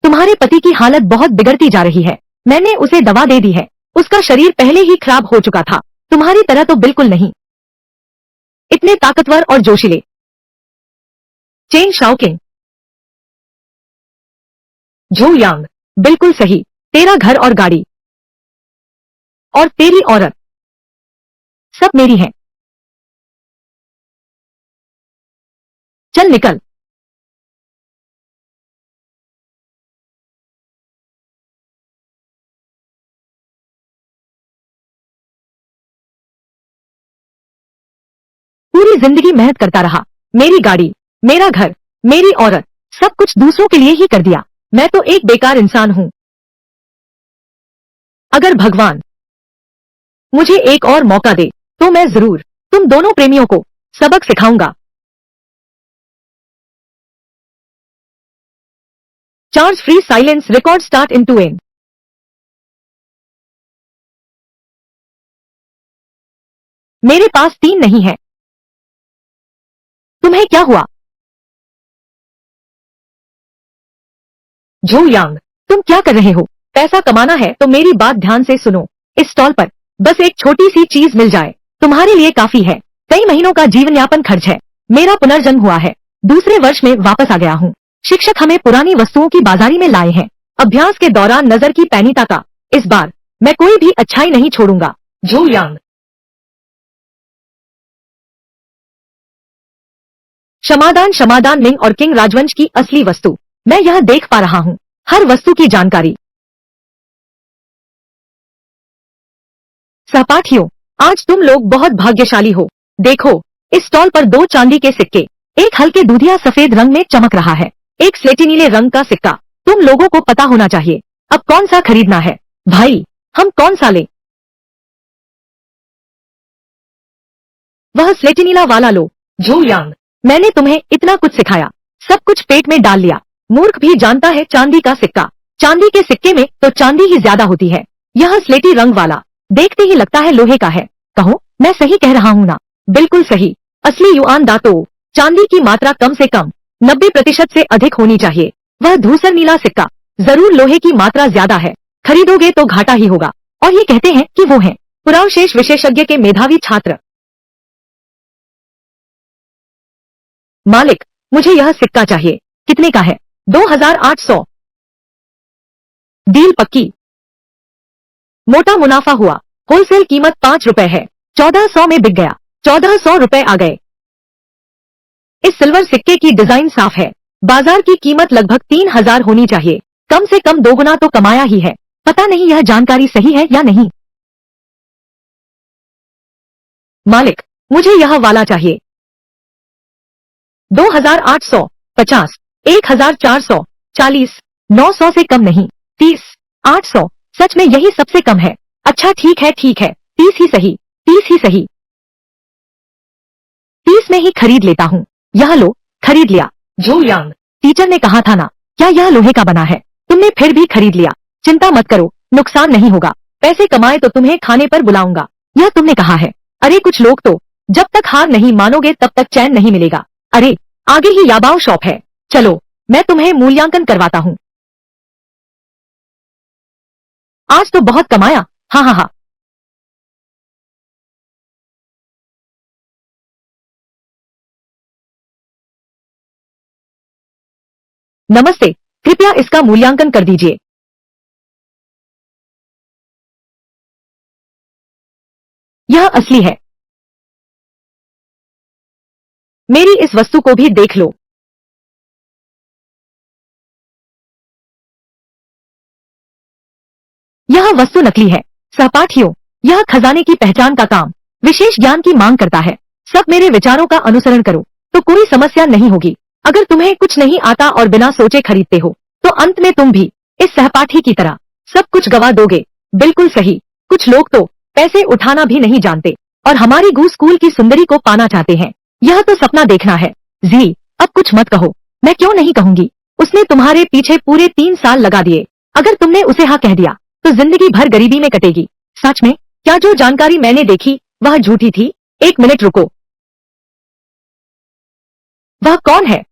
तुम्हारे पति की हालत बहुत बिगड़ती जा रही है। मैंने उसे दवा दे दी है। उसका शरीर पहले ही खराब हो चुका था। तुम्हारी तरह तो बिल्कुल नहीं। इतने ताकतवर और जोशीले। चेन शाओकिंग। झू यांग। बिल्कुल सही। तेरा घर और गाड़ी और तेरी औरत सब मेरी हैं। चल निकल। पूरी जिंदगी मेहनत करता रहा। मेरी गाड़ी, मेरा घर, मेरी औरत, सब कुछ दूसरों के लिए ही कर दिया। मैं तो एक बेकार इंसान हूँ। अगर भगवान मुझे एक और मौका दे तो मैं जरूर तुम दोनों प्रेमियों को सबक सिखाऊंगा। Charge free silence record start in 2 and. मेरे पास 3 नहीं है। तुम्हें क्या हुआ? झू यांग, तुम क्या कर रहे हो? पैसा कमाना है तो मेरी बात ध्यान से सुनो। इस स्टॉल पर बस एक छोटी सी चीज मिल जाए तुम्हारे लिए काफी है। कई महीनों का जीवन यापन खर्च है। मेरा पुनर्जन्म हुआ है। दूसरे वर्ष में वापस आ गया हूँ। शिक्षक हमें पुरानी वस्तुओं की बाजारी में लाए हैं। अभ्यास के दौरान नजर की पैनी ताका। इस बार मैं कोई भी अच्छाई नहीं छोड़ूंगा। झू यांग। क्षमादान क्षमादान मिंग और किंग राजवंश की असली वस्तु। मैं यह देख पा रहा हूँ। हर वस्तु की जानकारी। सहपाठियों, आज तुम लोग बहुत भाग्यशाली हो। देखो, इस स्टॉल पर 2 चांदी के सिक्के। एक हल्के दूधिया सफेद रंग में चमक रहा है। एक स्लेटी नीले रंग का सिक्का। तुम लोगों को पता होना चाहिए अब कौन सा खरीदना है। भाई, हम कौन सा ले? वह स्लेटी नीला वाला लो। झू यांग, मैंने तुम्हें इतना कुछ सिखाया, सब कुछ पेट में डाल लिया। मूर्ख भी जानता है चांदी का सिक्का। चांदी के सिक्के में तो चांदी ही ज्यादा होती है। यह स्लेटी रंग वाला देखते ही लगता है लोहे का है। कहो, मैं सही कह रहा हूँ ना? बिल्कुल सही। असली युआन दातो चांदी की मात्रा कम से कम 90% से अधिक होनी चाहिए। वह धूसर नीला सिक्का जरूर लोहे की मात्रा ज्यादा है। खरीदोगे तो घाटा ही होगा। और ये कहते हैं कि वो हैं पुरावशेष विशेषज्ञ के मेधावी छात्र। मालिक, मुझे यह सिक्का चाहिए। कितने का है? 2800। डील पक्की। मोटा मुनाफा हुआ। होलसेल कीमत 5 रुपए है। 1400 में बिक गया। 1400 रुपए आ गए। इस सिल्वर सिक्के की डिजाइन साफ है। बाजार की कीमत लगभग 3000 होनी चाहिए। कम से कम 2 गुना तो कमाया ही है। पता नहीं यह जानकारी सही है या नहीं। मालिक, मुझे यह वाला चाहिए। 2800, 50, 1400, 40, 900 से कम नहीं। 30, 800, सच में यही सबसे कम है। अच्छा ठीक है ठीक है, 30 ही सही, 30 ही सही। 30 में ही खरीद लेता हूँ। यह लो, खरीद लिया। झू यांग, टीचर ने कहा था ना, क्या यह लोहे का बना है? तुमने फिर भी खरीद लिया। चिंता मत करो, नुकसान नहीं होगा। पैसे कमाए तो तुम्हें खाने पर बुलाऊंगा। यह तुमने कहा है। अरे कुछ लोग तो जब तक हार नहीं मानोगे तब तक चैन नहीं मिलेगा। अरे, आगे ही याबाओ शॉप है। चलो, मैं तुम्हें मूल्यांकन करवाता हूँ। आज तो बहुत कमाया। हाँ हाँ हाँ। नमस्ते, कृपया इसका मूल्यांकन कर दीजिए। यह असली है। मेरी इस वस्तु को भी देख लो। यह वस्तु नकली है। सहपाठियों, यह खजाने की पहचान का काम विशेष ज्ञान की मांग करता है। सब मेरे विचारों का अनुसरण करो तो कोई समस्या नहीं होगी। अगर तुम्हें कुछ नहीं आता और बिना सोचे खरीदते हो तो अंत में तुम भी इस सहपाठी की तरह सब कुछ गवा दोगे। बिल्कुल सही। कुछ लोग तो पैसे उठाना भी नहीं जानते और हमारी गू स्कूल की सुंदरी को पाना चाहते हैं। यह तो सपना देखना है। जी, अब कुछ मत कहो। मैं क्यों नहीं कहूंगी? उसने तुम्हारे पीछे पूरे 3 साल लगा दिए। अगर तुमने उसे हाँ कह दिया तो जिंदगी भर गरीबी में कटेगी। सच में, क्या जो जानकारी मैंने देखी वह झूठी थी? 1 मिनट रुको। वह कौन है?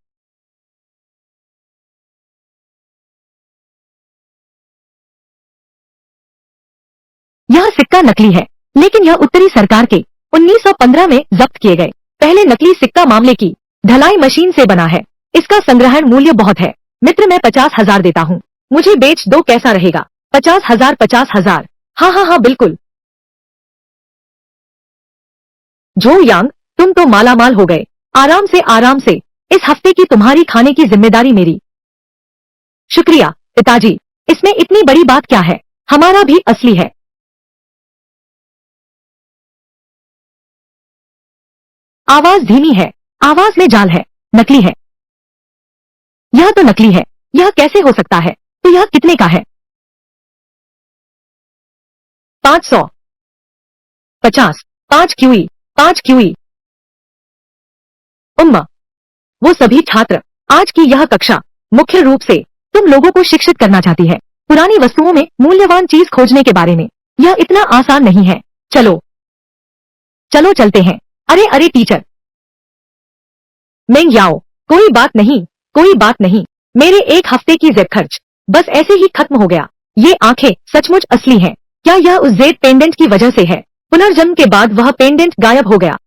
यह सिक्का नकली है, लेकिन यह उत्तरी सरकार के 1915 में जब्त किए गए पहले नकली सिक्का मामले की ढलाई मशीन से बना है। इसका संग्रहण मूल्य बहुत है। मित्र, मैं 50,000 देता हूँ, मुझे बेच दो, कैसा रहेगा? 50,000? 50,000? हाँ हाँ हाँ बिल्कुल। जो यांग, तुम तो मालामाल हो गए। आराम से आराम से, इस हफ्ते की तुम्हारी खाने की जिम्मेदारी मेरी। शुक्रिया पिताजी, इसमें इतनी बड़ी बात क्या है, हमारा भी असली है। आवाज धीमी है, आवाज में जाल है, नकली है। यह तो नकली है, यह कैसे हो सकता है? तो यह कितने का है? 500? 50? 5 क्यूई? 5 क्यूई? उम्मा, वो सभी छात्र, आज की यह कक्षा मुख्य रूप से तुम लोगों को शिक्षित करना चाहती है पुरानी वस्तुओं में मूल्यवान चीज खोजने के बारे में। यह इतना आसान नहीं है। चलो चलो चलते हैं। अरे अरे टीचर मेंग याओ, कोई बात नहीं, कोई बात नहीं। मेरे एक हफ्ते की जेब खर्च बस ऐसे ही खत्म हो गया। ये आंखें सचमुच असली हैं। क्या यह उस जेड पेंडेंट की वजह से है? पुनर्जन्म के बाद वह पेंडेंट गायब हो गया।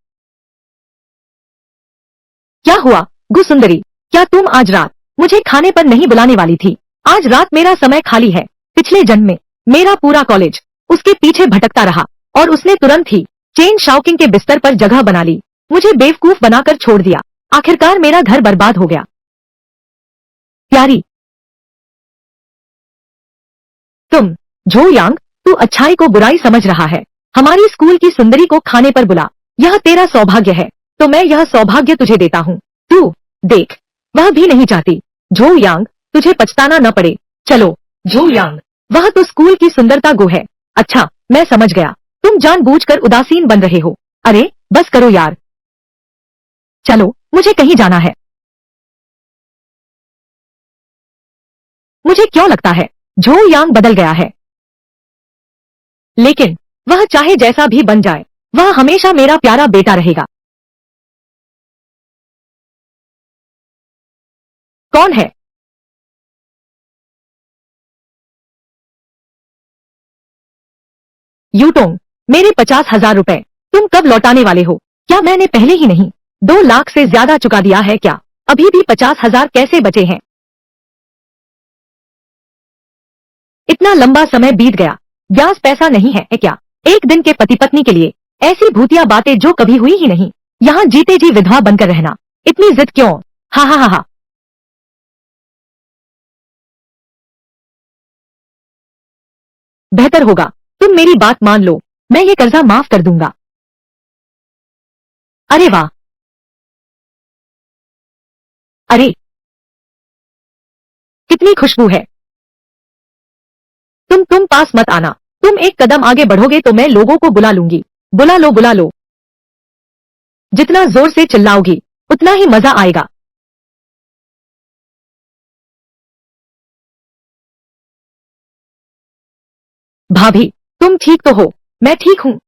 क्या हुआ गु सुंदरी? क्या तुम आज रात मुझे खाने पर नहीं बुलाने वाली थी? आज रात मेरा समय खाली है। पिछले जन्म में मेरा पूरा कॉलेज उसके पीछे भटकता रहा और उसने तुरंत ही चेन शाओकिंग के बिस्तर पर जगह बना ली, मुझे बेवकूफ बनाकर छोड़ दिया। आखिरकार मेरा घर बर्बाद हो गया। प्यारी, तुम झो यांग, तू अच्छाई को बुराई समझ रहा है। हमारी स्कूल की सुंदरी को खाने पर बुला, यह तेरा सौभाग्य है, तो मैं यह सौभाग्य तुझे देता हूँ। तू देख, वह भी नहीं चाहती। झो यांग, तुझे पछताना न पड़े। चलो झो यांग, वह तो स्कूल की सुंदरता गो है। अच्छा, मैं समझ गया, तुम जानबूझकर उदासीन बन रहे हो। अरे बस करो यार, चलो मुझे कहीं जाना है। मुझे क्यों लगता है झो यांग बदल गया है, लेकिन वह चाहे जैसा भी बन जाए, वह हमेशा मेरा प्यारा बेटा रहेगा। कौन है? यूटोंग, मेरे 50,000 रुपए तुम कब लौटाने वाले हो? क्या मैंने पहले ही नहीं 2 लाख से ज्यादा चुका दिया है क्या? अभी भी 50,000 कैसे बचे हैं? इतना लंबा समय बीत गया, ब्याज पैसा नहीं है क्या? एक दिन के पति पत्नी के लिए ऐसी भूतिया बातें जो कभी हुई ही नहीं। यहाँ जीते जी विधवा बनकर रहना, इतनी जिद क्यों? हा हा हा हा। बेहतर होगा तुम मेरी बात मान लो, मैं ये कर्जा माफ कर दूंगा। अरे वाह, अरे कितनी खुशबू है। तुम पास मत आना, तुम एक कदम आगे बढ़ोगे तो मैं लोगों को बुला लूंगी। बुला लो बुला लो, जितना जोर से चिल्लाओगी उतना ही मजा आएगा। भाभी, तुम ठीक तो हो? मैं ठीक हूँ।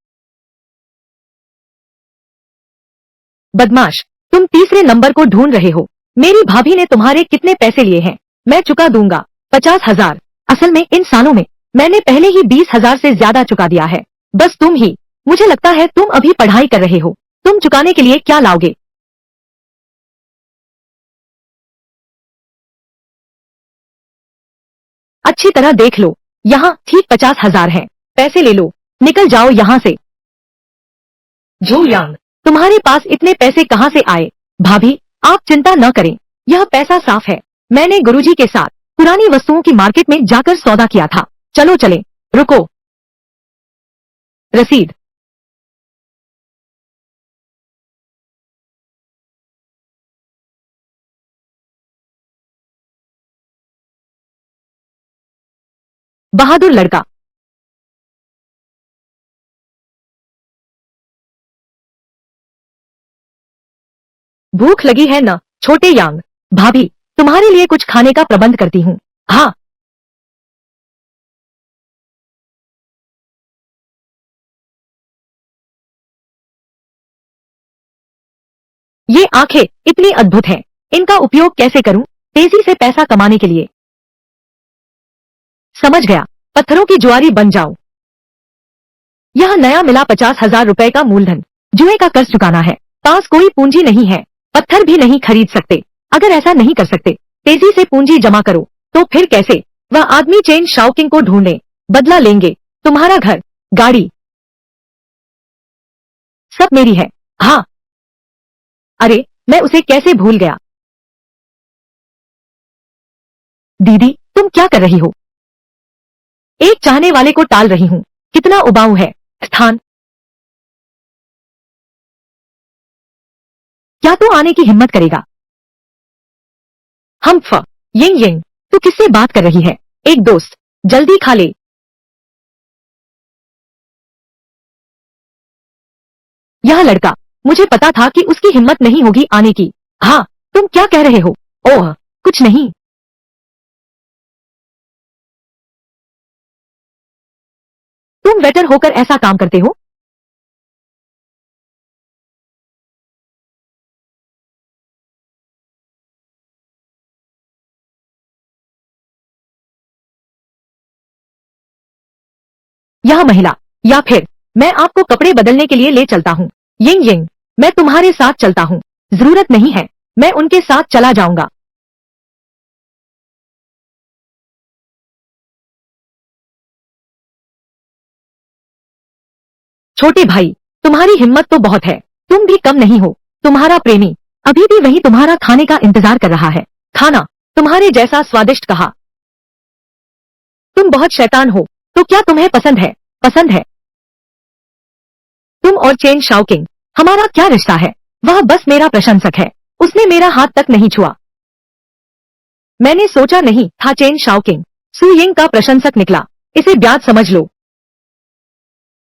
बदमाश, तुम तीसरे नंबर को ढूंढ रहे हो। मेरी भाभी ने तुम्हारे कितने पैसे लिए हैं? मैं चुका दूंगा 50,000। असल में इन सालों में मैंने पहले ही 20,000 से ज्यादा चुका दिया है। बस तुम ही, मुझे लगता है तुम अभी पढ़ाई कर रहे हो। तुम चुकाने के लिए क्या लाओगे? अच्छी तरह देख लो, यहाँ ठीक 50,000 है। पैसे ले लो, निकल जाओ यहाँ से। जू यांग, तुम्हारे पास इतने पैसे कहाँ से आए? भाभी, आप चिंता न करें, यह पैसा साफ है। मैंने गुरुजी के साथ पुरानी वस्तुओं की मार्केट में जाकर सौदा किया था। चलो चलें। रुको, रसीद। बहादुर लड़का। भूख लगी है न, छोटे यांग? भाभी, तुम्हारे लिए कुछ खाने का प्रबंध करती हूँ। हाँ, ये आंखें इतनी अद्भुत हैं, इनका उपयोग कैसे करूं तेजी से पैसा कमाने के लिए? समझ गया, पत्थरों की जुआरी बन जाओ। यह नया मिला 50,000 रुपए का मूलधन। जुए का कर्ज चुकाना है। पास कोई पूंजी नहीं है, पत्थर भी नहीं खरीद सकते। अगर ऐसा नहीं कर सकते, तेजी से पूंजी जमा करो। तो फिर कैसे? वह आदमी चेन शाओकिंग को ढूंढने, बदला लेंगे। तुम्हारा घर, गाड़ी, सब मेरी है। हाँ। अरे, मैं उसे कैसे भूल गया। दीदी, तुम क्या कर रही हो? एक चाहने वाले को टाल रही हूँ। कितना उबाऊ है। स्थान, क्या तू आने की हिम्मत करेगा? हम फ यिंग यिंग, तू किससे बात कर रही है? एक दोस्त। जल्दी खा ले। यह लड़का, मुझे पता था कि उसकी हिम्मत नहीं होगी आने की। हाँ, तुम क्या कह रहे हो? ओह, कुछ नहीं। तुम वेटर होकर ऐसा काम करते हो? यह महिला, या फिर मैं आपको कपड़े बदलने के लिए ले चलता हूँ। यिंग यिंग, मैं तुम्हारे साथ चलता हूँ। जरूरत नहीं है, मैं उनके साथ चला जाऊंगा। छोटे भाई, तुम्हारी हिम्मत तो बहुत है। तुम भी कम नहीं हो। तुम्हारा प्रेमी अभी भी वही तुम्हारा खाने का इंतजार कर रहा है। खाना तुम्हारे जैसा स्वादिष्ट कहा। तुम बहुत शैतान हो। तो क्या तुम्हें पसंद है? पसंद है। तुम और चेन शाओकिंग, हमारा क्या रिश्ता है? वह बस मेरा प्रशंसक है। उसने मेरा हाथ तक नहीं छुआ। मैंने सोचा नहीं था चेन शाओकिंग सु यिंग का प्रशंसक निकला। इसे ब्याज समझ लो।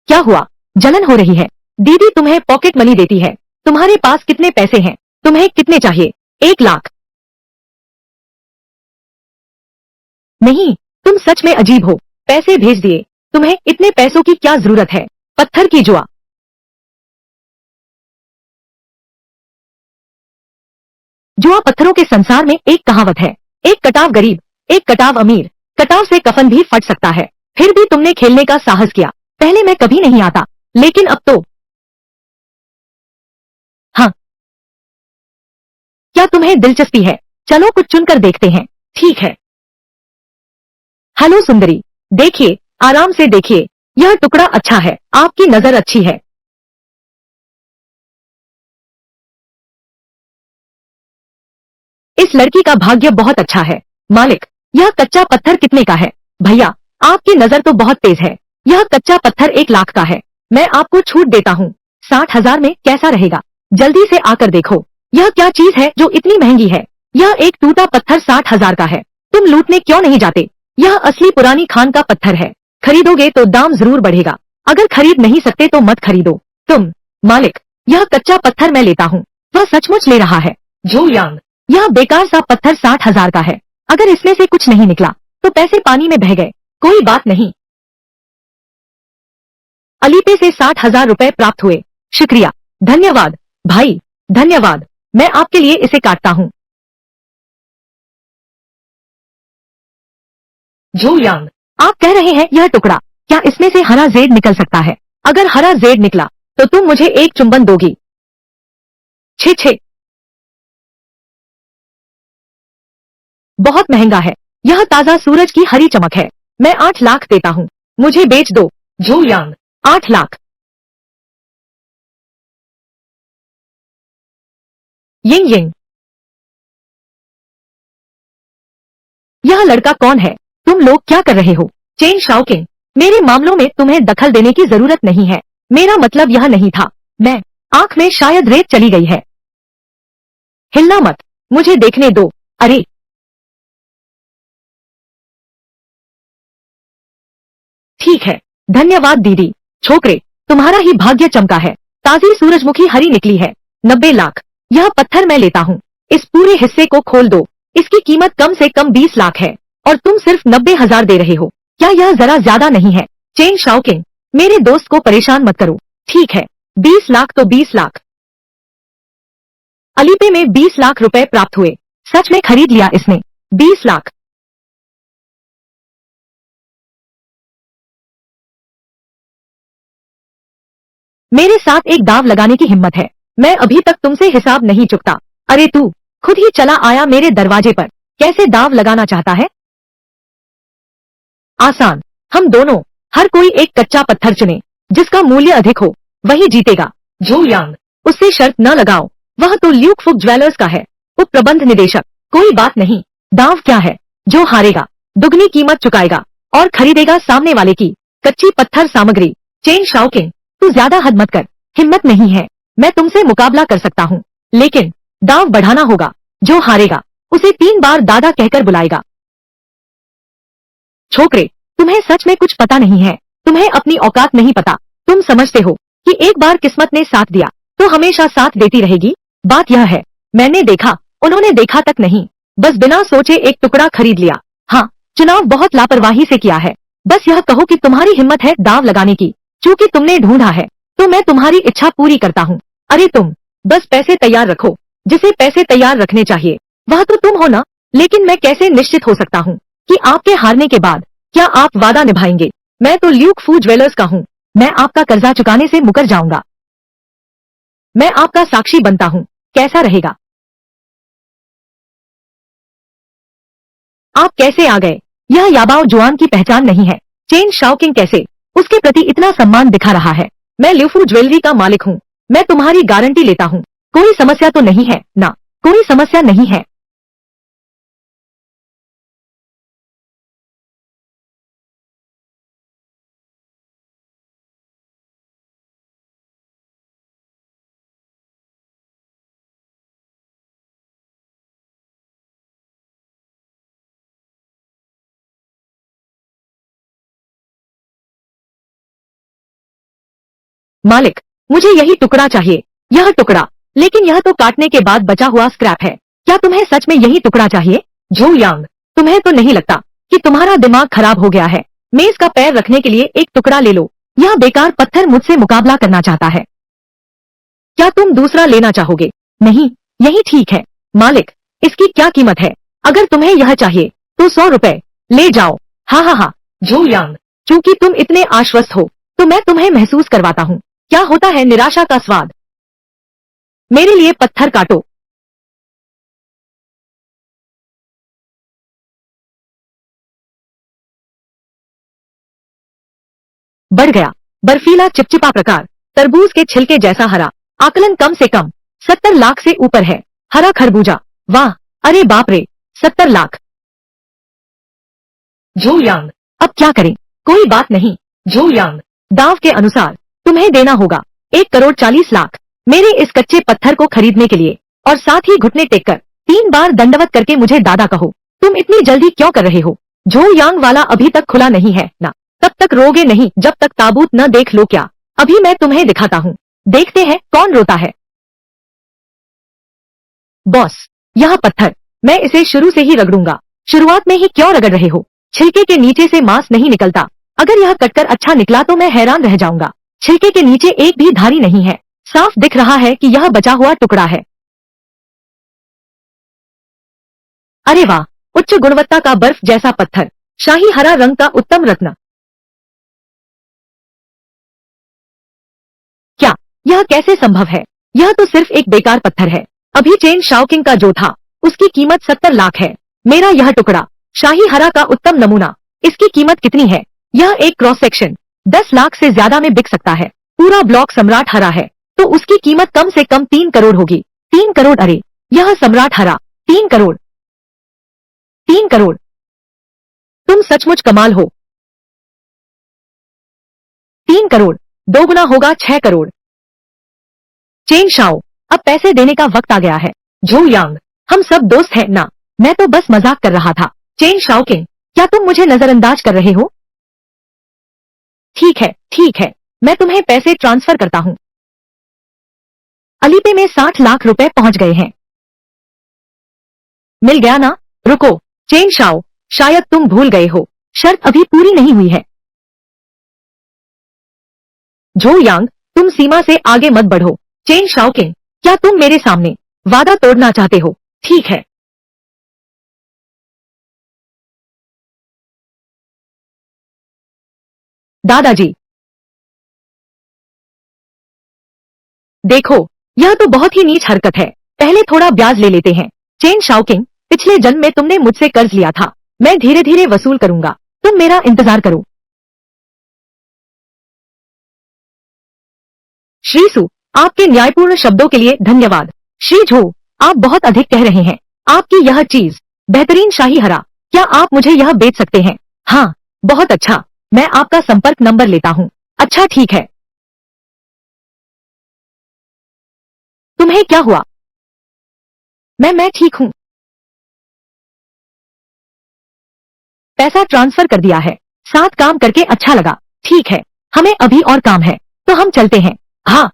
क्या हुआ? जलन हो रही है? दीदी तुम्हें पॉकेट मनी देती है। तुम्हारे पास कितने पैसे हैं? तुम्हें कितने चाहिए? 1 लाख? नहीं, तुम सच में अजीब हो। पैसे भेज दिए। तुम्हें इतने पैसों की क्या जरूरत है? पत्थर की जुआ। जुआ पत्थरों के संसार में एक कहावत है। एक कटाव गरीब, एक कटाव अमीर। कटाव से कफन भी फट सकता है। फिर भी तुमने खेलने का साहस किया। पहले मैं कभी नहीं आता, लेकिन अब तो। हाँ, क्या तुम्हें दिलचस्पी है? चलो कुछ चुनकर देखते हैं। ठीक है। हेलो सुंदरी, देखिए, आराम से देखिए। यह टुकड़ा अच्छा है। आपकी नजर अच्छी है। इस लड़की का भाग्य बहुत अच्छा है। मालिक, यह कच्चा पत्थर कितने का है? भैया, आपकी नजर तो बहुत तेज है। यह कच्चा पत्थर 1 लाख का है। मैं आपको छूट देता हूँ। 60,000 में कैसा रहेगा? जल्दी से आकर देखो। यह क्या चीज है जो इतनी महंगी है? यह एक टूटा पत्थर 60,000 का है। तुम लूटने क्यों नहीं जाते? यह असली पुरानी खान का पत्थर है। खरीदोगे तो दाम जरूर बढ़ेगा। अगर खरीद नहीं सकते तो मत खरीदो। तुम, मालिक, यह कच्चा पत्थर मैं लेता हूँ। वह सचमुच ले रहा है। जो यांग, यह बेकार सा पत्थर 60,000 का है। अगर इसमें से कुछ नहीं निकला तो पैसे पानी में बह गए। कोई बात नहीं। अलीपे से 60,000 रुपए प्राप्त हुए। शुक्रिया। धन्यवाद भाई, धन्यवाद। मैं आपके लिए इसे काटता हूँ। जो यांग, आप कह रहे हैं यह टुकड़ा, क्या इसमें से हरा जेड निकल सकता है? अगर हरा जेड निकला तो तुम मुझे एक चुंबन दोगी। छे छे, बहुत महंगा है। यह ताजा सूरज की हरी चमक है। मैं 8 लाख देता हूँ। मुझे बेच दो। जो यांग, 8 लाख। यिंग यिंग, यह लड़का कौन है? तुम लोग क्या कर रहे हो? चेन शाओकिंग, मेरे मामलों में तुम्हें दखल देने की जरूरत नहीं है। मेरा मतलब यह नहीं था। मैं, आंख में शायद रेत चली गई है। हिलना मत, मुझे देखने दो। अरे, ठीक है। धन्यवाद दीदी। छोकरे, तुम्हारा ही भाग्य चमका है। ताजी सूरजमुखी हरी निकली है। 90 लाख। यह पत्थर मैं लेता हूँ। इस पूरे हिस्से को खोल दो। इसकी कीमत कम से कम 20 लाख है और तुम सिर्फ 90,000 दे रहे हो। क्या यह जरा ज्यादा नहीं है? चेन शाओकिंग, मेरे दोस्त को परेशान मत करो। ठीक है, 20 लाख तो 20 लाख। अलीपे में 20 लाख रुपए प्राप्त हुए। सच में खरीद लिया इसने। 20 लाख। मेरे साथ एक दाव लगाने की हिम्मत है? मैं अभी तक तुमसे हिसाब नहीं चुकता। अरे तू खुद ही चला आया मेरे दरवाजे पर, कैसे दाव लगाना चाहता है? आसान, हम दोनों हर कोई एक कच्चा पत्थर चुने, जिसका मूल्य अधिक हो वही जीतेगा। जो यांग, उससे शर्त न लगाओ, वह तो ल्यूक फुक ज्वेलर्स का है, उप प्रबंध निदेशक। कोई बात नहीं, दाव क्या है? जो हारेगा दुगनी कीमत चुकाएगा और खरीदेगा सामने वाले की कच्ची पत्थर सामग्री। चेन शाओकिंग, तू ज्यादा हद मत कर, हिम्मत नहीं है, मैं तुमसे मुकाबला कर सकता हूँ, लेकिन दाव बढ़ाना होगा। जो हारेगा उसे 3 बार दादा कहकर बुलाएगा। छोकरे, तुम्हें सच में कुछ पता नहीं है, तुम्हें अपनी औकात नहीं पता। तुम समझते हो कि एक बार किस्मत ने साथ दिया तो हमेशा साथ देती रहेगी? बात यह है, मैंने देखा, उन्होंने देखा तक नहीं, बस बिना सोचे एक टुकड़ा खरीद लिया। हाँ, चुनाव बहुत लापरवाही से किया है। बस यह कहो कि तुम्हारी हिम्मत है दाव लगाने की, चूंकि तुमने ढूंढा है तो मैं तुम्हारी इच्छा पूरी करता हूँ। अरे तुम बस पैसे तैयार रखो, जिसे पैसे तैयार रखने चाहिए वह तो तुम हो ना। लेकिन मैं कैसे निश्चित हो सकता हूँ कि आपके हारने के बाद क्या आप वादा निभाएंगे? मैं तो ल्यूक फू ज्वेलर्स का हूँ, मैं आपका कर्जा चुकाने से मुकर जाऊंगा। मैं आपका साक्षी बनता हूँ, कैसा रहेगा? आप कैसे आ गए? यह याबाओ जुआन की पहचान नहीं है। चेन शाओकिंग कैसे उसके प्रति इतना सम्मान दिखा रहा है? मैं ल्यूफू ज्वेलरी का मालिक हूँ, मैं तुम्हारी गारंटी लेता हूँ, कोई समस्या तो नहीं है ना? कोई समस्या नहीं है। मालिक, मुझे यही टुकड़ा चाहिए, यह टुकड़ा। लेकिन यह तो काटने के बाद बचा हुआ स्क्रैप है, क्या तुम्हें सच में यही टुकड़ा चाहिए? झू यांग, तुम्हें तो नहीं लगता कि तुम्हारा दिमाग खराब हो गया है? मेज का पैर रखने के लिए एक टुकड़ा ले लो, यह बेकार पत्थर मुझसे मुकाबला करना चाहता है। क्या तुम दूसरा लेना चाहोगे? नहीं, यही ठीक है। मालिक, इसकी क्या कीमत है? अगर तुम्हें यह चाहिए तो 100 रुपए ले जाओ। हाँ हाँ हाँ, झू यांग, चूंकि तुम इतने आश्वस्त हो तो मैं तुम्हें महसूस करवाता हूँ क्या होता है निराशा का स्वाद। मेरे लिए पत्थर काटो। बढ़ गया, बर्फीला चिपचिपा प्रकार, तरबूज के छिलके जैसा हरा। आकलन कम से कम 70 लाख से ऊपर है। हरा खरबूजा, वाह, अरे बाप रे, 70 लाख। झू यांग, अब क्या करें? कोई बात नहीं, झू यांग, दाव के अनुसार तुम्हें देना होगा 1 करोड़ 40 लाख मेरे इस कच्चे पत्थर को खरीदने के लिए, और साथ ही घुटने टेक कर 3 बार दंडवत करके मुझे दादा कहो। तुम इतनी जल्दी क्यों कर रहे हो? झू यांग वाला अभी तक खुला नहीं है ना? तब तक रोगे नहीं जब तक ताबूत न देख लो क्या? अभी मैं तुम्हें दिखाता हूँ, देखते हैं कौन रोता है। बॉस, यह पत्थर, मैं इसे शुरू से ही रगड़ूंगा। शुरुआत में ही क्यों रगड़ रहे हो? छिलके के नीचे से मांस नहीं निकलता, अगर यह कटकर अच्छा निकला तो मैं हैरान रह जाऊंगा। छिलके के नीचे एक भी धारी नहीं है, साफ दिख रहा है कि यह बचा हुआ टुकड़ा है। अरे वाह, उच्च गुणवत्ता का बर्फ जैसा पत्थर, शाही हरा रंग का उत्तम रत्न। क्या यह कैसे संभव है? यह तो सिर्फ एक बेकार पत्थर है। अभी चेन शाओकिंग का जो था उसकी कीमत 70 लाख है। मेरा यह टुकड़ा शाही हरा का उत्तम नमूना, इसकी कीमत कितनी है? यह एक क्रॉस सेक्शन 10 लाख से ज्यादा में बिक सकता है। पूरा ब्लॉक सम्राट हरा है तो उसकी कीमत कम से कम 3 करोड़ होगी। 3 करोड़? अरे, यह सम्राट हरा 3 करोड़? 3 करोड़? तुम सचमुच कमाल हो। 3 करोड़ दोगुना होगा 6 करोड़। चेन शाओ, अब पैसे देने का वक्त आ गया है। झू यांग, हम सब दोस्त हैं ना, मैं तो बस मजाक कर रहा था। चेन शाओकिंग, क्या तुम मुझे नजरअंदाज कर रहे हो? ठीक है ठीक है, मैं तुम्हें पैसे ट्रांसफर करता हूँ। अलीपे में 60 लाख रुपए पहुंच गए हैं। मिल गया ना? रुको, चेन शाओ, शायद तुम भूल गए हो, शर्त अभी पूरी नहीं हुई है। झो यांग, तुम सीमा से आगे मत बढ़ो। चेन शाओकिंग, क्या तुम मेरे सामने वादा तोड़ना चाहते हो? ठीक है। दादाजी, देखो, यह तो बहुत ही नीच हरकत है। पहले थोड़ा ब्याज ले लेते हैं। चेन शाओकिंग, पिछले जन्म में तुमने मुझसे कर्ज लिया था। मैं धीरे धीरे वसूल करूंगा, तुम मेरा इंतजार करो। श्री सु, आपके न्यायपूर्ण शब्दों के लिए धन्यवाद। श्री झो, आप बहुत अधिक कह रहे हैं। आपकी यह चीज बेहतरीन शाही हरा, क्या आप मुझे यह बेच सकते हैं? हाँ, बहुत अच्छा, मैं आपका संपर्क नंबर लेता हूँ। अच्छा ठीक है। तुम्हें क्या हुआ? मैं ठीक हूँ। पैसा ट्रांसफर कर दिया है। साथ काम करके अच्छा लगा। ठीक है, हमें अभी और काम है, तो हम चलते हैं। हाँ,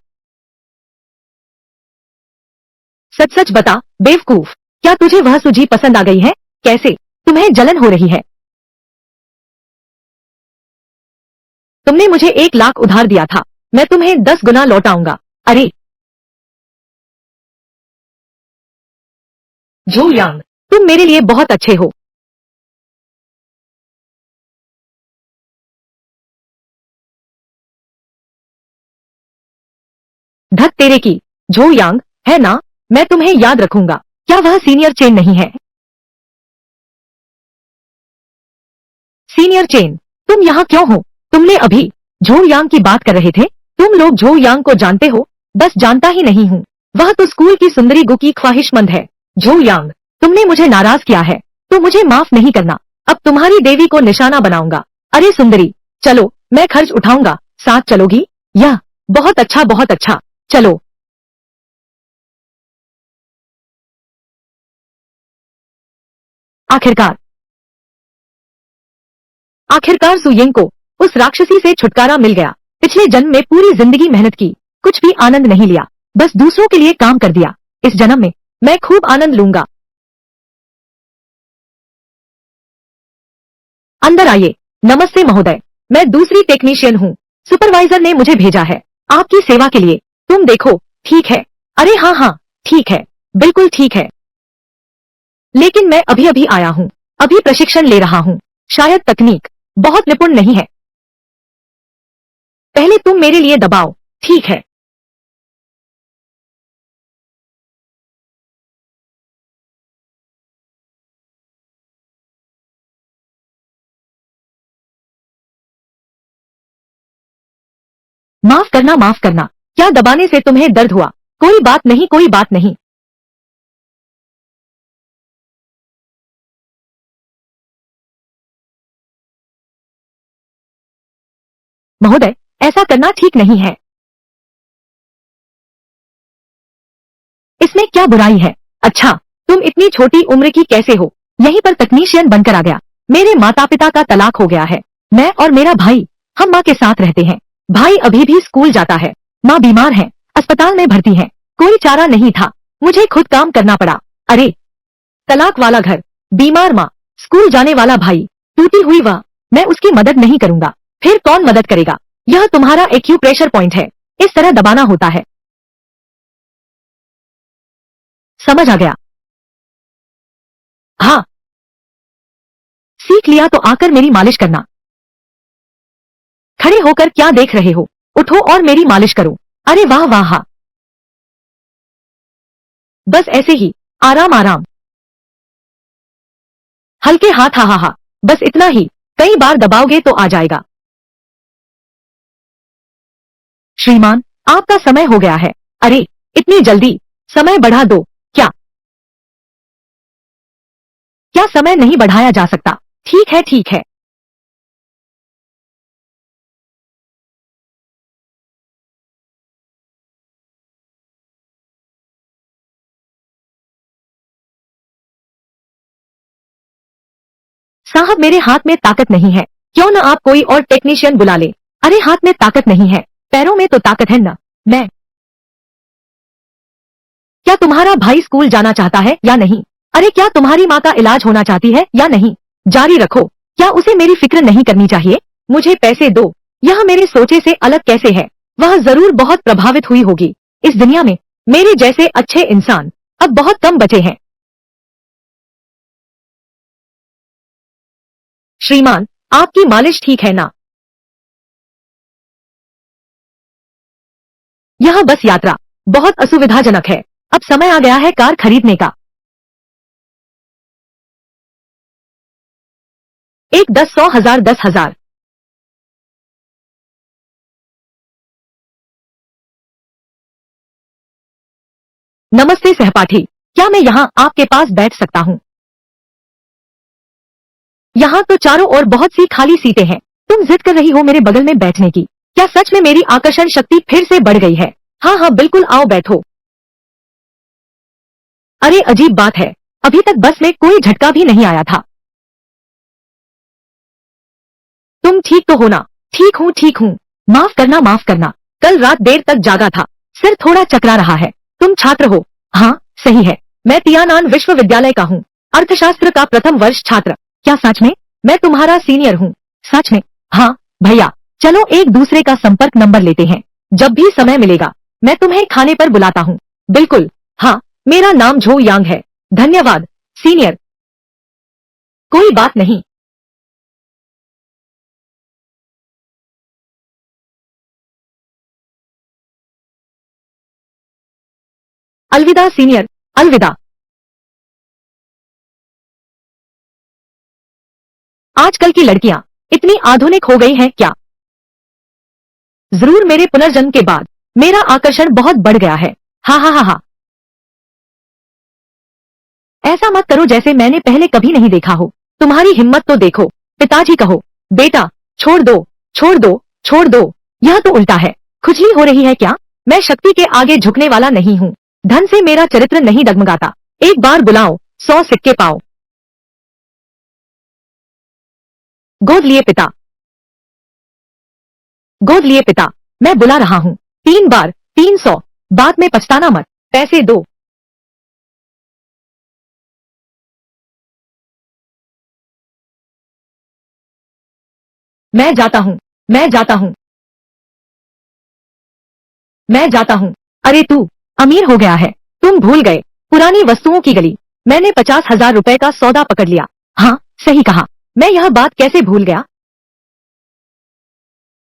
सच सच बता बेवकूफ, क्या तुझे वह सूजी पसंद आ गई है? कैसे? तुम्हें जलन हो रही है? तुमने मुझे 1 लाख उधार दिया था, मैं तुम्हें 10 गुना लौटाऊंगा। अरे झू यांग, तुम मेरे लिए बहुत अच्छे हो। धत तेरे की। झू यांग, है ना? मैं तुम्हें याद रखूंगा। क्या वह सीनियर चेन नहीं है? सीनियर चेन, तुम यहाँ क्यों हो? तुमने अभी झो यांग की बात कर रहे थे। तुम लोग झो यांग को जानते हो? बस जानता ही नहीं हूँ। वह तो स्कूल की सुंदरी गु की ख्वाहिशमंद है। झो यांग, तुमने मुझे नाराज किया है, तो मुझे माफ नहीं करना। अब तुम्हारी देवी को निशाना बनाऊंगा। अरे सुंदरी, चलो, मैं खर्च उठाऊंगा, साथ चलोगी? यह बहुत अच्छा, बहुत अच्छा। चलो। आखिरकार आखिरकार सुयेंग को उस राक्षसी से छुटकारा मिल गया। पिछले जन्म में पूरी जिंदगी मेहनत की, कुछ भी आनंद नहीं लिया, बस दूसरों के लिए काम कर दिया। इस जन्म में मैं खूब आनंद लूंगा। अंदर आइए। नमस्ते महोदय, मैं दूसरी टेक्नीशियन हूँ। सुपरवाइजर ने मुझे भेजा है आपकी सेवा के लिए। तुम देखो, ठीक है? अरे हाँ हाँ, ठीक है, बिल्कुल ठीक है। लेकिन मैं अभी अभी आया हूँ, अभी प्रशिक्षण ले रहा हूँ। शायद तकनीक बहुत निपुण नहीं है। पहले तुम मेरे लिए दबाओ। ठीक है। माफ करना, माफ करना। क्या दबाने से तुम्हें दर्द हुआ? कोई बात नहीं, कोई बात नहीं। महोदय, ऐसा करना ठीक नहीं है। इसमें क्या बुराई है? अच्छा, तुम इतनी छोटी उम्र की कैसे हो? यहीं पर तकनीशियन बनकर आ गया। मेरे माता पिता का तलाक हो गया है। मैं और मेरा भाई, हम माँ के साथ रहते हैं। भाई अभी भी स्कूल जाता है। माँ बीमार है, अस्पताल में भर्ती है। कोई चारा नहीं था, मुझे खुद काम करना पड़ा। अरे, तलाक वाला घर, बीमार माँ, स्कूल जाने वाला भाई, टूटी हुई वह, मैं उसकी मदद नहीं करूंगा। फिर कौन मदद करेगा? यह तुम्हारा एक्यूप्रेशर पॉइंट है, इस तरह दबाना होता है। समझ आ गया। हाँ, सीख लिया तो आकर मेरी मालिश करना। खड़े होकर क्या देख रहे हो? उठो और मेरी मालिश करो। अरे वाह वाह, हाँ, बस ऐसे ही, आराम आराम, हल्के हाथ, हा हा हा, बस इतना ही। कई बार दबाओगे तो आ जाएगा। श्रीमान, आपका समय हो गया है। अरे, इतनी जल्दी? समय बढ़ा दो। क्या? क्या समय नहीं बढ़ाया जा सकता? ठीक है, ठीक है। साहब, मेरे हाथ में ताकत नहीं है। क्यों न आप कोई और टेक्नीशियन बुला ले। अरे हाथ में ताकत नहीं है, पैरों में तो ताकत है न। मैं क्या तुम्हारा भाई स्कूल जाना चाहता है या नहीं? अरे क्या तुम्हारी माँ का इलाज होना चाहती है या नहीं? जारी रखो। क्या उसे मेरी फिक्र नहीं करनी चाहिए? मुझे पैसे दो। यह मेरे सोचे से अलग कैसे है? वह जरूर बहुत प्रभावित हुई होगी। इस दुनिया में मेरे जैसे अच्छे इंसान अब बहुत कम बचे हैं। श्रीमान, आपकी मालिश ठीक है ना? यह बस यात्रा, बहुत असुविधाजनक है। अब समय आ गया है कार खरीदने का। 1, 10, 100, 1000, 10,000। नमस्ते सहपाठी, क्या मैं यहाँ आपके पास बैठ सकता हूँ? यहाँ तो चारों ओर बहुत सी खाली सीटें हैं। तुम जिद कर रही हो मेरे बगल में बैठने की। क्या सच में मेरी आकर्षण शक्ति फिर से बढ़ गई है? हाँ हाँ बिल्कुल, आओ बैठो। अरे अजीब बात है, अभी तक बस में कोई झटका भी नहीं आया था। तुम ठीक तो हो ना? ठीक हूँ ठीक हूँ। माफ करना माफ करना, कल रात देर तक जागा था, सिर थोड़ा चकरा रहा है। तुम छात्र हो? हाँ सही है, मैं तियानान विश्वविद्यालय का हूँ, अर्थशास्त्र का प्रथम वर्ष छात्र। क्या सच में? मैं तुम्हारा सीनियर हूँ। सच में? हाँ भैया, चलो एक दूसरे का संपर्क नंबर लेते हैं। जब भी समय मिलेगा मैं तुम्हें खाने पर बुलाता हूँ। बिल्कुल, हाँ मेरा नाम झो यांग है। धन्यवाद सीनियर। कोई बात नहीं। अलविदा सीनियर, अलविदा। आजकल की लड़कियां इतनी आधुनिक हो गई हैं क्या? जरूर, मेरे पुनर्जन्म के बाद मेरा आकर्षण बहुत बढ़ गया है। हा हा हा हा। ऐसा मत करो जैसे मैंने पहले कभी नहीं देखा हो। तुम्हारी हिम्मत तो देखो। पिताजी कहो, बेटा छोड़ दो, छोड़ दो, छोड़ दो। यह तो उल्टा है। खुजली हो रही है क्या? मैं शक्ति के आगे झुकने वाला नहीं हूँ। धन से मेरा चरित्र नहीं डगमगाता। एक बार बुलाओ, 100 सिक्के पाओ। गोद लिए पिता, गोद लिए पिता। मैं बुला रहा हूँ। 3 बार 300। बाद में पछताना मत। पैसे दो। मैं जाता हूँ, मैं जाता हूँ, मैं जाता हूँ। अरे तू अमीर हो गया है। तुम भूल गए पुरानी वस्तुओं की गली। मैंने 50,000 रुपए का सौदा पकड़ लिया। हाँ सही कहा, मैं यह बात कैसे भूल गया।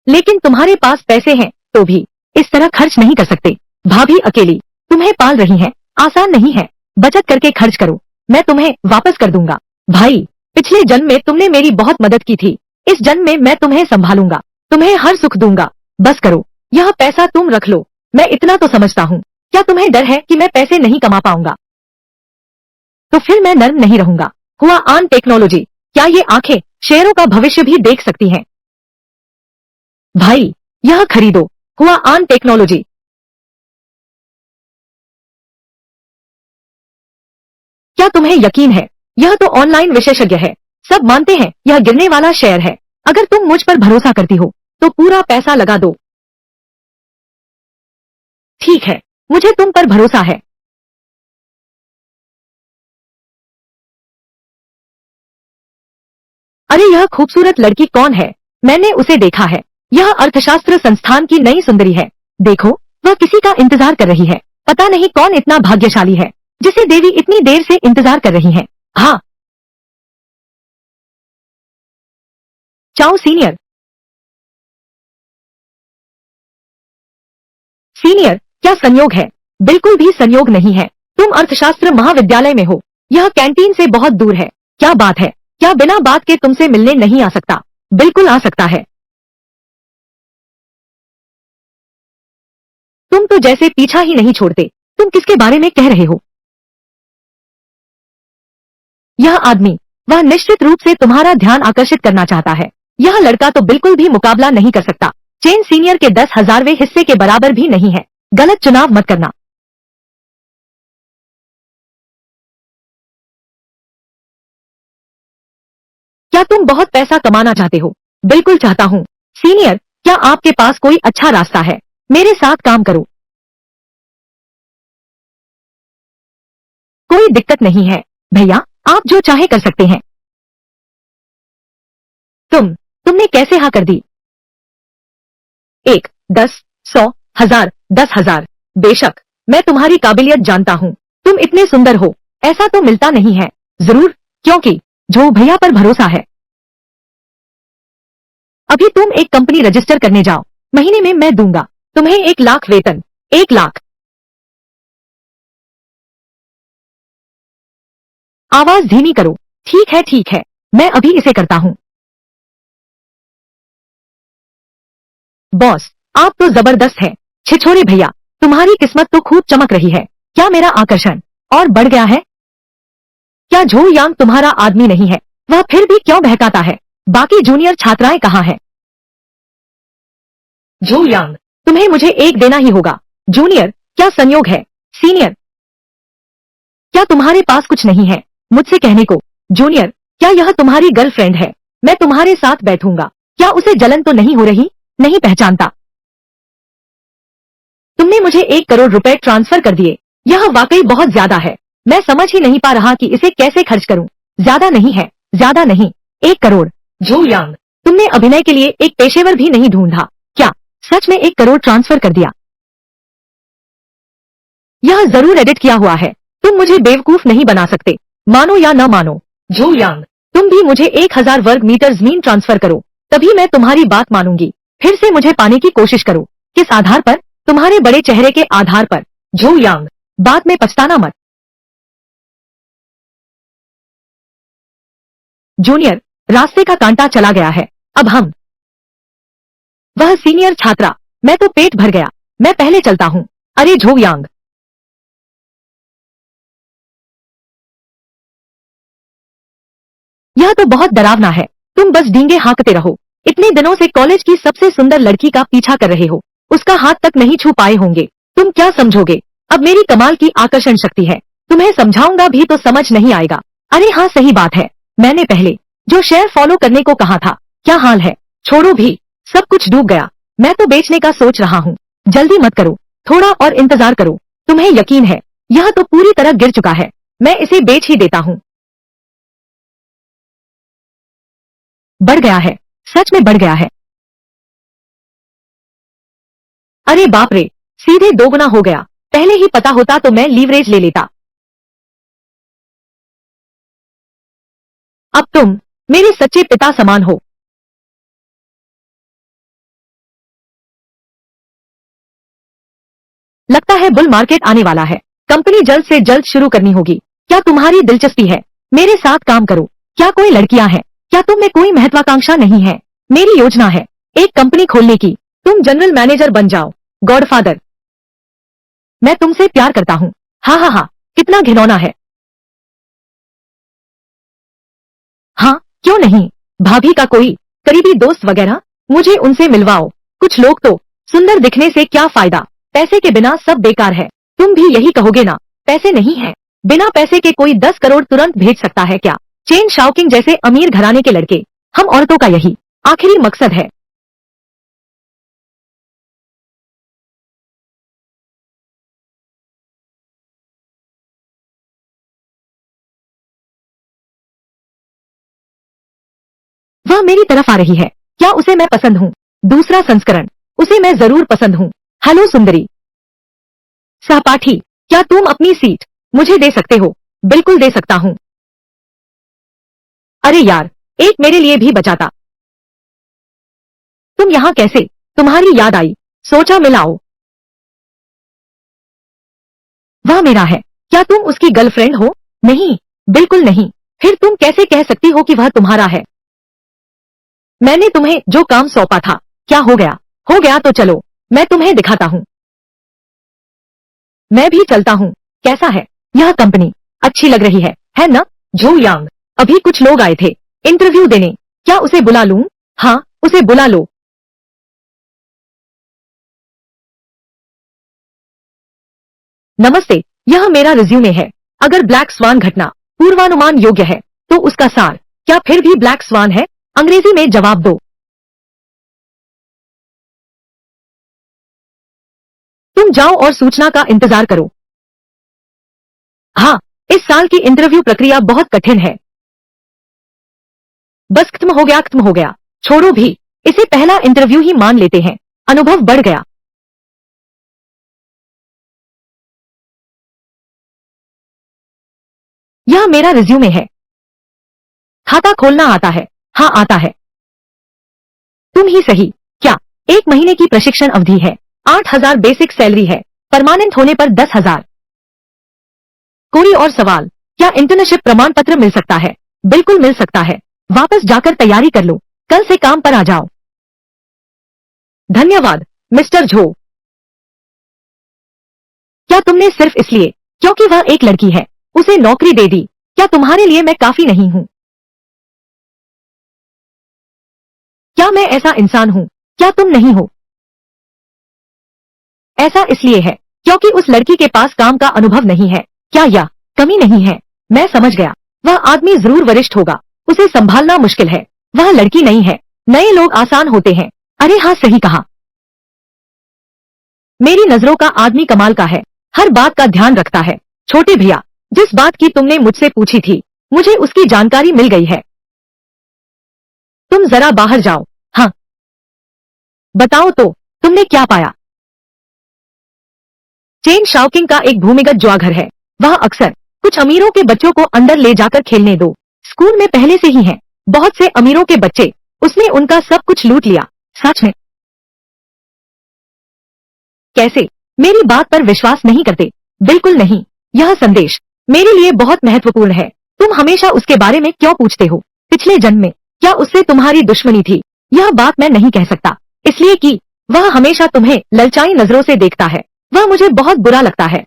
लेकिन तुम्हारे पास पैसे हैं तो भी इस तरह खर्च नहीं कर सकते। भाभी अकेली तुम्हें पाल रही हैं, आसान नहीं है। बचत करके खर्च करो, मैं तुम्हें वापस कर दूंगा। भाई, पिछले जन्म में तुमने मेरी बहुत मदद की थी। इस जन्म में मैं तुम्हें संभालूंगा, तुम्हें हर सुख दूंगा। बस करो, यह पैसा तुम रख लो। मैं इतना तो समझता हूँ। क्या तुम्हें डर है कि मैं पैसे नहीं कमा पाऊंगा? तो फिर मैं नर्म नहीं रहूंगा। हुआ आन टेक्नोलॉजी, क्या ये आंखें शेयरों का भविष्य भी देख सकती हैं? भाई, यह खरीदो। हुआ आन टेक्नोलॉजी। क्या तुम्हें यकीन है? यह तो ऑनलाइन विशेषज्ञ है, सब मानते हैं यह गिरने वाला शेयर है। अगर तुम मुझ पर भरोसा करती हो तो पूरा पैसा लगा दो। ठीक है, मुझे तुम पर भरोसा है। अरे यह खूबसूरत लड़की कौन है? मैंने उसे देखा है। यह अर्थशास्त्र संस्थान की नई सुंदरी है। देखो, वह किसी का इंतजार कर रही है। पता नहीं कौन इतना भाग्यशाली है जिसे देवी इतनी देर से इंतजार कर रही है। हाँ, चाओ सीनियर। सीनियर, क्या संयोग है? बिल्कुल भी संयोग नहीं है। तुम अर्थशास्त्र महाविद्यालय में हो। यह कैंटीन से बहुत दूर है। क्या बात है? क्या बिना बात के तुमसे मिलने नहीं आ सकता? बिल्कुल आ सकता है। तुम तो जैसे पीछा ही नहीं छोड़ते। तुम किसके बारे में कह रहे हो? यह आदमी, वह निश्चित रूप से तुम्हारा ध्यान आकर्षित करना चाहता है। यह लड़का तो बिल्कुल भी मुकाबला नहीं कर सकता। चेन सीनियर के 10,000वें हिस्से के बराबर भी नहीं है। गलत चुनाव मत करना। क्या तुम बहुत पैसा कमाना चाहते हो? बिल्कुल चाहता हूँ। सीनियर, क्या आपके पास कोई अच्छा रास्ता है? मेरे साथ काम करो। कोई दिक्कत नहीं है भैया, आप जो चाहे कर सकते हैं। तुमने कैसे हाँ कर दी? 1, 10, 100, 1000, 10,000। बेशक, मैं तुम्हारी काबिलियत जानता हूँ। तुम इतने सुंदर हो, ऐसा तो मिलता नहीं है। जरूर, क्योंकि जो भैया पर भरोसा है। अभी तुम एक कंपनी रजिस्टर करने जाओ। महीने में मैं दूंगा तुम्हें 1 लाख वेतन। 1 लाख। आवाज धीमी करो। ठीक है, मैं अभी इसे करता हूँ। बॉस, आप तो जबरदस्त हैं। छिछोरे भैया, तुम्हारी किस्मत तो खूब चमक रही है। क्या मेरा आकर्षण और बढ़ गया है? क्या झो यांग तुम्हारा आदमी नहीं है? वह फिर भी क्यों बहकाता है? बाकी जूनियर छात्राएं कहाँ हैं? झो यांग, तुम्हें मुझे एक देना ही होगा। जूनियर, क्या संयोग है? सीनियर, क्या तुम्हारे पास कुछ नहीं है मुझसे कहने को? जूनियर, क्या यह तुम्हारी गर्लफ्रेंड है? मैं तुम्हारे साथ बैठूंगा। क्या उसे जलन तो नहीं हो रही? नहीं पहचानता। तुमने मुझे 1 करोड़ रुपए ट्रांसफर कर दिए। यह वाकई बहुत ज्यादा है। मैं समझ ही नहीं पा रहा कि इसे कैसे खर्च करूं। ज्यादा नहीं है, ज्यादा नहीं। 1 करोड़। झो यांग, तुमने अभिनय के लिए एक पेशेवर भी नहीं ढूंढा क्या? सच में 1 करोड़ ट्रांसफर कर दिया? यह जरूर एडिट किया हुआ है। तुम मुझे बेवकूफ नहीं बना सकते, मानो या न मानो। झो यांग, तुम भी मुझे 1000 वर्ग मीटर जमीन ट्रांसफर करो, तभी मैं तुम्हारी बात मानूंगी। फिर से मुझे पाने की कोशिश करो। किस आधार पर? तुम्हारे बड़े चेहरे के आधार पर। झो यांग, बाद में पछताना मत। जूनियर, रास्ते का कांटा चला गया है। अब हम। वह सीनियर छात्रा, मैं तो पेट भर गया। मैं पहले चलता हूँ। अरे झो यांग, यह तो बहुत डरावना है। तुम बस डींगे हाँकते रहो। इतने दिनों से कॉलेज की सबसे सुंदर लड़की का पीछा कर रहे हो, उसका हाथ तक नहीं छू पाए होंगे। तुम क्या समझोगे? अब मेरी कमाल की आकर्षण शक्ति है। तुम्हें समझाऊंगा भी तो समझ नहीं आएगा। अरे हाँ, सही बात है। मैंने पहले जो शेयर फॉलो करने को कहा था, क्या हाल है? छोड़ो भी, सब कुछ डूब गया। मैं तो बेचने का सोच रहा हूँ। जल्दी मत करो, थोड़ा और इंतजार करो। तुम्हें यकीन है यह तो पूरी तरह गिर चुका है। मैं इसे बेच ही देता हूँ। बढ़ गया है, सच में बढ़ गया है। अरे बाप रे, सीधे दोगुना हो गया। पहले ही पता होता तो मैं लीवरेज ले लेता। अब तुम मेरे सच्चे पिता समान हो। लगता है बुल मार्केट आने वाला है। कंपनी जल्द से जल्द शुरू करनी होगी। क्या तुम्हारी दिलचस्पी है? मेरे साथ काम करो। क्या कोई लड़कियां हैं? क्या तुम में कोई महत्वाकांक्षा नहीं है? मेरी योजना है एक कंपनी खोलने की। तुम जनरल मैनेजर बन जाओ। गॉडफादर, मैं तुमसे प्यार करता हूँ। हाँ हाँ हाँ, कितना घिनौना है। हाँ, क्यों नहीं। भाभी का कोई करीबी दोस्त वगैरह? मुझे उनसे मिलवाओ। कुछ लोग तो सुंदर दिखने से क्या फायदा, पैसे के बिना सब बेकार है। तुम भी यही कहोगे ना? पैसे नहीं है, बिना पैसे के कोई 10 करोड़ तुरंत भेज सकता है क्या? चेन शाओकिंग जैसे अमीर घराने के लड़के, हम औरतों का यही आखिरी मकसद है। वह मेरी तरफ आ रही है। क्या उसे मैं पसंद हूँ? दूसरा संस्करण, उसे मैं जरूर पसंद हूँ। हेलो सुंदरी। सहपाठी, क्या तुम अपनी सीट मुझे दे सकते हो? बिल्कुल दे सकता हूँ। अरे यार, एक मेरे लिए भी बचाता। तुम यहाँ कैसे? तुम्हारी याद आई, सोचा मिलाओ। वह मेरा है। क्या तुम उसकी गर्लफ्रेंड हो? नहीं, बिल्कुल नहीं। फिर तुम कैसे कह सकती हो कि वह तुम्हारा है? मैंने तुम्हें जो काम सौंपा था, क्या हो गया? हो गया तो चलो, मैं तुम्हें दिखाता हूँ। मैं भी चलता हूँ। कैसा है यह कंपनी? अच्छी लग रही है ना? झो यांग, अभी कुछ लोग आए थे इंटरव्यू देने। क्या उसे बुला लूं? हाँ, उसे बुला लो। नमस्ते, यह मेरा रिज्यूमे है। अगर ब्लैक स्वान घटना पूर्वानुमान योग्य है, तो उसका सार क्या फिर भी ब्लैक स्वान है? अंग्रेजी में जवाब दो। तुम जाओ और सूचना का इंतजार करो। हाँ, इस साल की इंटरव्यू प्रक्रिया बहुत कठिन है। बस खत्म हो गया। छोड़ो भी, इसे पहला इंटरव्यू ही मान लेते हैं। अनुभव बढ़ गया। यह मेरा रिज्यूमे है। खाता खोलना आता है? हाँ, आता है। तुम ही सही। क्या 1 महीने की प्रशिक्षण अवधि है? 8000 बेसिक सैलरी है, परमानेंट होने पर 10,000। कोई और सवाल? क्या इंटर्नशिप प्रमाण पत्र मिल सकता है? बिल्कुल मिल सकता है। वापस जाकर तैयारी कर लो, कल से काम पर आ जाओ। धन्यवाद मिस्टर झो। क्या तुमने सिर्फ इसलिए क्योंकि वह एक लड़की है उसे नौकरी दे दी? क्या तुम्हारे लिए मैं काफी नहीं हूं? क्या मैं ऐसा इंसान हूं? क्या तुम नहीं हो? ऐसा इसलिए है क्योंकि उस लड़की के पास काम का अनुभव नहीं है। क्या यह कमी नहीं है? मैं समझ गया। वह आदमी जरूर वरिष्ठ होगा, उसे संभालना मुश्किल है। वह लड़की नहीं है। नए लोग आसान होते हैं। अरे हाँ, सही कहा। मेरी नजरों का आदमी कमाल का है, हर बात का ध्यान रखता है। छोटे भैया, जिस बात की तुमने मुझसे पूछी थी मुझे उसकी जानकारी मिल गई है। तुम जरा बाहर जाओ। हाँ, बताओ तो तुमने क्या पाया? चेन शाओकिंग का एक भूमिगत जुआघर है। वह अक्सर कुछ अमीरों के बच्चों को अंदर ले जाकर खेलने दो। स्कूल में पहले से ही हैं बहुत से अमीरों के बच्चे। उसने उनका सब कुछ लूट लिया। सच में? कैसे? मेरी बात पर विश्वास नहीं करते? बिल्कुल नहीं। यह संदेश मेरे लिए बहुत महत्वपूर्ण है। तुम हमेशा उसके बारे में क्यों पूछते हो? पिछले जन्म में क्या उससे तुम्हारी दुश्मनी थी? यह बात मैं नहीं कह सकता, इसलिए कि वह हमेशा तुम्हें ललचाई नजरों से देखता है। वह मुझे बहुत बुरा लगता है।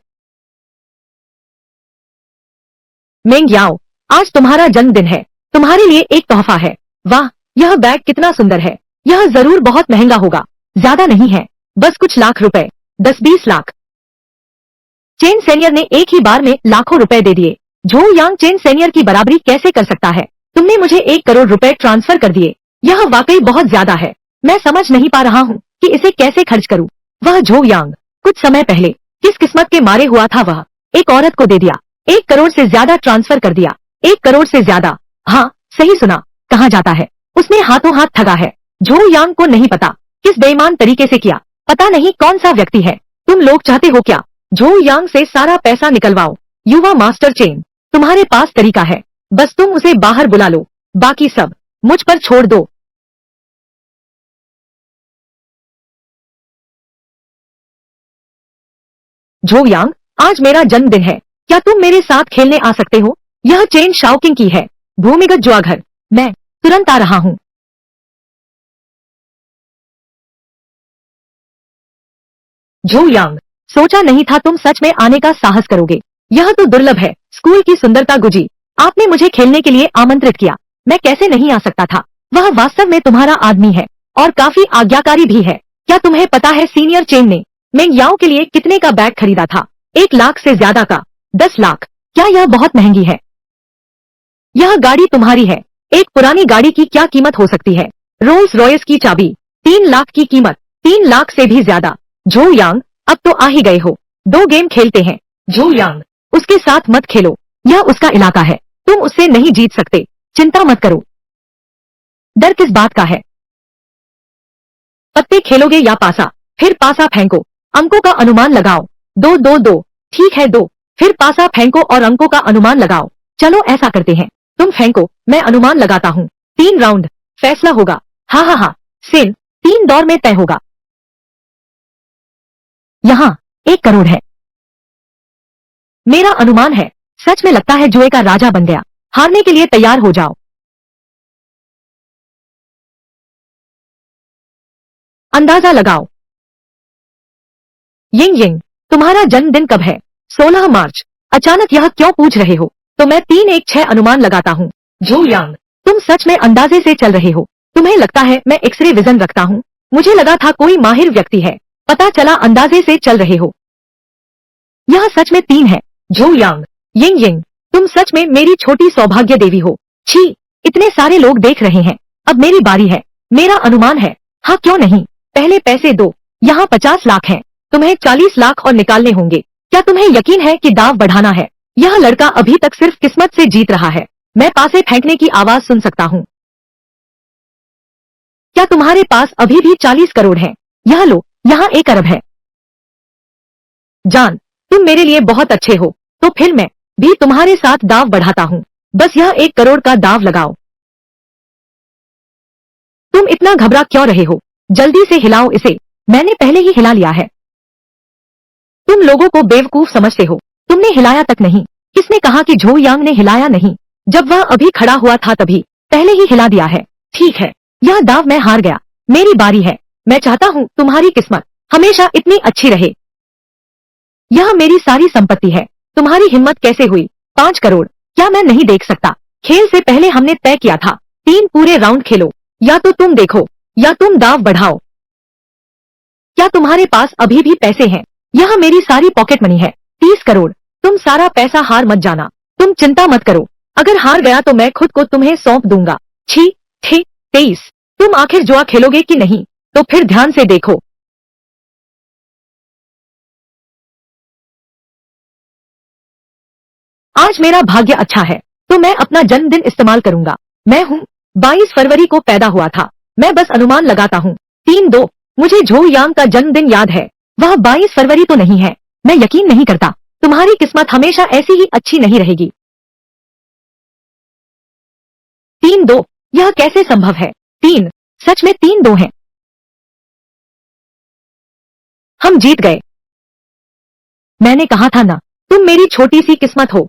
मेंग याओ, आज तुम्हारा जन्मदिन है। तुम्हारे लिए एक तोहफा है। वाह, यह बैग कितना सुंदर है। यह जरूर बहुत महंगा होगा। ज्यादा नहीं है, बस कुछ लाख रुपए, 10-20 लाख। चेन सेनियर ने एक ही बार में लाखों रुपए दे दिए। झो यांग चेन सेनियर की बराबरी कैसे कर सकता है? तुमने मुझे 1 करोड़ रुपए ट्रांसफर कर दिए। यह वाकई बहुत ज्यादा है। मैं समझ नहीं पा रहा हूँ कि इसे कैसे खर्च करूँ। वह झो यांग कुछ समय पहले किस किस्मत के मारे हुआ था? वह एक औरत को दे दिया। 1 करोड़ से ज्यादा ट्रांसफर कर दिया। 1 करोड़ से ज्यादा। हाँ, सही सुना। कहाँ जाता है? उसने हाथों हाथ ठगा है। झो यांग को नहीं पता किस बेईमान तरीके से किया। पता नहीं कौन सा व्यक्ति है। तुम लोग चाहते हो क्या? झो यांग से सारा पैसा निकलवाओ। युवा मास्टर चेन, तुम्हारे पास तरीका है, बस तुम उसे बाहर बुला लो। बाकी सब मुझ पर छोड़ दो। झो यांग, आज मेरा जन्मदिन है, क्या तुम मेरे साथ खेलने आ सकते हो? यह चेन शाओकिंग की है, भूमिगत जुआघर। मैं तुरंत आ रहा हूँ। झो यांग, सोचा नहीं था तुम सच में आने का साहस करोगे। यह तो दुर्लभ है। स्कूल की सुंदरता गुजी, आपने मुझे खेलने के लिए आमंत्रित किया, मैं कैसे नहीं आ सकता था। वह वास्तव में तुम्हारा आदमी है और काफी आज्ञाकारी भी है। क्या तुम्हें पता है सीनियर चेन ने मेंग याओ के लिए कितने का बैग खरीदा था? 1 लाख से ज्यादा का। 10 लाख। क्या यह बहुत महंगी है? यह गाड़ी तुम्हारी है। एक पुरानी गाड़ी की क्या कीमत हो सकती है? रोल्स रॉयस की चाबी, 3 लाख की कीमत। 3 लाख से भी ज्यादा। झो यांग, अब तो आ ही गए हो। 2 गेम खेलते हैं। झो यांग, उसके साथ मत खेलो, यह उसका इलाका है। तुम उससे नहीं जीत सकते। चिंता मत करो। डर किस बात का है? पत्ते खेलोगे या पासा? फिर पासा फेंको, अंकों का अनुमान लगाओ। 2-2-2। ठीक है, 2। फिर पासा फेंको और अंकों का अनुमान लगाओ। चलो ऐसा करते हैं, तुम फेंको, मैं अनुमान लगाता हूँ। 3 राउंड, फैसला होगा। हाँ हाँ हाँ, सिर्फ 3 दौर में तय होगा। यहाँ 1 करोड़ है। मेरा अनुमान है, सच में लगता है जुए का राजा बन गया। हारने के लिए तैयार हो जाओ। अंदाजा लगाओ। यिंग यिंग, तुम्हारा जन्मदिन कब है? 16 मार्च। अचानक यह क्यों पूछ रहे हो? तो मैं 3-1-6 अनुमान लगाता हूँ। झो यांग, तुम सच में अंदाजे से चल रहे हो? तुम्हें लगता है मैं एक्सरे विजन रखता हूँ? मुझे लगा था कोई माहिर व्यक्ति है, पता चला अंदाजे से चल रहे हो। यह सच में 3 है। झो यांग, यिंग यिंग, तुम सच में मेरी छोटी सौभाग्य देवी हो। छी, इतने सारे लोग देख रहे हैं। अब मेरी बारी है। मेरा अनुमान है। हाँ, क्यों नहीं। पहले पैसे दो। यहाँ 50 लाख हैं। तुम्हें 40 लाख और निकालने होंगे। क्या तुम्हें यकीन है कि दाव बढ़ाना है? यह लड़का अभी तक सिर्फ किस्मत से जीत रहा है। मैं पासे फेंकने की आवाज सुन सकता हूँ। क्या तुम्हारे पास अभी भी 40 करोड़ है? यह लो, यहाँ 1 अरब है। जान, तुम मेरे लिए बहुत अच्छे हो, तो फिर मैं भी तुम्हारे साथ दाव बढ़ाता हूँ। बस यह 1 करोड़ का दाव लगाओ। तुम इतना घबरा क्यों रहे हो? जल्दी से हिलाओ इसे, मैंने पहले ही हिला लिया है। तुम लोगों को बेवकूफ समझते हो, तुमने हिलाया तक नहीं। किसने कहा कि झो यांग ने हिलाया नहीं? जब वह अभी खड़ा हुआ था तभी पहले ही हिला दिया है। ठीक है, यह दाव मैं हार गया। मेरी बारी है। मैं चाहता हूँ तुम्हारी किस्मत हमेशा इतनी अच्छी रहे। यह मेरी सारी संपत्ति है। तुम्हारी हिम्मत कैसे हुई? 5 करोड़। क्या मैं नहीं देख सकता? खेल से पहले हमने तय किया था 3 पूरे राउंड खेलो, या तो तुम देखो या तुम दाव बढ़ाओ। क्या तुम्हारे पास अभी भी पैसे हैं? यह मेरी सारी पॉकेट मनी है, 30 करोड़। तुम सारा पैसा हार मत जाना। तुम चिंता मत करो, अगर हार गया तो मैं खुद को तुम्हें सौंप दूंगा। छी, ठीक 23। तुम आखिर जुआ खेलोगे कि नहीं? तो फिर ध्यान से देखो। आज मेरा भाग्य अच्छा है, तो मैं अपना जन्मदिन इस्तेमाल करूंगा। मैं हूँ 22 फरवरी को पैदा हुआ था। मैं बस अनुमान लगाता हूँ। 3-2। मुझे झो यांग का जन्मदिन याद है। वह 22 फरवरी तो नहीं है। मैं यकीन नहीं करता। तुम्हारी किस्मत हमेशा ऐसी ही अच्छी नहीं रहेगी। 3-2। यह कैसे संभव है? 3। सच में 3-2 है। हम जीत गए। मैंने कहा था ना, तुम मेरी छोटी सी किस्मत हो।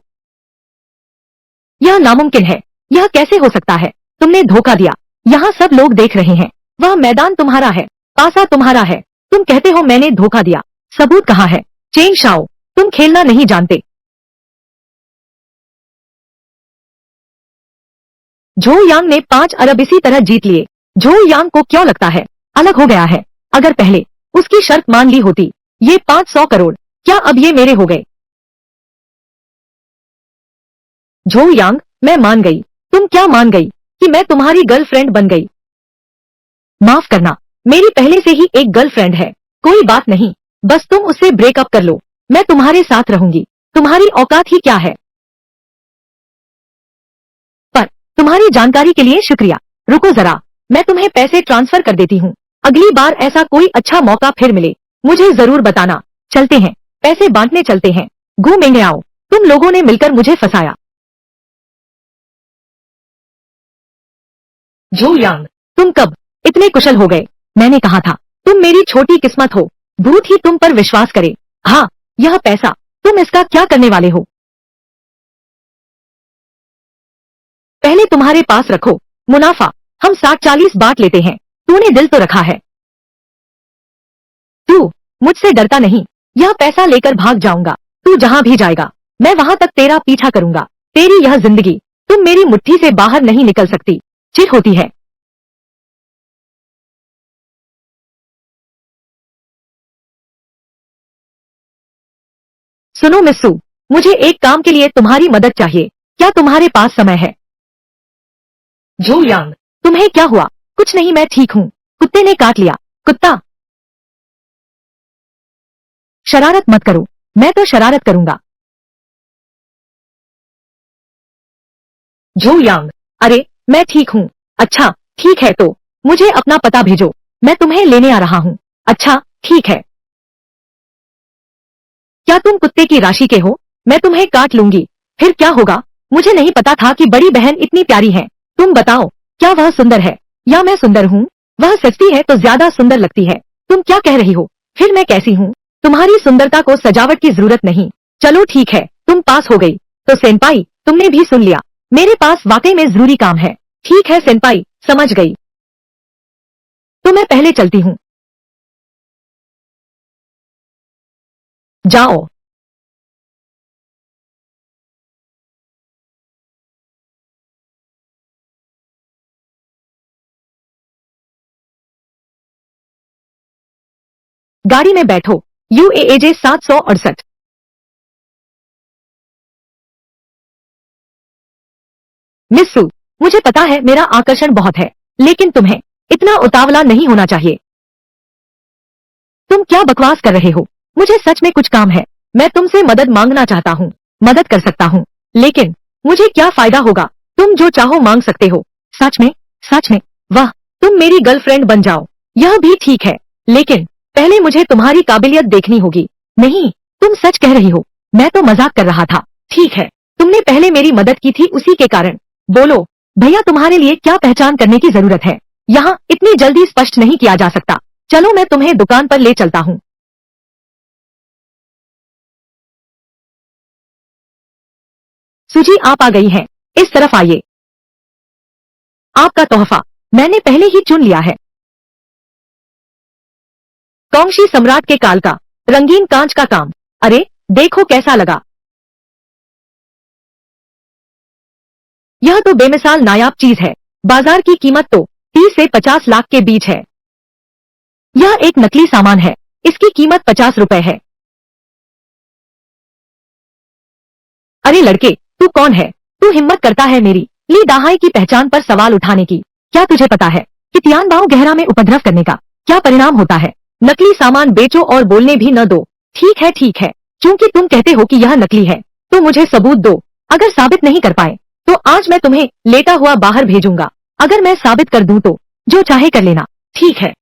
यह नामुमकिन है। यह कैसे हो सकता है? तुमने धोखा दिया। यहाँ सब लोग देख रहे हैं। वह मैदान तुम्हारा है, पासा तुम्हारा है। तुम कहते हो मैंने धोखा दिया। सबूत कहाँ है? चेंग शाओ, तुम खेलना नहीं जानते। झो यांग ने 5 अरब इसी तरह जीत लिए। झो यांग को क्यों लगता है अलग हो गया है? अगर पहले उसकी शर्त मान ली होती, ये 500 करोड़ क्या अब ये मेरे हो गए? झो यांग, मैं मान गई। तुम क्या मान गई? कि मैं तुम्हारी गर्लफ्रेंड बन गई। माफ करना, मेरी पहले से ही एक गर्लफ्रेंड है। कोई बात नहीं, बस तुम उससे ब्रेकअप कर लो। मैं तुम्हारे साथ रहूंगी। तुम्हारी औकात ही क्या है? पर तुम्हारी जानकारी के लिए शुक्रिया। रुको जरा, मैं तुम्हें पैसे ट्रांसफर कर देती हूँ। अगली बार ऐसा कोई अच्छा मौका फिर मिले, मुझे जरूर बताना। चलते हैं, पैसे बांटने चलते हैं। घूमेंगे आओ। तुम लोगों ने मिलकर मुझे फंसाया। झो यांग, तुम कब इतने कुशल हो गए? मैंने कहा था तुम मेरी छोटी किस्मत हो। भूत ही तुम पर विश्वास करे। हाँ, यह पैसा तुम इसका क्या करने वाले हो? पहले तुम्हारे पास रखो। मुनाफा हम 60-40 बांट लेते हैं। तूने दिल तो रखा है। तू मुझसे डरता नहीं। यह पैसा लेकर भाग जाऊंगा। तू जहाँ भी जाएगा मैं वहां तक तेरा पीछा करूंगा। तेरी यह जिंदगी तुम मेरी मुट्ठी से बाहर नहीं निकल सकती। चिढ़ होती है। सुनो मिस्सू, मुझे एक काम के लिए तुम्हारी मदद चाहिए। क्या तुम्हारे पास समय है? झो यांग, तुम्हें क्या हुआ? कुछ नहीं, मैं ठीक हूँ। कुत्ते ने काट लिया। कुत्ता? शरारत मत करो। मैं तो शरारत करूंगा। झो यांग, अरे मैं ठीक हूँ। अच्छा ठीक है, तो मुझे अपना पता भेजो। मैं तुम्हें लेने आ रहा हूँ। अच्छा ठीक है। क्या तुम कुत्ते की राशि के हो? मैं तुम्हें काट लूंगी। फिर क्या होगा? मुझे नहीं पता था कि बड़ी बहन इतनी प्यारी है। तुम बताओ, क्या वह सुंदर है या मैं सुंदर हूँ? वह सस्ती है तो ज्यादा सुंदर लगती है। तुम क्या कह रही हो? फिर मैं कैसी हूँ? तुम्हारी सुंदरता को सजावट की जरूरत नहीं। चलो ठीक है, तुम पास हो गई। तो सेनपाई, तुमने भी सुन लिया। मेरे पास वाकई में जरूरी काम है। ठीक है सेनपाई, समझ गई। तो मैं पहले चलती हूँ। जाओ। गाड़ी में बैठो। UAAJ 768। मिस्सू, मुझे पता है मेरा आकर्षण बहुत है, लेकिन तुम्हें इतना उतावला नहीं होना चाहिए। तुम क्या बकवास कर रहे हो? मुझे सच में कुछ काम है। मैं तुमसे मदद मांगना चाहता हूँ। मदद कर सकता हूँ, लेकिन मुझे क्या फायदा होगा? तुम जो चाहो मांग सकते हो। सच में? सच में? वाह, तुम मेरी गर्लफ्रेंड बन जाओ। यह भी ठीक है, लेकिन पहले मुझे तुम्हारी काबिलियत देखनी होगी। नहीं, तुम सच कह रही हो। मैं तो मजाक कर रहा था। ठीक है, तुमने पहले मेरी मदद की थी उसी के कारण। बोलो भैया, तुम्हारे लिए क्या पहचान करने की जरूरत है? यहाँ इतनी जल्दी स्पष्ट नहीं किया जा सकता। चलो मैं तुम्हें दुकान पर ले चलता हूँ। सुजी आप आ गई हैं, इस तरफ आइए। आपका तोहफा मैंने पहले ही चुन लिया है। कौंगशी सम्राट के काल का रंगीन कांच का काम। अरे देखो कैसा लगा। यह तो बेमिसाल नायाब चीज है। बाजार की कीमत तो 30 से 50 लाख के बीच है। यह एक नकली सामान है, इसकी कीमत 50 रुपए है। अरे लड़के, तू कौन है? तू हिम्मत करता है मेरी ली दहाई की पहचान पर सवाल उठाने की? क्या तुझे पता है कि तियानबाओ गहरा में उपद्रव करने का क्या परिणाम होता है? नकली सामान बेचो और बोलने भी न दो। ठीक है, क्योंकि तुम कहते हो कि यह नकली है, तो मुझे सबूत दो। अगर साबित नहीं कर पाए तो आज मैं तुम्हें लेटा हुआ बाहर भेजूंगा। अगर मैं साबित कर दूं तो जो चाहे कर लेना, ठीक है?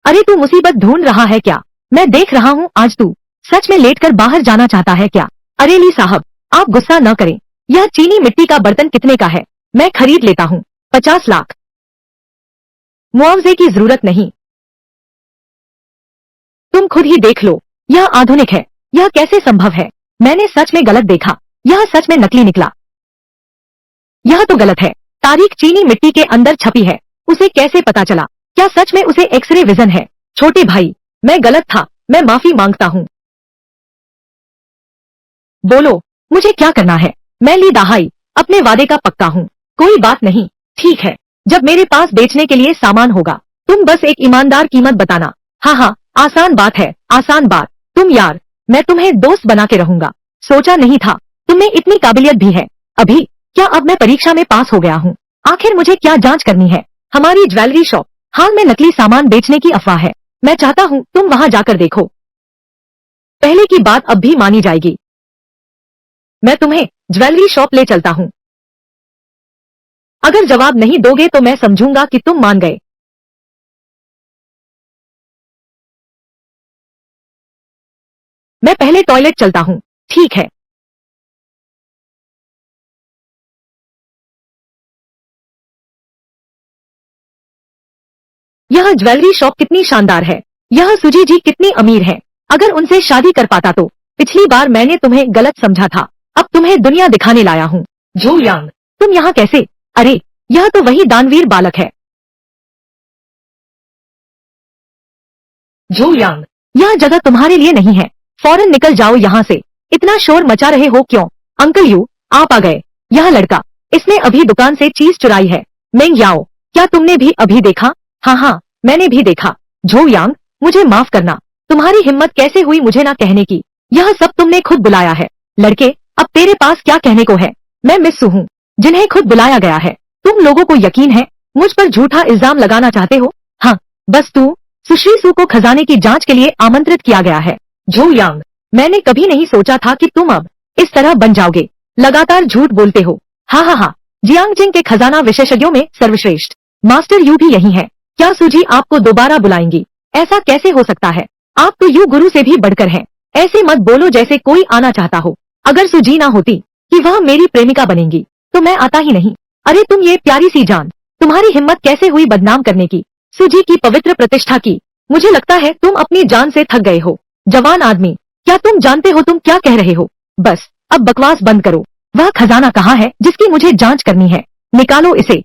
अरे तू मुसीबत ढूंढ रहा है क्या? मैं देख रहा हूँ आज तू सच में लेटकर बाहर जाना चाहता है क्या? अरे ली साहब, आप गुस्सा न करें। यह चीनी मिट्टी का बर्तन कितने का है? मैं खरीद लेता हूँ। 50 लाख। मुआवजे की जरूरत नहीं, तुम खुद ही देख लो। यह आधुनिक है, यह कैसे संभव है? मैंने सच में गलत देखा, यह सच में नकली निकला। यह तो गलत है। तारीख चीनी मिट्टी के अंदर छपी है, उसे कैसे पता चला? क्या सच में उसे एक्सरे विजन है? छोटे भाई, मैं गलत था, मैं माफी मांगता हूँ। बोलो, मुझे क्या करना है? मैं ली दहाई अपने वादे का पक्का हूँ। कोई बात नहीं, ठीक है। जब मेरे पास बेचने के लिए सामान होगा, तुम बस एक ईमानदार कीमत बताना। हाँ, आसान बात है, आसान बात। तुम यार, मैं तुम्हें दोस्त बना के रहूंगा। सोचा नहीं था तुम्हें इतनी काबिलियत भी है। अभी क्या अब मैं परीक्षा में पास हो गया हूँ? आखिर मुझे क्या जांच करनी है? हमारी ज्वेलरी शॉप हाल में नकली सामान बेचने की अफवाह है। मैं चाहता हूँ तुम वहाँ जाकर देखो। पहले की बात अब भी मानी जाएगी। मैं तुम्हें ज्वेलरी शॉप ले चलता हूँ। अगर जवाब नहीं दोगे तो मैं समझूंगा कि तुम मान गए। मैं पहले टॉयलेट चलता हूँ, ठीक है? यह ज्वेलरी शॉप कितनी शानदार है। यह सुजी जी कितनी अमीर है। अगर उनसे शादी कर पाता तो। पिछली बार मैंने तुम्हें गलत समझा था, अब तुम्हें दुनिया दिखाने लाया हूँ। जो यांग, तुम यहाँ कैसे? अरे यह तो वही दानवीर बालक है। जो यांग, यह जगह तुम्हारे लिए नहीं है। फौरन निकल जाओ यहाँ से। इतना शोर मचा रहे हो क्यों? अंकल यू, आप आ गए। यह लड़का, इसने अभी दुकान से चीज चुराई है। मेंग याओ, क्या तुमने भी अभी देखा? हाँ, मैंने भी देखा। झो यांग, मुझे माफ करना। तुम्हारी हिम्मत कैसे हुई मुझे ना कहने की? यह सब तुमने खुद बुलाया है। लड़के, अब तेरे पास क्या कहने को है? मैं मिस सू हूँ, जिन्हें खुद बुलाया गया है। तुम लोगों को यकीन है मुझ पर झूठा इल्जाम लगाना चाहते हो? हाँ, बस तू सुश्री सू को खजाने की जांच के लिए आमंत्रित किया गया है। झो यांग, मैंने कभी नहीं सोचा था कि तुम अब इस तरह बन जाओगे। लगातार झूठ बोलते हो। हाँ, जियांगजिंग के खजाना विशेषज्ञों में सर्वश्रेष्ठ मास्टर यू भी यही है। क्या सूजी आपको दोबारा बुलाएंगी? ऐसा कैसे हो सकता है? आप तो यू गुरु से भी बढ़कर हैं। ऐसे मत बोलो जैसे कोई आना चाहता हो। अगर सुजी ना होती कि वह मेरी प्रेमिका बनेंगी तो मैं आता ही नहीं। अरे तुम ये प्यारी सी जान, तुम्हारी हिम्मत कैसे हुई बदनाम करने की? सुजी की पवित्र प्रतिष्ठा की। मुझे लगता है तुम अपनी जान से थक गए हो। जवान आदमी, क्या तुम जानते हो तुम क्या कह रहे हो? बस अब बकवास बंद करो। वह खजाना कहाँ है जिसकी मुझे जांच करनी है? निकालो इसे।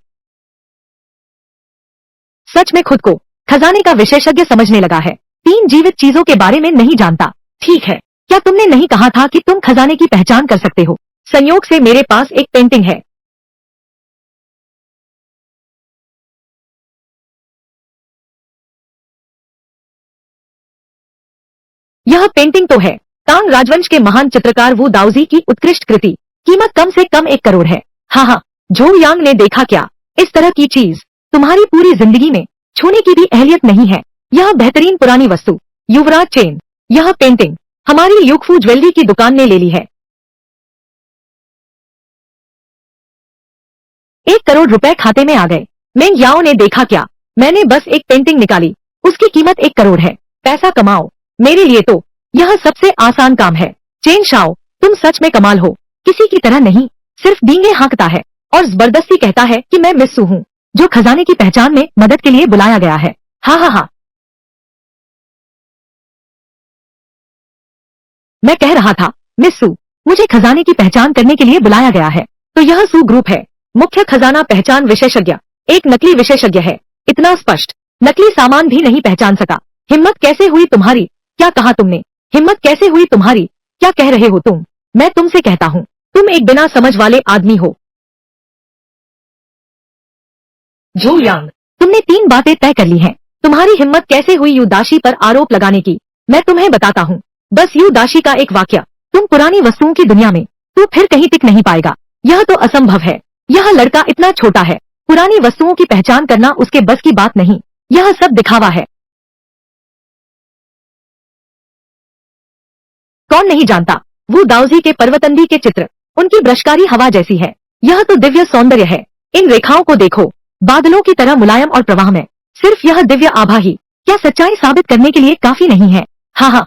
सच में खुद को खजाने का विशेषज्ञ समझने लगा है। 3 जीवित चीजों के बारे में नहीं जानता। ठीक है, क्या तुमने नहीं कहा था कि तुम खजाने की पहचान कर सकते हो? संयोग से मेरे पास एक पेंटिंग है। यह पेंटिंग तो है तांग राजवंश के महान चित्रकार वू दाऊजी की उत्कृष्ट कृति। कीमत कम से कम 1 करोड़ है। हाँ, झो यांग ने देखा क्या? इस तरह की चीज तुम्हारी पूरी जिंदगी में छूने की भी अहलियत नहीं है। यह बेहतरीन पुरानी वस्तु, युवराज चेन, यह पेंटिंग हमारी यूकफू ज्वेलरी की दुकान ने ले ली है। 1 करोड़ रुपए खाते में आ गए। मेंग याओ ने देखा क्या? मैंने बस एक पेंटिंग निकाली, उसकी कीमत 1 करोड़ है। पैसा कमाओ। मेरे लिए तो यह सबसे आसान काम है। चेन शाओ, तुम सच में कमाल हो। किसी की तरह नहीं, सिर्फ डींगे हाँकता है और जबरदस्ती कहता है कि मैं मिस्सू हूँ, जो खजाने की पहचान में मदद के लिए बुलाया गया है। हाँ, मैं कह रहा था मिस सू, मुझे खजाने की पहचान करने के लिए बुलाया गया है। तो यह सू ग्रुप है, मुख्य खजाना पहचान विशेषज्ञ, एक नकली विशेषज्ञ है। इतना स्पष्ट, नकली सामान भी नहीं पहचान सका। हिम्मत कैसे हुई तुम्हारी? क्या कहा तुमने? हिम्मत कैसे हुई तुम्हारी? क्या कह रहे हो तुम? मैं तुमसे कहता हूँ, तुम एक बिना समझ वाले आदमी हो। झू यांग, तुमने 3 बातें तय कर ली हैं। तुम्हारी हिम्मत कैसे हुई यू दाशी पर आरोप लगाने की? मैं तुम्हें बताता हूँ, बस यू दाशी का एक वाक्य, तुम पुरानी वस्तुओं की दुनिया में, तू फिर कहीं टिक नहीं पाएगा। यह तो असंभव है। यह लड़का इतना छोटा है, पुरानी वस्तुओं की पहचान करना उसके बस की बात नहीं। यह सब दिखावा है। कौन नहीं जानता वो दाऊजी के पर्वतंदी के चित्र, उनकी ब्रशकारी हवा जैसी है। यह तो दिव्य सौंदर्य है। इन रेखाओं को देखो, बादलों की तरह मुलायम और प्रवाह में। सिर्फ यह दिव्य आभा ही क्या सच्चाई साबित करने के लिए काफी नहीं है? हाँ हाँ,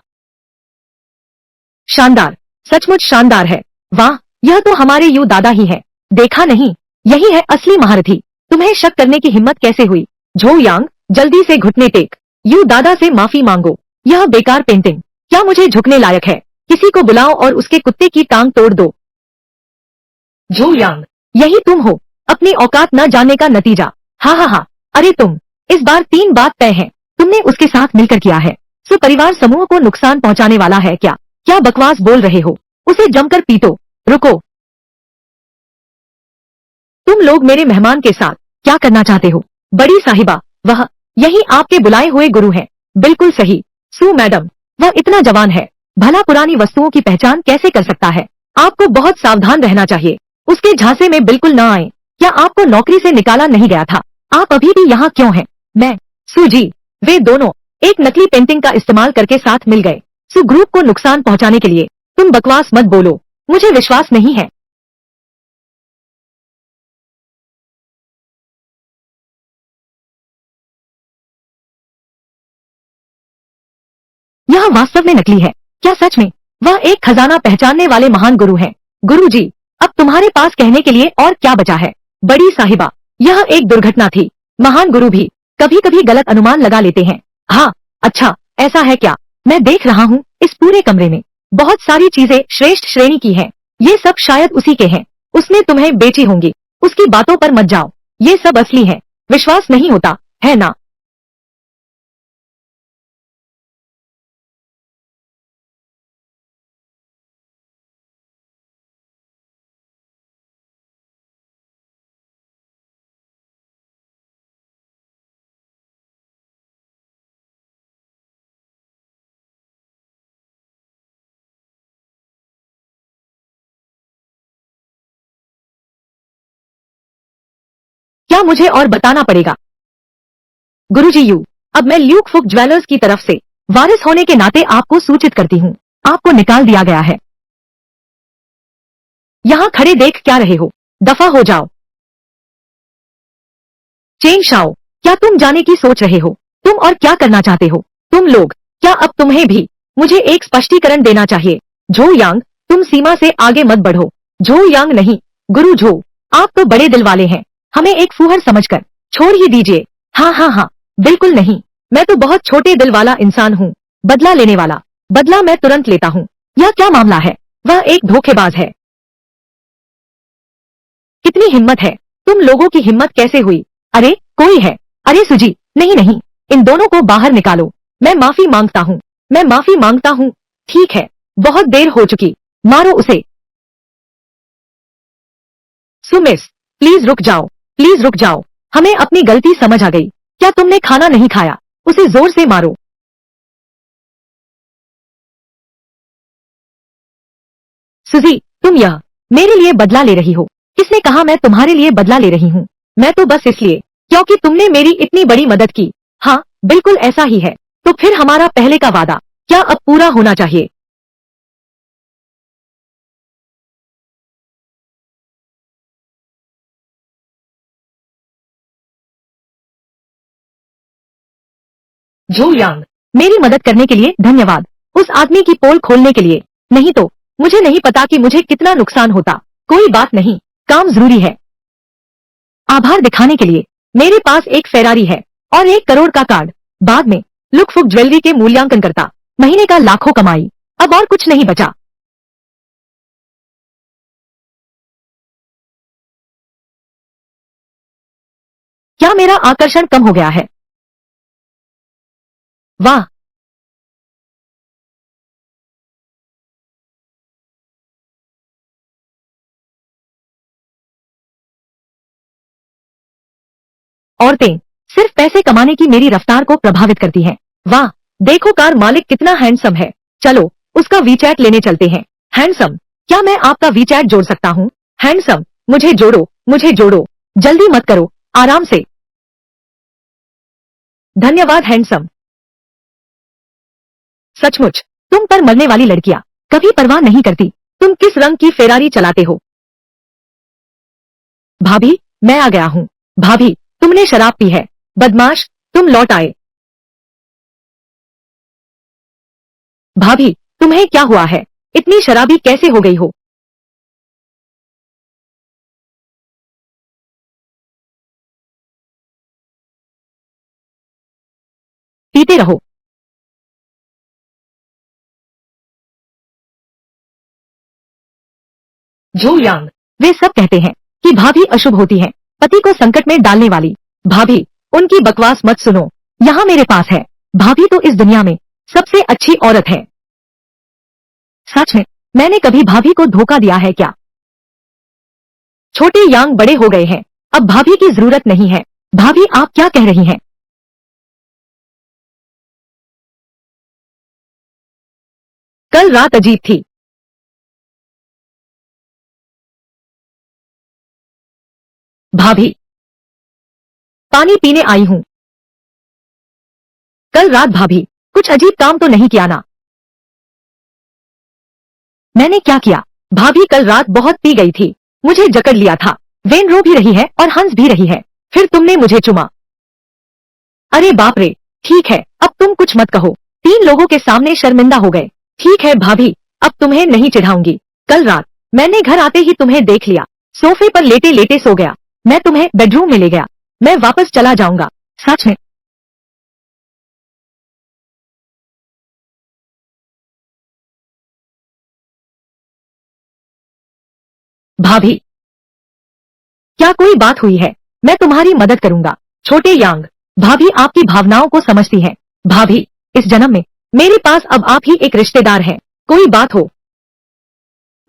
शानदार, सचमुच शानदार है। वाह, यह तो हमारे यू दादा ही है। देखा नहीं, यही है असली महारथी। तुम्हें शक करने की हिम्मत कैसे हुई? झो यांग, जल्दी से घुटने टेक, यू दादा से माफी मांगो। यह बेकार पेंटिंग क्या मुझे झुकने लायक है? किसी को बुलाओ और उसके कुत्ते की टांग तोड़ दो। झो यांग, यही तुम हो, अपनी औकात न जानने का नतीजा। हाँ हाँ हाँ, अरे तुम, इस बार 3 बात तय है, तुमने उसके साथ मिलकर किया है। सो परिवार समूह को नुकसान पहुंचाने वाला है क्या? क्या बकवास बोल रहे हो? उसे जमकर पीटो। रुको, तुम लोग मेरे मेहमान के साथ क्या करना चाहते हो? बड़ी साहिबा, वह यही आपके बुलाए हुए गुरु हैं। बिल्कुल सही, सू मैडम, वह इतना जवान है, भला पुरानी वस्तुओं की पहचान कैसे कर सकता है? आपको बहुत सावधान रहना चाहिए, उसके झांसे में बिल्कुल न आए। क्या आपको नौकरी से निकाला नहीं गया था? आप अभी भी यहाँ क्यों हैं? मैं, सू जी, वे दोनों एक नकली पेंटिंग का इस्तेमाल करके साथ मिल गए, सू ग्रुप को नुकसान पहुंचाने के लिए। तुम बकवास मत बोलो, मुझे विश्वास नहीं है। यह वास्तव में नकली है। क्या सच में? वह एक खजाना पहचानने वाले महान गुरु हैं। गुरु जी, अब तुम्हारे पास कहने के लिए और क्या बचा है? बड़ी साहिबा, यह एक दुर्घटना थी। महान गुरु भी कभी कभी गलत अनुमान लगा लेते हैं। हाँ, अच्छा, ऐसा है क्या? मैं देख रहा हूँ इस पूरे कमरे में बहुत सारी चीजें श्रेष्ठ श्रेणी की हैं। ये सब शायद उसी के हैं। उसने तुम्हें बेची होंगी। उसकी बातों पर मत जाओ, ये सब असली है। विश्वास नहीं होता है ना? क्या मुझे और बताना पड़ेगा? गुरुजी यू, अब मैं ल्यूक फुक ज्वेलर्स की तरफ से वारिस होने के नाते आपको सूचित करती हूँ, आपको निकाल दिया गया है। यहाँ खड़े देख क्या रहे हो? दफा हो जाओ। चेंग शाओ, क्या तुम जाने की सोच रहे हो? तुम और क्या करना चाहते हो? तुम लोग, क्या अब तुम्हें भी मुझे एक स्पष्टीकरण देना चाहिए? झो यांग, तुम सीमा से आगे मत बढ़ो। झो यांग नहीं, गुरु झो, आप तो बड़े दिल वाले हैं, हमें एक फूहड़ समझकर छोड़ ही दीजिए। हाँ हाँ हाँ, बिल्कुल नहीं, मैं तो बहुत छोटे दिल वाला इंसान हूँ। बदला लेने वाला, बदला मैं तुरंत लेता हूँ। यह क्या मामला है? वह एक धोखेबाज है। कितनी हिम्मत है? तुम लोगों की हिम्मत कैसे हुई? अरे कोई है? अरे सुजी, नहीं नहीं, इन दोनों को बाहर निकालो। मैं माफी मांगता हूँ, मैं माफी मांगता हूँ। ठीक है, बहुत देर हो चुकी, मारो उसे। सुमिस, प्लीज रुक जाओ, प्लीज रुक जाओ, हमें अपनी गलती समझ आ गई। क्या तुमने खाना नहीं खाया? उसे जोर से मारो। सुजी, तुम यह मेरे लिए बदला ले रही हो? किसने कहा मैं तुम्हारे लिए बदला ले रही हूँ? मैं तो बस इसलिए क्योंकि तुमने मेरी इतनी बड़ी मदद की। हाँ, बिल्कुल ऐसा ही है। तो फिर हमारा पहले का वादा क्या अब पूरा होना चाहिए? झू यांग, मेरी मदद करने के लिए धन्यवाद। उस आदमी की पोल खोलने के लिए। नहीं तो मुझे नहीं पता कि मुझे कितना नुकसान होता। कोई बात नहीं, काम जरूरी है। आभार दिखाने के लिए मेरे पास एक फेरारी है और 1 करोड़ का कार्ड। बाद में लुक फुक ज्वेलरी के मूल्यांकन करता, महीने का लाखों कमाई। अब और कुछ नहीं बचा। क्या मेरा आकर्षण कम हो गया है? वाह, औरतें सिर्फ पैसे कमाने की मेरी रफ्तार को प्रभावित करती हैं। वाह, देखो कार मालिक कितना हैंडसम है। चलो उसका वीचैट लेने चलते हैं। हैंडसम, क्या मैं आपका वीचैट जोड़ सकता हूँ? हैंडसम, मुझे जोड़ो, मुझे जोड़ो। जल्दी मत करो, आराम से। धन्यवाद हैंडसम। सचमुच, तुम पर मरने वाली लड़कियां कभी परवाह नहीं करती। तुम किस रंग की फेरारी चलाते हो? भाभी, मैं आ गया हूँ। भाभी, तुमने शराब पी है। बदमाश, तुम लौट आए। भाभी, तुम्हें क्या हुआ है? इतनी शराबी कैसे हो गई हो? पीते रहो। झू यांग, वे सब कहते हैं कि भाभी अशुभ होती है, पति को संकट में डालने वाली। भाभी, उनकी बकवास मत सुनो। यहाँ मेरे पास है। भाभी तो इस दुनिया में सबसे अच्छी औरत है। सच में, मैंने कभी भाभी को धोखा दिया है क्या? छोटे यांग बड़े हो गए हैं, अब भाभी की जरूरत नहीं है। भाभी, आप क्या कह रही हैं? कल रात अजीब थी। भाभी, पानी पीने आई हूँ। कल रात भाभी कुछ अजीब काम तो नहीं किया ना? मैंने क्या किया? भाभी कल रात बहुत पी गई थी, मुझे जकड़ लिया था। वेन रो भी रही है और हंस भी रही है। फिर तुमने मुझे चुमा। अरे बाप रे। ठीक है, अब तुम कुछ मत कहो। 3 लोगों के सामने शर्मिंदा हो गए। ठीक है भाभी, अब तुम्हें नहीं चिढ़ाऊंगी। कल रात मैंने घर आते ही तुम्हें देख लिया, सोफे पर लेटे लेटे सो गया। मैं तुम्हें बेडरूम में ले गया। मैं वापस चला जाऊंगा। सच में। भाभी, क्या कोई बात हुई है? मैं तुम्हारी मदद करूंगा। छोटे यांग, भाभी आपकी भावनाओं को समझती है। भाभी, इस जन्म में मेरे पास अब आप ही एक रिश्तेदार हैं। कोई बात हो,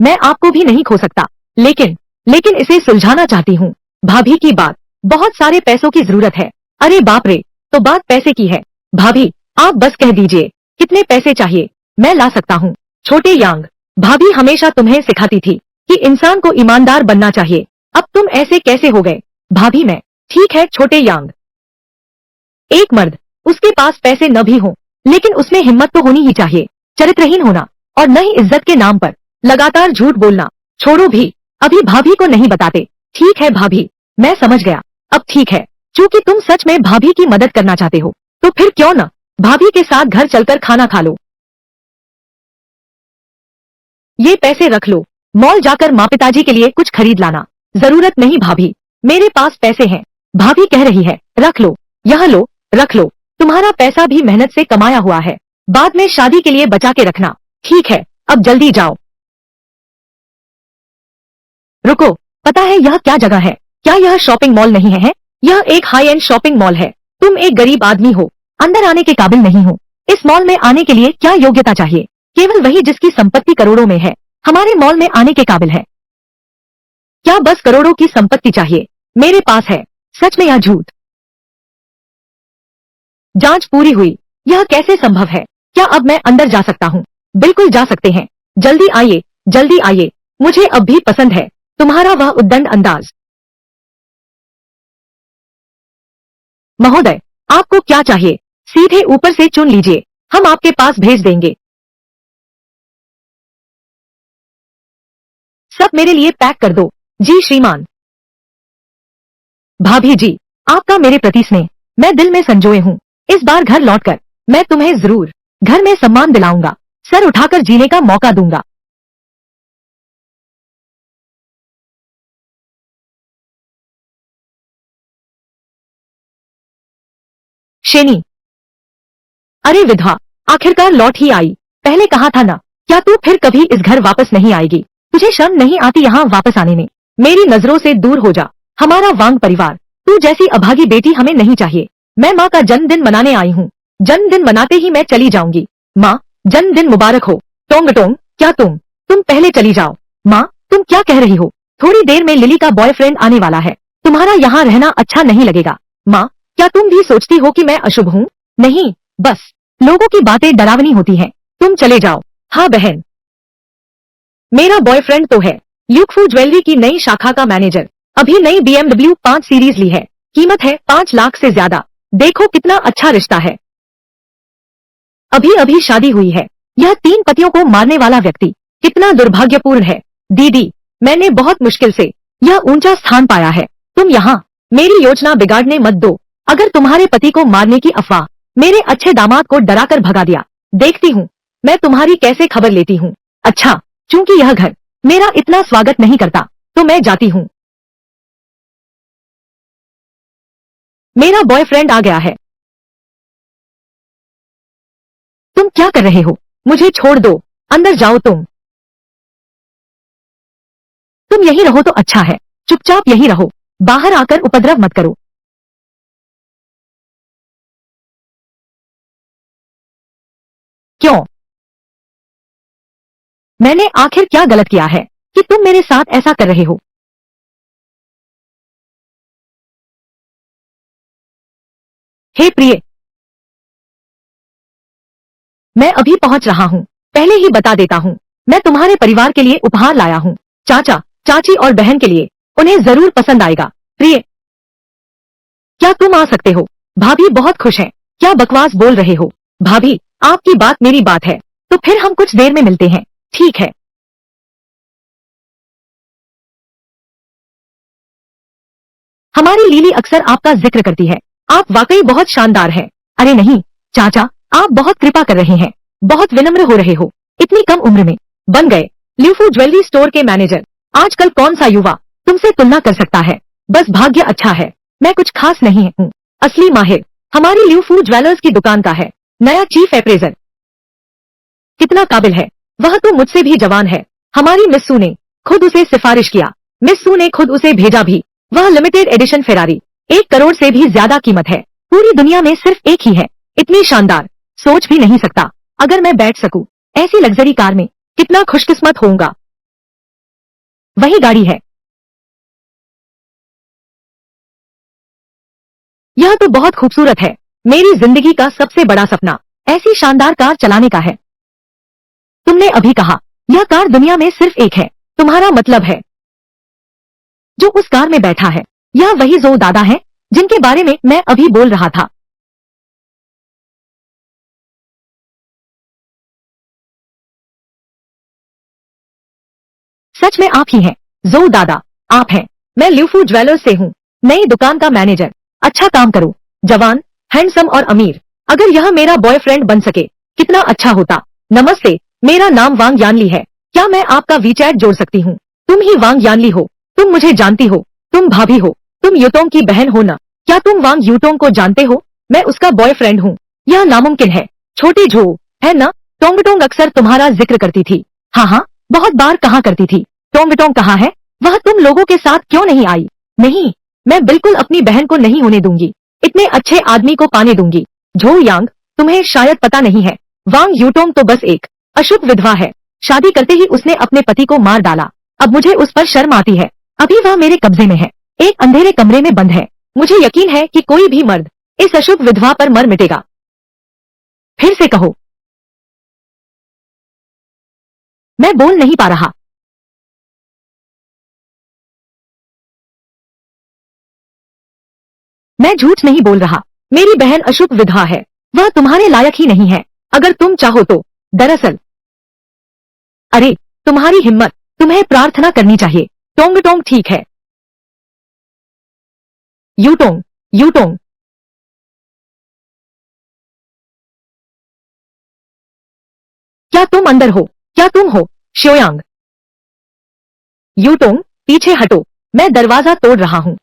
मैं आपको भी नहीं खो सकता। लेकिन लेकिन इसे सुलझाना चाहती हूँ। भाभी की बात, बहुत सारे पैसों की जरूरत है। अरे बाप रे, तो बात पैसे की है। भाभी, आप बस कह दीजिए कितने पैसे चाहिए, मैं ला सकता हूँ। छोटे यांग, भाभी हमेशा तुम्हें सिखाती थी कि इंसान को ईमानदार बनना चाहिए। अब तुम ऐसे कैसे हो गए? भाभी मैं, ठीक है छोटे यांग। एक मर्द, उसके पास पैसे न भी हों, लेकिन उसमें हिम्मत तो होनी ही चाहिए। चरित्रहीन होना और न ही इज्जत के नाम पर लगातार झूठ बोलना। छोड़ो भी, अभी भाभी को नहीं बताते। ठीक है भाभी, मैं समझ गया। अब ठीक है, क्योंकि तुम सच में भाभी की मदद करना चाहते हो, तो फिर क्यों न भाभी के साथ घर चलकर खाना खा लो। ये पैसे रख लो, मॉल जाकर माँ पिताजी के लिए कुछ खरीद लाना। जरूरत नहीं भाभी, मेरे पास पैसे हैं। भाभी कह रही है, रख लो, यह लो, रख लो। तुम्हारा पैसा भी मेहनत से कमाया हुआ है, बाद में शादी के लिए बचा के रखना। ठीक है, अब जल्दी जाओ। रुको, पता है यह क्या जगह है? क्या यह शॉपिंग मॉल नहीं है? यह एक हाई एंड शॉपिंग मॉल है। तुम एक गरीब आदमी हो, अंदर आने के काबिल नहीं हो। इस मॉल में आने के लिए क्या योग्यता चाहिए? केवल वही जिसकी संपत्ति करोड़ों में है, हमारे मॉल में आने के काबिल है। क्या बस करोड़ों की संपत्ति चाहिए? मेरे पास है। सच में या झूठ? जांच पूरी हुई। यह कैसे संभव है? क्या अब मैं अंदर जा सकता हूँ? बिल्कुल जा सकते हैं। जल्दी आइए, जल्दी आइए। मुझे अब भी पसंद है तुम्हारा वह उद्दंड अंदाज। महोदय, आपको क्या चाहिए? सीधे ऊपर से चुन लीजिए, हम आपके पास भेज देंगे। सब मेरे लिए पैक कर दो। जी श्रीमान। भाभी जी, आपका मेरे प्रति स्नेह मैं दिल में संजोए हूँ। इस बार घर लौटकर मैं तुम्हें जरूर घर में सम्मान दिलाऊंगा, सर उठाकर जीने का मौका दूंगा। शेनी, अरे विधवा, आखिरकार लौट ही आई। पहले कहा था ना क्या तू फिर कभी इस घर वापस नहीं आएगी? तुझे शर्म नहीं आती यहाँ वापस आने में? मेरी नजरों से दूर हो जा। हमारा वांग परिवार, तू जैसी अभागी बेटी हमें नहीं चाहिए। मैं माँ का जन्मदिन मनाने आई हूँ। जन्मदिन मनाते ही मैं चली जाऊंगी। माँ, जन्मदिन मुबारक हो। टोंग टोंग, क्या तुम पहले चली जाओ। माँ, तुम क्या कह रही हो? थोड़ी देर में लिली का बॉयफ्रेंड आने वाला है। तुम्हारा यहाँ रहना अच्छा नहीं लगेगा। माँ, क्या तुम भी सोचती हो कि मैं अशुभ हूँ? नहीं, बस लोगों की बातें डरावनी होती हैं। तुम चले जाओ। हाँ बहन, मेरा बॉयफ्रेंड तो है, ल्यूकफू ज्वेलरी की नई शाखा का मैनेजर। अभी नई BMW 5 सीरीज ली है। कीमत है 5 लाख से ज्यादा। देखो कितना अच्छा रिश्ता है। अभी अभी शादी हुई है। यह 3 पतियों को मारने वाला व्यक्ति कितना दुर्भाग्यपूर्ण है। दीदी, मैंने बहुत मुश्किल से यह ऊंचा स्थान पाया है। तुम यहाँ मेरी योजना बिगाड़ने मत दो। अगर तुम्हारे पति को मारने की अफवाह मेरे अच्छे दामाद को डराकर भगा दिया, देखती हूँ मैं तुम्हारी कैसे खबर लेती हूँ। अच्छा, चूंकि यह घर मेरा इतना स्वागत नहीं करता, तो मैं जाती हूँ। मेरा बॉयफ्रेंड आ गया है। तुम क्या कर रहे हो? मुझे छोड़ दो। अंदर जाओ तुम यहीं रहो तो अच्छा है। चुपचाप यहीं रहो। बाहर आकर उपद्रव मत करो। क्यों? मैंने आखिर क्या गलत किया है कि तुम मेरे साथ ऐसा कर रहे हो? हे प्रिय, मैं अभी पहुंच रहा हूँ। पहले ही बता देता हूँ, मैं तुम्हारे परिवार के लिए उपहार लाया हूँ। चाचा, चाची और बहन के लिए। उन्हें जरूर पसंद आएगा। प्रिय, क्या तुम आ सकते हो? भाभी बहुत खुश है। क्या बकवास बोल रहे हो? भाभी, आपकी बात मेरी बात है। तो फिर हम कुछ देर में मिलते हैं। ठीक है। हमारी लीली अक्सर आपका जिक्र करती है। आप वाकई बहुत शानदार हैं। अरे नहीं, चाचा, आप बहुत कृपा कर रहे हैं। बहुत विनम्र हो रहे हो। इतनी कम उम्र में बन गए ल्यूफू ज्वेलरी स्टोर के मैनेजर। आजकल कौन सा युवा तुमसे तुलना कर सकता है? बस भाग्य अच्छा है, मैं कुछ खास नहीं हूँ। असली माहिर हमारी ल्यूफू ज्वेलर्स की दुकान का है। नया चीफ अप्रेजर कितना काबिल है। वह तो मुझसे भी जवान है। हमारी मिस्सू ने खुद उसे सिफारिश किया। मिस्सू ने खुद उसे भेजा भी। वह लिमिटेड एडिशन फेरारी 1 करोड़ से भी ज्यादा कीमत है। पूरी दुनिया में सिर्फ एक ही है। इतनी शानदार, सोच भी नहीं सकता। अगर मैं बैठ सकूं ऐसी लग्जरी कार में, कितना खुशकिस्मत होऊंगा। वही गाड़ी है। यह तो बहुत खूबसूरत है। मेरी जिंदगी का सबसे बड़ा सपना ऐसी शानदार कार चलाने का है। तुमने अभी कहा यह कार दुनिया में सिर्फ एक है। तुम्हारा मतलब है जो उस कार में बैठा है, यह वही जो दादा है जिनके बारे में मैं अभी बोल रहा था। सच में आप ही हैं, जो दादा। आप हैं। मैं ल्यूफू ज्वेलर्स से हूँ, नई दुकान का मैनेजर। अच्छा काम करो। जवान, हैंडसम और अमीर। अगर यह मेरा बॉयफ्रेंड बन सके, कितना अच्छा होता। नमस्ते, मेरा नाम वांग यानली है। क्या मैं आपका वीचैट जोड़ सकती हूँ? तुम ही वांग यानली हो। तुम मुझे जानती हो। तुम भाभी हो। तुम यूटोंग की बहन हो ना? क्या तुम वांग यूटोंग को जानते हो? मैं उसका बॉयफ्रेंड हूँ। यह नामुमकिन है। छोटी झो, है ना? टोंगटोंग अक्सर तुम्हारा जिक्र करती थी। हाँ हाँ, बहुत बार कहा करती थी। टोंगटोंग कहाँ है? वह तुम लोगों के साथ क्यों नहीं आई? नहीं, मैं बिल्कुल अपनी बहन को नहीं होने दूंगी। इतने अच्छे आदमी को पाने दूंगी। झो यांग, तुम्हें शायद पता नहीं है, वांग यूटोंग तो बस एक अशुभ विधवा है। शादी करते ही उसने अपने पति को मार डाला। अब मुझे उस पर शर्म आती है। अभी वह मेरे कब्जे में है, एक अंधेरे कमरे में बंद है। मुझे यकीन है कि कोई भी मर्द इस अशुभ विधवा पर मर मिटेगा। फिर से कहो। मैं बोल नहीं पा रहा। मैं झूठ नहीं बोल रहा। मेरी बहन अशुभ विधवा है। वह तुम्हारे लायक ही नहीं है, अगर तुम चाहो तो। दरअसल, अरे, तुम्हारी हिम्मत, तुम्हें प्रार्थना करनी चाहिए। टोंग टोंग ठीक है। यूटोंग, यूटोंग, क्या तुम अंदर हो? क्या तुम हो श्योयांग? यूटोंग, पीछे हटो। मैं दरवाजा तोड़ रहा हूँ।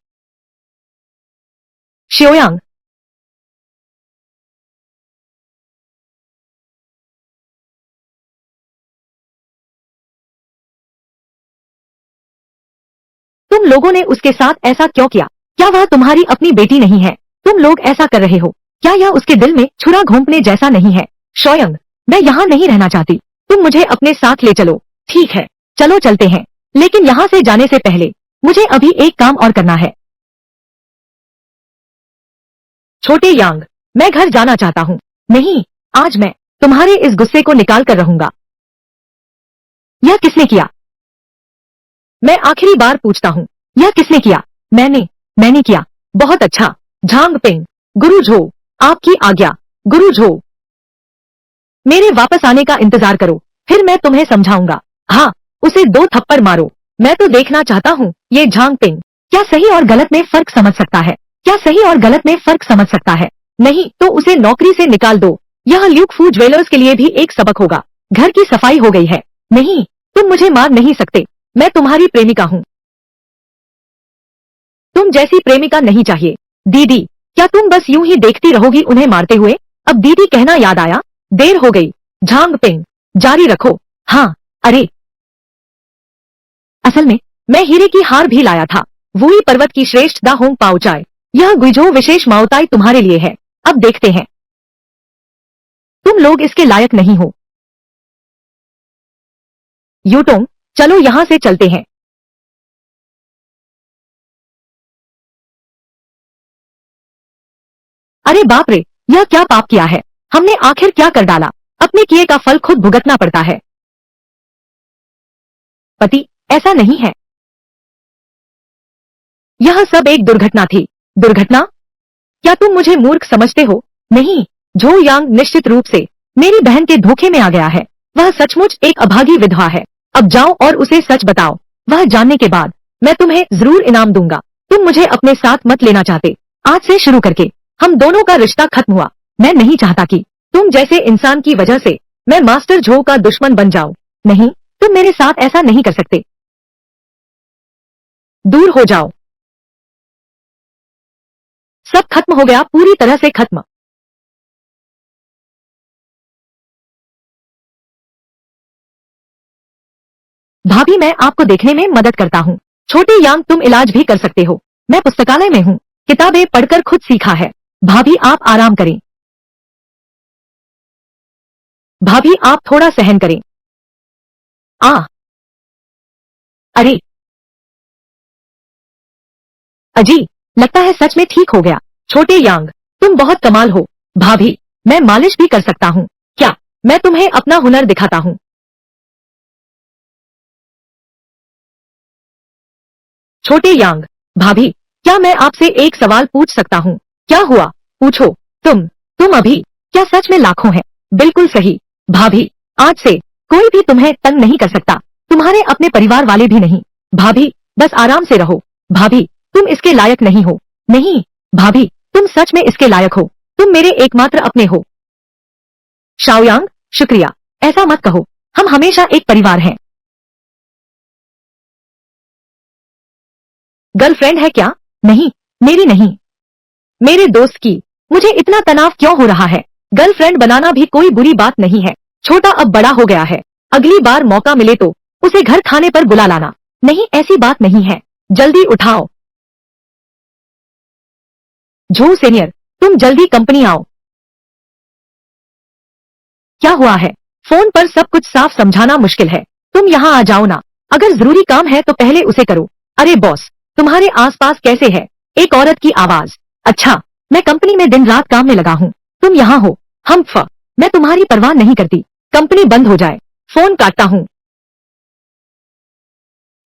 श्योयांग, तुम लोगों ने उसके साथ ऐसा क्यों किया? क्या वह तुम्हारी अपनी बेटी नहीं है? तुम लोग ऐसा कर रहे हो, क्या यह उसके दिल में छुरा घोंपने जैसा नहीं है? शोयंग, मैं यहाँ नहीं रहना चाहती, तुम मुझे अपने साथ ले चलो। ठीक है, चलो चलते हैं, लेकिन यहाँ से जाने से पहले मुझे अभी एक काम और करना है। छोटे यांग, मैं घर जाना चाहता हूँ। नहीं, आज मैं तुम्हारे इस गुस्से को निकाल कर रहूंगा। यह किसने किया? मैं आखिरी बार पूछता हूँ, यह किसने किया? मैंने किया। बहुत अच्छा, झांग पिंग। गुरु झो, आपकी आज्ञा। गुरु झो, मेरे वापस आने का इंतजार करो, फिर मैं तुम्हें समझाऊंगा। हाँ, उसे 2 थप्पड़ मारो। मैं तो देखना चाहता हूँ ये झांग पिंग क्या सही और गलत में फर्क समझ सकता है? क्या सही और गलत में फर्क समझ सकता है? नहीं तो उसे नौकरी से निकाल दो। यह ल्यूक फू ज्वेलर्स के लिए भी एक सबक होगा। घर की सफाई हो गई है। नहीं, तुम मुझे मार नहीं सकते, मैं तुम्हारी प्रेमिका हूँ। तुम जैसी प्रेमिका नहीं चाहिए। दीदी, क्या तुम बस यूं ही देखती रहोगी उन्हें मारते हुए? अब दीदी कहना याद आया, देर हो गई। झांग पिंग, जारी रखो। हाँ, अरे असल में मैं हीरे की हार भी लाया था। वुई पर्वत की श्रेष्ठ दा होंग पाओ चाय। यह गुइझो विशेष माओताई तुम्हारे लिए है। अब देखते हैं, तुम लोग इसके लायक नहीं हो। यूटोंग, चलो यहाँ से चलते हैं। अरे बाप रे, यह क्या पाप किया है? हमने आखिर क्या कर डाला? अपने किए का फल खुद भुगतना पड़ता है। पति, ऐसा नहीं है, यह सब एक दुर्घटना थी। दुर्घटना? क्या तुम मुझे मूर्ख समझते हो? नहीं, झो यांग निश्चित रूप से मेरी बहन के धोखे में आ गया है। वह सचमुच एक अभागी विधवा है। अब जाओ और उसे सच बताओ। वह जानने के बाद मैं तुम्हें जरूर इनाम दूंगा। तुम मुझे अपने साथ मत लेना चाहते। आज से शुरू करके हम दोनों का रिश्ता खत्म हुआ। मैं नहीं चाहता कि तुम जैसे इंसान की वजह से मैं मास्टर झो का दुश्मन बन जाऊं। नहीं, तुम मेरे साथ ऐसा नहीं कर सकते। दूर हो जाओ। सब खत्म हो गया, पूरी तरह से खत्म। भाभी, मैं आपको देखने में मदद करता हूँ। छोटे यांग, तुम इलाज भी कर सकते हो। मैं पुस्तकालय में हूँ, किताबें पढ़कर खुद सीखा है। भाभी, आप आराम करें। भाभी, आप थोड़ा सहन करें। आ, अरे अजी, लगता है सच में ठीक हो गया। छोटे यांग, तुम बहुत कमाल हो। भाभी, मैं मालिश भी कर सकता हूँ क्या? मैं तुम्हें अपना हुनर दिखाता हूँ। छोटे यांग, भाभी, क्या मैं आपसे एक सवाल पूछ सकता हूँ? क्या हुआ? पूछो। तुम अभी क्या सच में लाखों हैं? बिल्कुल सही। भाभी, आज से कोई भी तुम्हें तंग नहीं कर सकता, तुम्हारे अपने परिवार वाले भी नहीं। भाभी, बस आराम से रहो। भाभी, तुम इसके लायक नहीं हो। नहीं, भाभी, तुम सच में इसके लायक हो। तुम मेरे एकमात्र अपने हो। शाओयांग, शुक्रिया। ऐसा मत कहो, हम हमेशा एक परिवार हैं। गर्लफ्रेंड है क्या? नहीं, मेरी नहीं, मेरे दोस्त की। मुझे इतना तनाव क्यों हो रहा है? गर्लफ्रेंड बनाना भी कोई बुरी बात नहीं है। छोटा अब बड़ा हो गया है, अगली बार मौका मिले तो उसे घर खाने पर बुला लाना। नहीं, ऐसी बात नहीं है। जल्दी उठाओ। झू सीनियर, तुम जल्दी कंपनी आओ। क्या हुआ है? फोन पर सब कुछ साफ समझाना मुश्किल है। तुम यहाँ आ जाओ ना। अगर जरूरी काम है तो पहले उसे करो। अरे बॉस, तुम्हारे आसपास कैसे है? एक औरत की आवाज। अच्छा, मैं कंपनी में दिन रात काम में लगा हूँ, तुम यहाँ हो। मैं तुम्हारी परवाह नहीं करती। कंपनी बंद हो जाए, फोन काटता हूँ।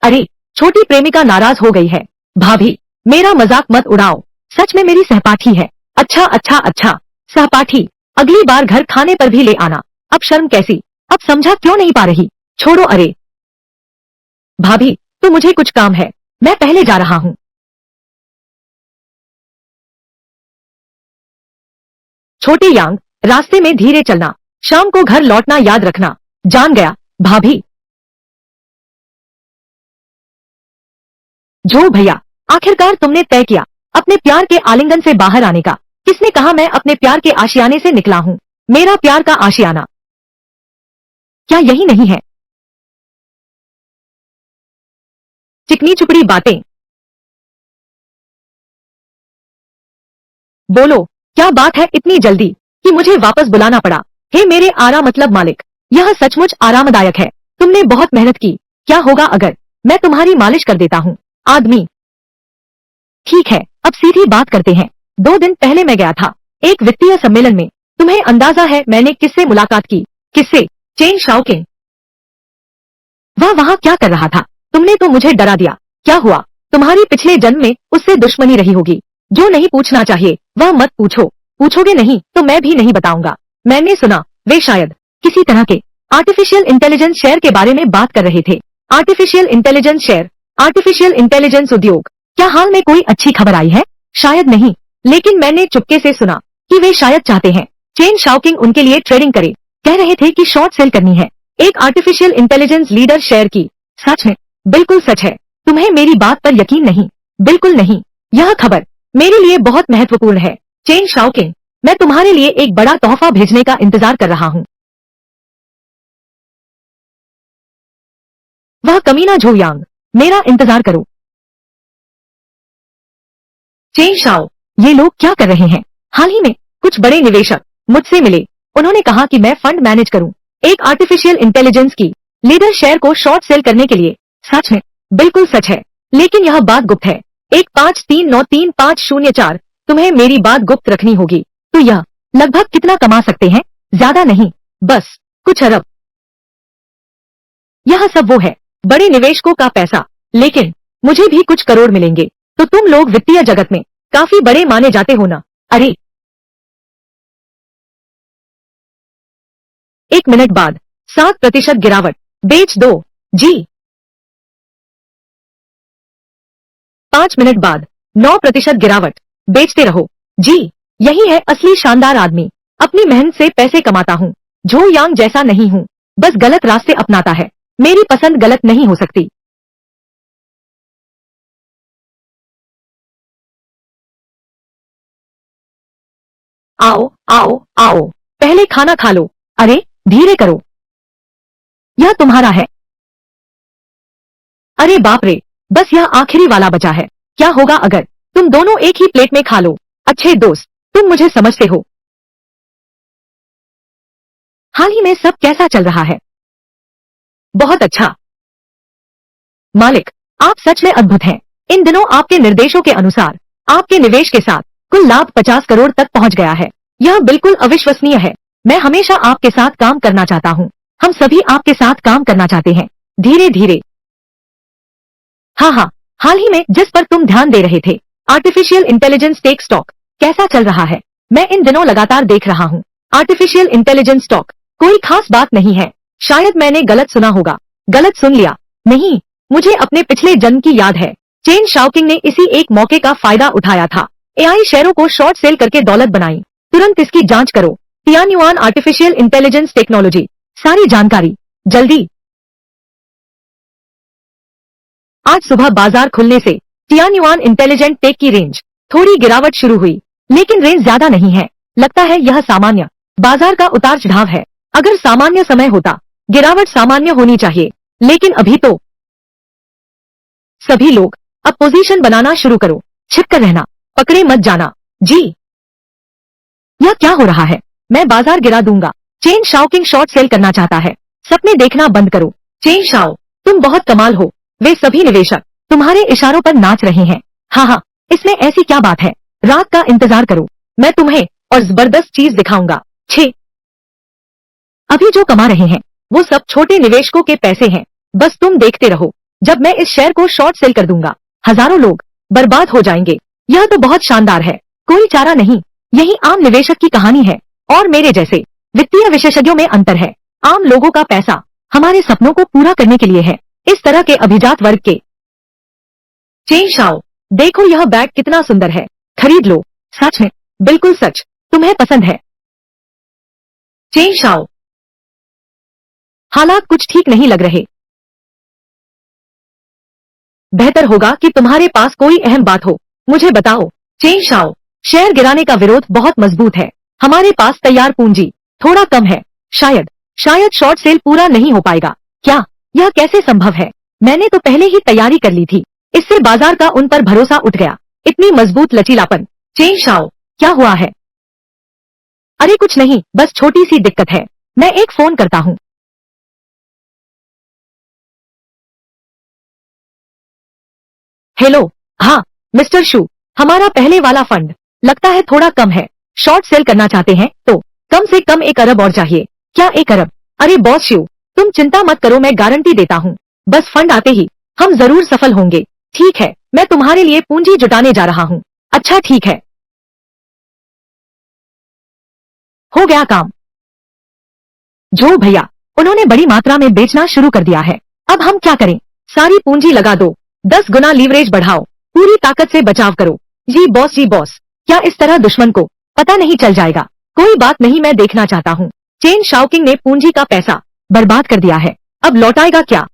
अरे, छोटी प्रेमिका नाराज हो गई है। भाभी, मेरा मजाक मत उड़ाओ, सच में मेरी सहपाठी है। अच्छा अच्छा अच्छा, सहपाठी, अगली बार घर खाने पर भी ले आना। अब शर्म कैसी? अब समझा क्यों नहीं पा रही? छोड़ो। अरे भाभी, तो मुझे कुछ काम है, मैं पहले जा रहा हूँ। छोटे यांग, रास्ते में धीरे चलना, शाम को घर लौटना याद रखना। जान गया। भाभी। जो भैया, आखिरकार तुमने तय किया अपने प्यार के आलिंगन से बाहर आने का। किसने कहा मैं अपने प्यार के आशियाने से निकला हूँ? मेरा प्यार का आशियाना क्या यही नहीं है? चिकनी चुपड़ी बातें। बोलो, क्या बात है इतनी जल्दी कि मुझे वापस बुलाना पड़ा? हे मेरे आरा मतलब मालिक, यह सचमुच आरामदायक है। तुमने बहुत मेहनत की। क्या होगा अगर मैं तुम्हारी मालिश कर देता हूँ? आदमी, ठीक है, अब सीधी बात करते हैं। 2 दिन पहले मैं गया था एक वित्तीय सम्मेलन में। तुम्हें अंदाजा है मैंने किससे मुलाकात की? किससे? चेन शाओकिंग। वह वहाँ क्या कर रहा था? तुमने तो मुझे डरा दिया। क्या हुआ? तुम्हारी पिछले जन्म में उससे दुश्मनी रही होगी। जो नहीं पूछना चाहिए वह मत पूछो। पूछोगे नहीं तो मैं भी नहीं बताऊंगा। मैंने सुना वे शायद किसी तरह के आर्टिफिशियल इंटेलिजेंस शेयर के बारे में बात कर रहे थे। Artificial intelligence share, artificial intelligence उद्योग। क्या हाल में कोई अच्छी खबर आई है? शायद नहीं, लेकिन मैंने चुपके से सुना कि वे शायद चाहते हैं चेन शाओकिंग उनके लिए ट्रेडिंग करे। कह रहे थे कि शॉर्ट सेल करनी है एक आर्टिफिशियल इंटेलिजेंस लीडर शेयर की। सच है, बिल्कुल सच है। तुम्हें मेरी बात पर यकीन नहीं? बिल्कुल नहीं। यह खबर मेरे लिए बहुत महत्वपूर्ण है। चेन शाओकिंग, मैं तुम्हारे लिए एक बड़ा तोहफा भेजने का इंतजार कर रहा हूँ। वह कमीना झो यांग, मेरा इंतजार करो। चेन शाओ, ये लोग क्या कर रहे हैं? हाल ही में कुछ बड़े निवेशक मुझसे मिले। उन्होंने कहा कि मैं फंड मैनेज करूं एक आर्टिफिशियल इंटेलिजेंस की लीडर शेयर को शॉर्ट सेल करने के लिए। सच है, बिल्कुल सच है, लेकिन यह बात गुप्त है। 153933504। तुम्हें मेरी बात गुप्त रखनी होगी। तो यह लगभग कितना कमा सकते हैं? ज्यादा नहीं, बस कुछ अरब। यह सब वो है बड़े निवेशकों का पैसा, लेकिन मुझे भी कुछ करोड़ मिलेंगे। तो तुम लोग वित्तीय जगत में काफी बड़े माने जाते हो ना? अरे 1 मिनट बाद 7% गिरावट। बेच दो जी। 5 मिनट बाद 9% गिरावट। बेचते रहो जी। यही है असली शानदार आदमी। अपनी मेहनत से पैसे कमाता हूँ। झो यांग जैसा नहीं हूँ, बस गलत रास्ते अपनाता है। मेरी पसंद गलत नहीं हो सकती। आओ आओ आओ, पहले खाना खा लो। अरे धीरे करो, यह तुम्हारा है। अरे बाप रे, बस यह आखिरी वाला बचा है। क्या होगा अगर तुम दोनों एक ही प्लेट में खा लो? अच्छे दोस्त, तुम मुझे समझते हो। हाल ही में सब कैसा चल रहा है? बहुत अच्छा मालिक, आप सच में अद्भुत हैं। इन दिनों आपके निर्देशों के अनुसार आपके निवेश के साथ कुल लाभ 50 करोड़ तक पहुंच गया है। यह बिल्कुल अविश्वसनीय है। मैं हमेशा आपके साथ काम करना चाहता हूं। हम सभी आपके साथ काम करना चाहते हैं। धीरे धीरे। हाँ हाँ, हाल ही में जिस पर तुम ध्यान दे रहे थे, आर्टिफिशियल इंटेलिजेंस टेक स्टॉक, कैसा चल रहा है? मैं इन दिनों लगातार देख रहा हूँ। आर्टिफिशियल इंटेलिजेंस स्टॉक कोई खास बात नहीं है। शायद मैंने गलत सुना होगा। गलत सुन लिया? नहीं, मुझे अपने पिछले जन्म की याद है। चेन शाओकिंग ने इसी एक मौके का फायदा उठाया था। एआई शेयरों को शॉर्ट सेल करके दौलत बनाई। तुरंत इसकी जांच करो। तियान्युआन आर्टिफिशियल इंटेलिजेंस टेक्नोलॉजी। सारी जानकारी जल्दी। आज सुबह बाजार खुलने से तियान्युआन इंटेलिजेंट टेक की रेंज थोड़ी गिरावट शुरू हुई, लेकिन रेंज ज्यादा नहीं है। लगता है यह सामान्य बाजार का उतार चढ़ाव है। अगर सामान्य समय होता, गिरावट सामान्य होनी चाहिए, लेकिन अभी तो सभी लोग अब पोजीशन बनाना शुरू करो। छिपकर रहना, पकड़े मत जाना जी। यह क्या हो रहा है? मैं बाजार गिरा दूंगा। चेन शाओकिंग शॉर्ट सेल करना चाहता है। सपने देखना बंद करो। चेन शाओ, तुम बहुत कमाल हो। वे सभी निवेशक तुम्हारे इशारों पर नाच रहे हैं। हाँ हाँ, इसमें ऐसी क्या बात है? रात का इंतजार करो, मैं तुम्हें और जबरदस्त चीज दिखाऊंगा। छे अभी जो कमा रहे हैं वो सब छोटे निवेशकों के पैसे हैं। बस तुम देखते रहो। जब मैं इस शेयर को शॉर्ट सेल कर दूंगा, हजारों लोग बर्बाद हो जाएंगे। यह तो बहुत शानदार है। कोई चारा नहीं। यही आम निवेशक की कहानी है और मेरे जैसे वित्तीय विशेषज्ञों में अंतर है। आम लोगों का पैसा हमारे सपनों को पूरा करने के लिए है। इस तरह के अभिजात वर्ग के। चेन शाओ, देखो यह बैग कितना सुंदर है। खरीद लो। सच में, बिल्कुल सच। तुम्हें पसंद है? चेन शाओ, हालात कुछ ठीक नहीं लग रहे। बेहतर होगा कि तुम्हारे पास कोई अहम बात हो। मुझे बताओ। चेन शाओ, शेयर गिराने का विरोध बहुत मजबूत है। हमारे पास तैयार पूंजी थोड़ा कम है। शायद शायद शॉर्ट सेल पूरा नहीं हो पाएगा। क्या? यह कैसे संभव है? मैंने तो पहले ही तैयारी कर ली थी। इससे बाजार का उन पर भरोसा उठ गया। इतनी मजबूत लचीलापन। चेन शाओ, क्या हुआ है? अरे कुछ नहीं, बस छोटी सी दिक्कत है। मैं एक फोन करता हूँ। हेलो। हाँ मिस्टर शू, हमारा पहले वाला फंड लगता है थोड़ा कम है। शॉर्ट सेल करना चाहते हैं तो कम से कम 1 अरब और चाहिए। क्या 1 अरब? अरे बॉस शू, तुम चिंता मत करो, मैं गारंटी देता हूँ। बस फंड आते ही हम जरूर सफल होंगे। ठीक है, मैं तुम्हारे लिए पूंजी जुटाने जा रहा हूँ। अच्छा ठीक है, हो गया काम। जो भैया, उन्होंने बड़ी मात्रा में बेचना शुरू कर दिया है। अब हम क्या करें? सारी पूंजी लगा दो, 10 गुना लीवरेज बढ़ाओ, पूरी ताकत से बचाव करो। जी बॉस, जी बॉस। क्या इस तरह दुश्मन को पता नहीं चल जाएगा? कोई बात नहीं, मैं देखना चाहता हूँ। चेन शाओकिंग ने पूंजी का पैसा बर्बाद कर दिया है, अब लौटाएगा क्या?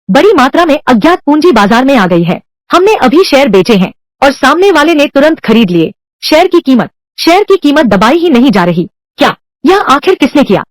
बड़ी मात्रा में अज्ञात पूंजी बाजार में आ गई है। हमने अभी शेयर बेचे हैं और सामने वाले ने तुरंत खरीद लिए। शेयर की कीमत दबाई ही नहीं जा रही। क्या यह आखिर किसने किया?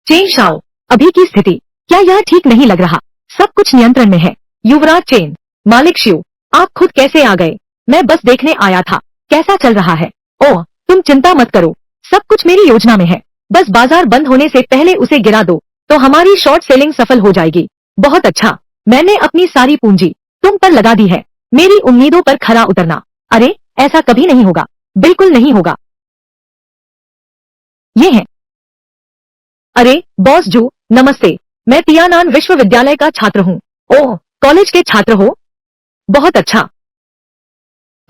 चेन शाओ, अभी की स्थिति क्या यह ठीक नहीं लग रहा? सब कुछ नियंत्रण में है। युवराज चेन, मालिक शिव, आप खुद कैसे आ गए? मैं बस देखने आया था, कैसा चल रहा है? ओह, तुम चिंता मत करो, सब कुछ मेरी योजना में है। बस बाजार बंद होने से पहले उसे गिरा दो तो हमारी शॉर्ट सेलिंग सफल हो जाएगी। बहुत अच्छा, मैंने अपनी सारी पूंजी तुम पर लगा दी है। मेरी उम्मीदों पर खरा उतरना। अरे ऐसा कभी नहीं होगा, बिल्कुल नहीं होगा। ये है। अरे बॉस जू, नमस्ते। मैं तियानान विश्वविद्यालय का छात्र हूँ। ओह, कॉलेज के छात्र हो? बहुत अच्छा।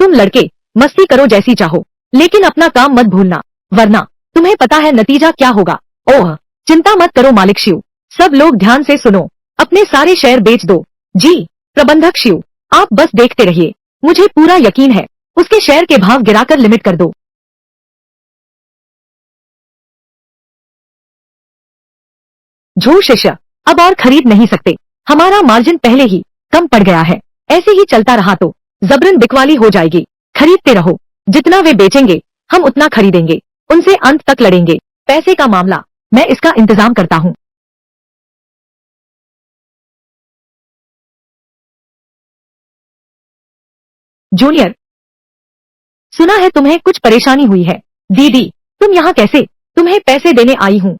तुम लड़के मस्ती करो जैसी चाहो, लेकिन अपना काम मत भूलना, वरना तुम्हें पता है नतीजा क्या होगा। ओह, चिंता मत करो मालिक शिव, सब लोग ध्यान से सुनो, अपने सारे शेयर बेच दो। जी प्रबंधक शिव, आप बस देखते रहिए, मुझे पूरा यकीन है। उसके शेयर के भाव गिराकर लिमिट कर दो। झूठ शिष्य, अब और खरीद नहीं सकते। हमारा मार्जिन पहले ही कम पड़ गया है। ऐसे ही चलता रहा तो जबरन बिकवाली हो जाएगी। खरीदते रहो, जितना वे बेचेंगे हम उतना खरीदेंगे, उनसे अंत तक लड़ेंगे। पैसे का मामला, मैं इसका इंतजाम करता हूँ। जूनियर, सुना है तुम्हें कुछ परेशानी हुई है। दीदी, तुम यहाँ कैसे? तुम्हें पैसे देने आई हूँ।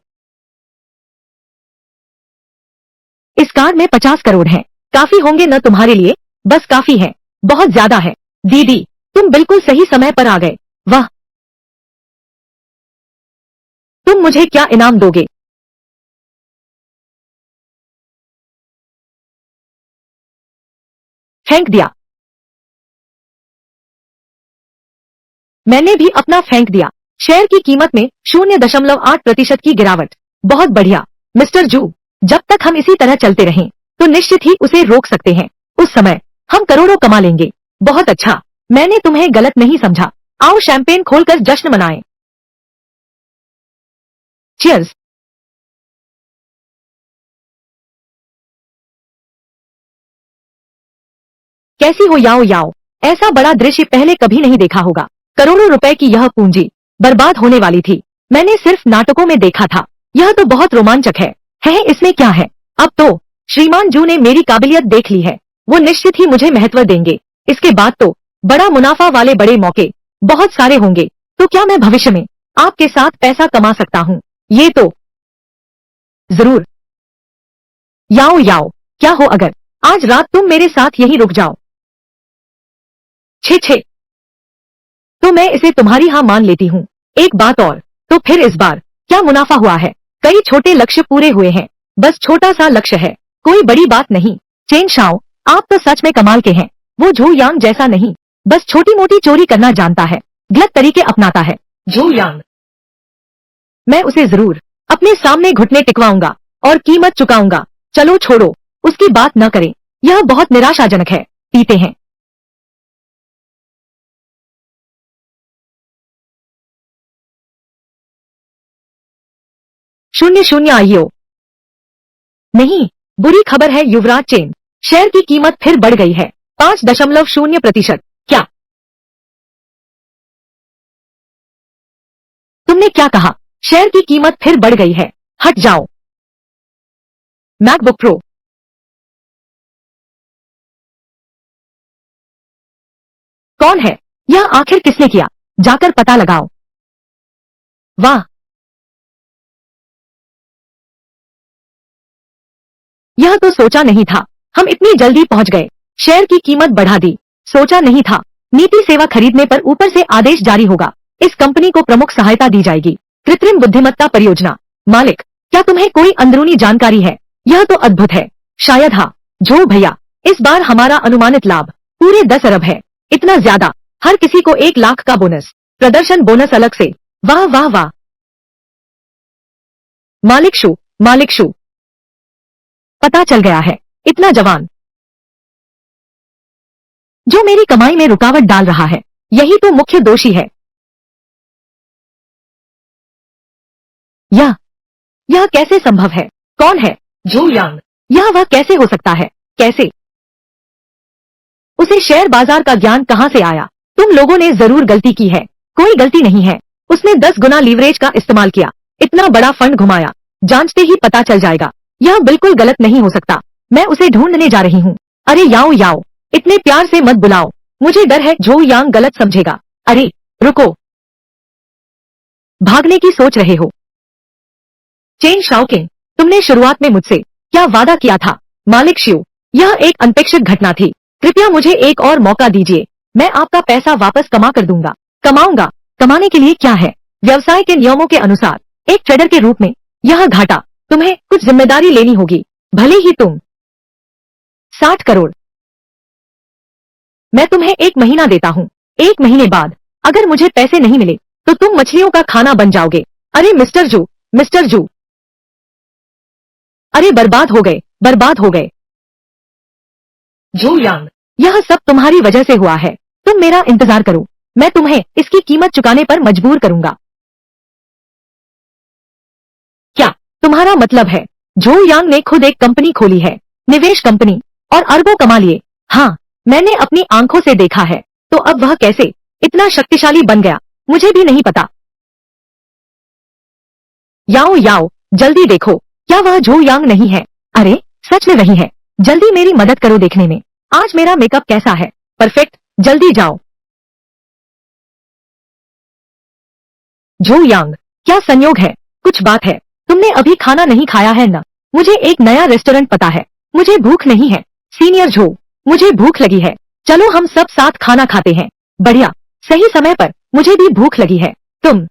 इस कार्ड में 50 करोड़ हैं। काफी होंगे न तुम्हारे लिए? बस काफी है, बहुत ज्यादा है। दीदी, तुम बिल्कुल सही समय पर आ गए। वाह, तुम मुझे क्या इनाम दोगे? फेंक दिया। मैंने भी अपना फेंक दिया। शेयर की कीमत में 0.8% की गिरावट। बहुत बढ़िया मिस्टर जू, जब तक हम इसी तरह चलते रहें तो निश्चित ही उसे रोक सकते हैं। उस समय हम करोड़ों कमा लेंगे। बहुत अच्छा, मैंने तुम्हें गलत नहीं समझा। आओ शैंपेन खोलकर जश्न मनाएं। चियर्स। कैसी हो याओ याओ? ऐसा बड़ा दृश्य पहले कभी नहीं देखा होगा। करोड़ों रुपए की यह पूंजी बर्बाद होने वाली थी। मैंने सिर्फ नाटकों में देखा था। यह तो बहुत रोमांचक है इसमें क्या है? अब तो श्रीमान जू ने मेरी काबिलियत देख ली है, वो निश्चित ही मुझे महत्व देंगे। इसके बाद तो बड़ा मुनाफा वाले बड़े मौके बहुत सारे होंगे। तो क्या मैं भविष्य में आपके साथ पैसा कमा सकता हूँ? ये तो जरूर। याओ याओ, क्या हो अगर आज रात तुम मेरे साथ यहीं रुक जाओ? छे छे, तो मैं इसे तुम्हारी हाँ मान लेती हूँ। एक बात और, तो फिर इस बार क्या मुनाफा हुआ है? कई छोटे लक्ष्य पूरे हुए हैं, बस छोटा सा लक्ष्य है, कोई बड़ी बात नहीं। चेन शाओ, आप तो सच में कमाल के हैं। वो झू यांग जैसा नहीं, बस छोटी मोटी चोरी करना जानता है, गलत तरीके अपनाता है। झू यांग, मैं उसे जरूर अपने सामने घुटने टिकवाऊंगा और कीमत चुकाऊंगा। चलो छोड़ो, उसकी बात न करें, यह बहुत निराशाजनक है। पीते हैं। 00 आइयो। नहीं, बुरी खबर है युवराज चेन, शेयर की कीमत फिर बढ़ गई है। 5.0%। क्या तुमने क्या कहा? शेयर की कीमत फिर बढ़ गई है? हट जाओ। मैकबुक प्रो कौन है यह? आखिर किसने किया? जाकर पता लगाओ। वाह, यह तो सोचा नहीं था, हम इतनी जल्दी पहुंच गए। शेयर की कीमत बढ़ा दी। सोचा नहीं था, नीति सेवा खरीदने पर ऊपर से आदेश जारी होगा। इस कंपनी को प्रमुख सहायता दी जाएगी। कृत्रिम बुद्धिमत्ता परियोजना। मालिक, क्या तुम्हें कोई अंदरूनी जानकारी है? यह तो अद्भुत है। शायद हाँ। जो भैया, इस बार हमारा अनुमानित लाभ पूरे 10 अरब है। इतना ज्यादा। हर किसी को 1 लाख का बोनस, प्रदर्शन बोनस अलग से। वाह वाह वाह। मालिक शू, पता चल गया है। इतना जवान जो मेरी कमाई में रुकावट डाल रहा है, यही तो मुख्य दोषी है। यह कैसे संभव है? कौन है? जो यांग। यह वह कैसे हो सकता है? कैसे? उसे शेयर बाजार का ज्ञान कहां से आया? तुम लोगों ने जरूर गलती की है। कोई गलती नहीं है। उसने 10 गुना लीवरेज का इस्तेमाल किया, इतना बड़ा फंड घुमाया। जांचते ही पता चल जाएगा। यह बिल्कुल गलत नहीं हो सकता। मैं उसे ढूंढने जा रही हूँ। अरे याओ याओ, इतने प्यार से मत बुलाओ। मुझे डर है जो यांग गलत समझेगा। अरे रुको, भागने की सोच रहे हो? चेन शाओकिंग, तुमने शुरुआत में मुझसे क्या वादा किया था? मालिक शिव, यह एक अनपेक्षित घटना थी। कृपया मुझे एक और मौका दीजिए। मैं आपका पैसा वापस कमा कर दूंगा। कमाऊंगा? कमाने के लिए क्या है? व्यवसाय के नियमों के अनुसार एक ट्रेडर के रूप में यह घाटा तुम्हें कुछ जिम्मेदारी लेनी होगी। भले ही तुम 60 करोड़। मैं तुम्हें 1 महीना देता हूँ। 1 महीने बाद अगर मुझे पैसे नहीं मिले तो तुम मछलियों का खाना बन जाओगे। अरे मिस्टर जू, अरे बर्बाद हो गए, बर्बाद हो गए। जो यांग, यह सब तुम्हारी वजह से हुआ है। तुम मेरा इंतजार करो, मैं तुम्हें इसकी कीमत चुकाने पर मजबूर करूंगा। क्या तुम्हारा मतलब है जो यांग ने खुद एक कंपनी खोली है, निवेश कंपनी, और अरबों कमा लिए? हाँ, मैंने अपनी आंखों से देखा है। तो अब वह कैसे इतना शक्तिशाली बन गया, मुझे भी नहीं पता। याओ याओ, जल्दी देखो, क्या वह जो यांग नहीं है? अरे सच में वही है। जल्दी मेरी मदद करो देखने में। आज मेरा मेकअप कैसा है? परफेक्ट, जल्दी जाओ। जो यांग, क्या संयोग है? कुछ बात है। तुमने अभी खाना नहीं खाया है ना? मुझे एक नया रेस्टोरेंट पता है। मुझे भूख नहीं है। सीनियर जो, मुझे भूख लगी है। चलो हम सब साथ खाना खाते हैं। बढ़िया, सही समय पर। मुझे भी भूख लगी है। तुम?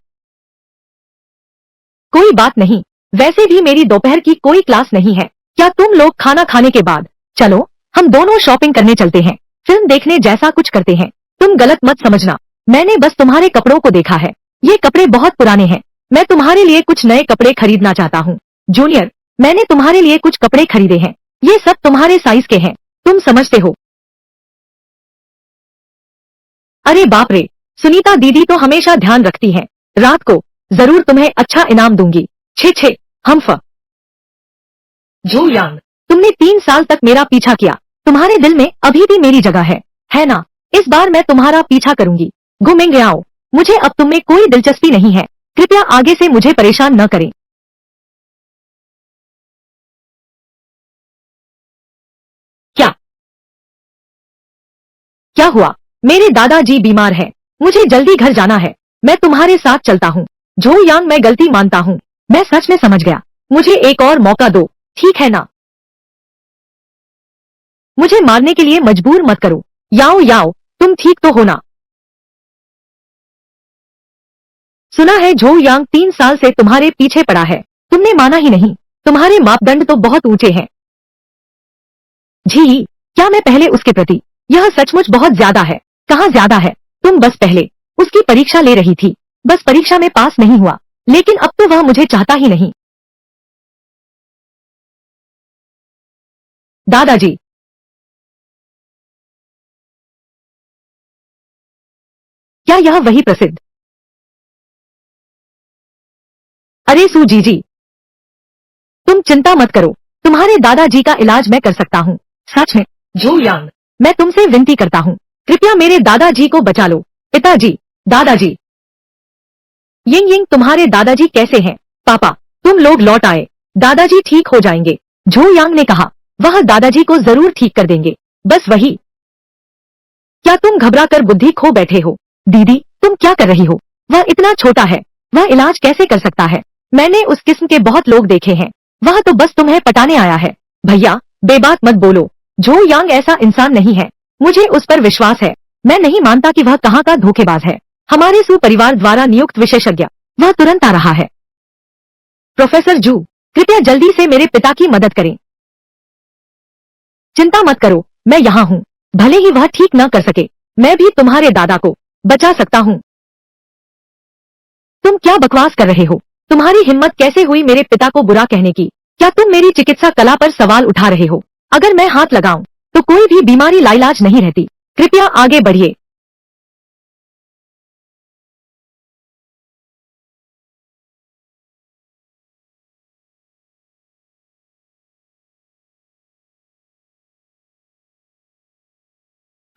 कोई बात नहीं, वैसे भी मेरी दोपहर की कोई क्लास नहीं है। क्या तुम लोग खाना खाने के बाद चलो हम दोनों शॉपिंग करने चलते हैं, फिल्म देखने जैसा कुछ करते हैं। तुम गलत मत समझना, मैंने बस तुम्हारे कपड़ों को देखा है। ये कपड़े बहुत पुराने हैं। मैं तुम्हारे लिए कुछ नए कपड़े खरीदना चाहता हूँ। जूनियर, मैंने तुम्हारे लिए कुछ कपड़े खरीदे हैं। ये सब तुम्हारे साइज के हैं, तुम समझते हो। अरे बाप रे, सुनीता दीदी तो हमेशा ध्यान रखती हैं। रात को जरूर तुम्हें अच्छा इनाम दूंगी। छे हम्फ। जो यांग, तुमने 3 साल तक मेरा पीछा किया। तुम्हारे दिल में अभी भी मेरी जगह है ना? इस बार मैं तुम्हारा पीछा करूंगी। घूमेंगे आओ। मुझे अब तुम में कोई दिलचस्पी नहीं है। कृपया आगे से मुझे परेशान न करें। क्या क्या हुआ? मेरे दादाजी बीमार हैं। मुझे जल्दी घर जाना है। मैं तुम्हारे साथ चलता हूँ। जो यांग, मैं गलती मानता हूँ। मैं सच में समझ गया। मुझे एक और मौका दो, ठीक है ना? मुझे मारने के लिए मजबूर मत करो। याओ याओ, तुम ठीक तो हो ना? सुना है जो यांग 3 साल से तुम्हारे पीछे पड़ा है। तुमने माना ही नहीं। तुम्हारे मापदंड तो बहुत ऊंचे हैं। जी, क्या मैं पहले उसके प्रति? यह सचमुच बहुत ज्यादा है। कहाँ ज्यादा है? तुम बस पहले उसकी परीक्षा ले रही थी। बस परीक्षा में पास नहीं हुआ, लेकिन अब तो वह मुझे चाहता ही नहीं। दादाजी, क्या यह वही प्रसिद्ध? अरे सू जी, तुम चिंता मत करो। तुम्हारे दादाजी का इलाज मैं कर सकता हूँ। सच में? जो यांग, मैं तुमसे विनती करता हूँ, कृपया मेरे दादाजी को बचा लो। पिताजी, दादाजी। यिंग यिंग, तुम्हारे दादाजी कैसे हैं? पापा, तुम लोग लौट आए। दादाजी ठीक हो जाएंगे। जो यांग ने कहा, वह दादाजी को जरूर ठीक कर देंगे। बस वही क्या तुम घबरा कर बुद्धि खो बैठे हो? दीदी, तुम क्या कर रही हो? वह इतना छोटा है, वह इलाज कैसे कर सकता है? मैंने उस किस्म के बहुत लोग देखे हैं, वह तो बस तुम्हें पटाने आया है। भैया, बेबाक मत बोलो। जो यांग ऐसा इंसान नहीं है, मुझे उस पर विश्वास है। मैं नहीं मानता कि वह कहाँ का धोखेबाज है। हमारे सुपरिवार द्वारा नियुक्त विशेषज्ञ, वह तुरंत आ रहा है। प्रोफेसर जू, कृपया जल्दी से मेरे पिता की मदद करें। चिंता मत करो, मैं यहाँ हूँ। भले ही वह ठीक न कर सके, मैं भी तुम्हारे दादा को बचा सकता हूँ। तुम क्या बकवास कर रहे हो? तुम्हारी हिम्मत कैसे हुई मेरे पिता को बुरा कहने की? क्या तुम मेरी चिकित्सा कला पर सवाल उठा रहे हो? अगर मैं हाथ लगाऊं, तो कोई भी बीमारी लाइलाज नहीं रहती। कृपया आगे बढ़िए।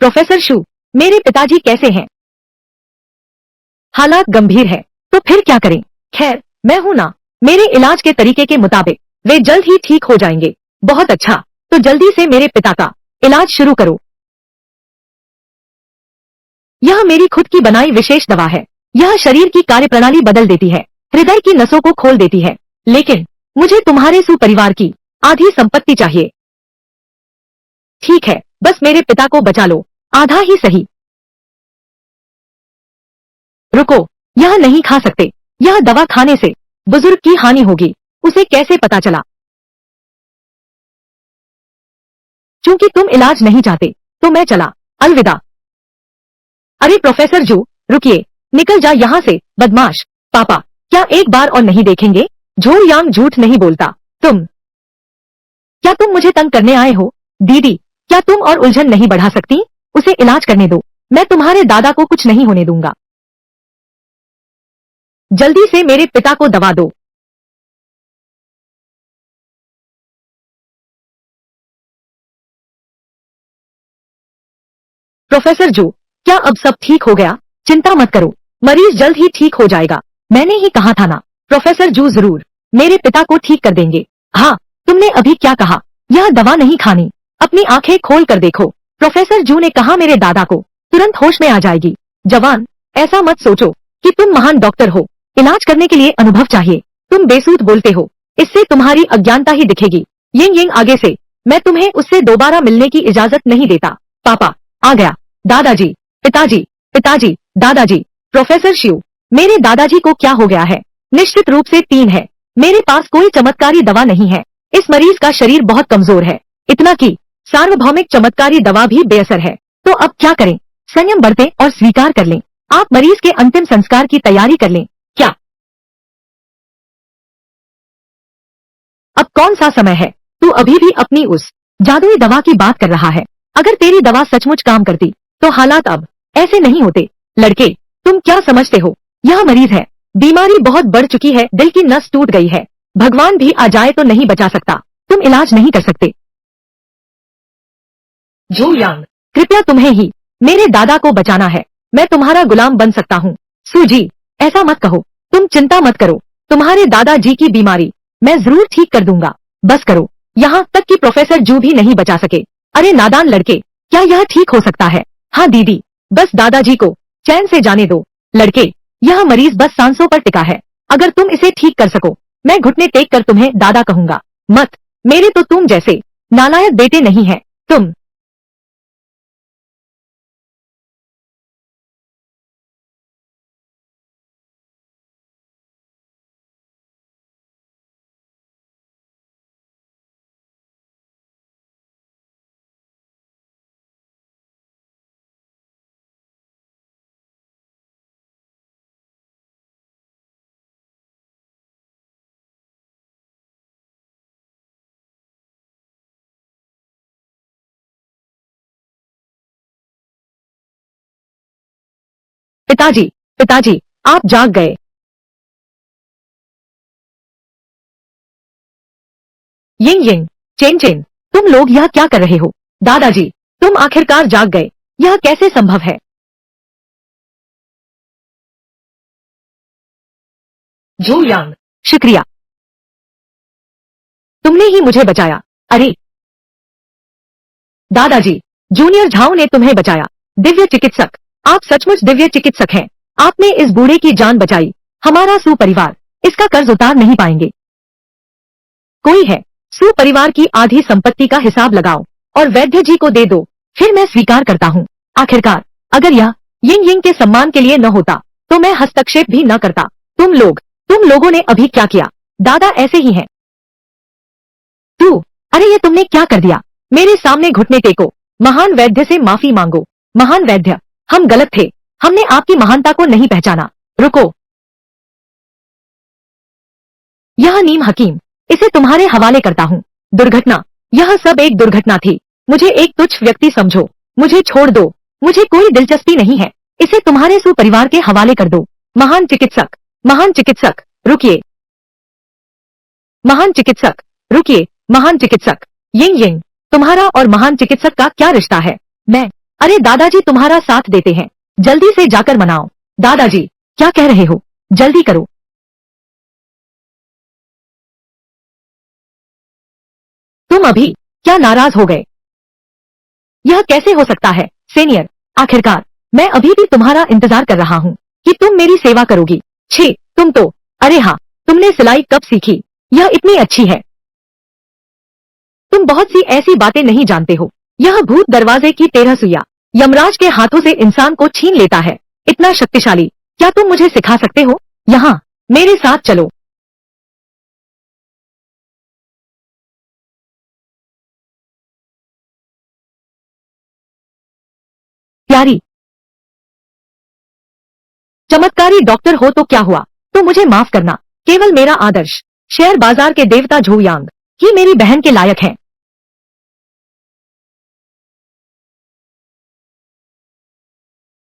प्रोफेसर शू, मेरे पिताजी कैसे हैं? हालात गंभीर है, तो फिर क्या करें? खैर, मैं हूं ना। मेरे इलाज के तरीके के मुताबिक वे जल्द ही ठीक हो जाएंगे। बहुत अच्छा, तो जल्दी से मेरे पिता का इलाज शुरू करो। यह मेरी खुद की बनाई विशेष दवा है। यह शरीर की कार्यप्रणाली बदल देती है, हृदय की नसों को खोल देती है। लेकिन मुझे तुम्हारे सुपरिवार की आधी संपत्ति चाहिए। ठीक है, बस मेरे पिता को बचा लो, आधा ही सही। रुको, यह नहीं खा सकते। यह दवा खाने से बुजुर्ग की हानि होगी। उसे कैसे पता चला? क्योंकि तुम इलाज नहीं चाहते, तो मैं चला। अलविदा। अरे प्रोफेसर जू, रुकिए, निकल जा यहाँ से, बदमाश। पापा, क्या एक बार और नहीं देखेंगे? झो यांग झूठ नहीं बोलता। क्या तुम मुझे तंग करने आए हो? दीदी, क्या तुम और उलझन नहीं बढ़ा सकती? उसे इलाज करने दो। मैं तुम्हारे दादा को कुछ नहीं होने दूंगा। जल्दी से मेरे पिता को दवा दो। प्रोफेसर जू, क्या अब सब ठीक हो गया? चिंता मत करो, मरीज जल्द ही ठीक हो जाएगा। मैंने ही कहा था ना। प्रोफेसर जू जरूर मेरे पिता को ठीक कर देंगे। हाँ, तुमने अभी क्या कहा? यह दवा नहीं खानी। अपनी आंखें खोल कर देखो। प्रोफेसर जू ने कहा मेरे दादा को तुरंत होश में आ जाएगी। जवान, ऐसा मत सोचो कि तुम महान डॉक्टर हो। इलाज करने के लिए अनुभव चाहिए। तुम बेसूद बोलते हो, इससे तुम्हारी अज्ञानता ही दिखेगी। यिंग यिंग, आगे से मैं तुम्हें उससे दोबारा मिलने की इजाजत नहीं देता। पापा, आ गया। दादाजी, पिताजी, पिताजी, दादाजी। प्रोफेसर शिव, मेरे दादाजी को क्या हो गया है? निश्चित रूप से 3 है। मेरे पास कोई चमत्कारी दवा नहीं है। इस मरीज का शरीर बहुत कमजोर है, इतना कि सार्वभौमिक चमत्कारी दवा भी बेअसर है। तो अब क्या करें? संयम बरतें और स्वीकार कर लें। आप मरीज के अंतिम संस्कार की तैयारी कर लें। क्या अब कौन सा समय है? तू अभी भी अपनी उस जादुई दवा की बात कर रहा है। अगर तेरी दवा सचमुच काम करती, तो हालात अब ऐसे नहीं होते। लड़के, तुम क्या समझते हो? यह मरीज है, बीमारी बहुत बढ़ चुकी है, दिल की नस टूट गई है। भगवान भी आ जाए तो नहीं बचा सकता। तुम इलाज नहीं कर सकते। जो यांग, कृपया तुम्हें ही मेरे दादा को बचाना है। मैं तुम्हारा गुलाम बन सकता हूँ। सूजी, ऐसा मत कहो। तुम चिंता मत करो, तुम्हारे दादाजी की बीमारी मैं जरूर ठीक कर दूंगा। बस करो, यहाँ तक कि प्रोफेसर जू भी नहीं बचा सके। अरे नादान लड़के, क्या यह ठीक हो सकता है? हाँ दीदी, बस दादाजी को चैन से जाने दो। लड़के, यह मरीज बस सांसों पर टिका है। अगर तुम इसे ठीक कर सको, मैं घुटने टेक कर तुम्हें दादा कहूंगा। मत, मेरे तो तुम जैसे नालायक बेटे नहीं है। तुम पिताजी, पिताजी, आप जाग गए। यिंग यिंग, चेन चेन, तुम लोग यह क्या कर रहे हो? दादाजी, तुम आखिरकार जाग गए। यह कैसे संभव है? जो यांग, शुक्रिया, तुमने ही मुझे बचाया। अरे दादाजी, जूनियर झाओ ने तुम्हें बचाया। दिव्य चिकित्सक, आप सचमुच दिव्य चिकित्सक हैं। आपने इस बूढ़े की जान बचाई। हमारा सुपरिवार इसका कर्ज उतार नहीं पाएंगे। कोई है, सुपरिवार की आधी संपत्ति का हिसाब लगाओ और वैद्य जी को दे दो, फिर मैं स्वीकार करता हूँ। आखिरकार अगर यह यिंग यिंग के सम्मान के लिए न होता तो मैं हस्तक्षेप भी न करता। तुम लोगों ने अभी क्या किया? दादा ऐसे ही हैं। तू, अरे ये तुमने क्या कर दिया? मेरे सामने घुटने टेको। महान वैद्य से माफी मांगो। महान वैद्य, हम गलत थे। हमने आपकी महानता को नहीं पहचाना। रुको, यह नीम हकीम, इसे तुम्हारे हवाले करता हूँ। दुर्घटना, यह सब एक दुर्घटना थी। मुझे एक तुच्छ व्यक्ति समझो। मुझे छोड़ दो। मुझे कोई दिलचस्पी नहीं है। इसे तुम्हारे सुपरिवार के हवाले कर दो। महान चिकित्सक, रुकिए। महान चिकित्सक, रुकिए। महान चिकित्सक, यिंग यिंग, तुम्हारा और महान चिकित्सक का क्या रिश्ता है? अरे दादाजी तुम्हारा साथ देते हैं। जल्दी से जाकर मनाओ। दादाजी, क्या कह रहे हो? जल्दी करो। तुम अभी क्या नाराज हो गए? यह कैसे हो सकता है सीनियर? आखिरकार मैं अभी भी तुम्हारा इंतजार कर रहा हूँ कि तुम मेरी सेवा करोगी। छे, तुम तो, अरे हाँ, तुमने सिलाई कब सीखी? यह इतनी अच्छी है। तुम बहुत सी ऐसी बातें नहीं जानते हो। यह भूत दरवाजे की 13 सुइयां यमराज के हाथों से इंसान को छीन लेता है। इतना शक्तिशाली। क्या तुम मुझे सिखा सकते हो? यहाँ मेरे साथ चलो। प्यारी, चमत्कारी डॉक्टर हो तो क्या हुआ? तो मुझे माफ करना। केवल मेरा आदर्श शेयर बाजार के देवता झोयांग ही मेरी बहन के लायक हैं।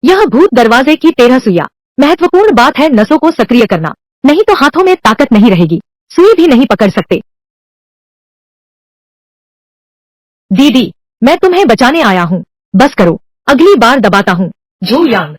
यह भूत दरवाजे की 13 सुइयां। महत्वपूर्ण बात है नसों को सक्रिय करना, नहीं तो हाथों में ताकत नहीं रहेगी। सुई भी नहीं पकड़ सकते। दीदी, मैं तुम्हें बचाने आया हूँ। बस करो, अगली बार दबाता हूँ। झोयांग,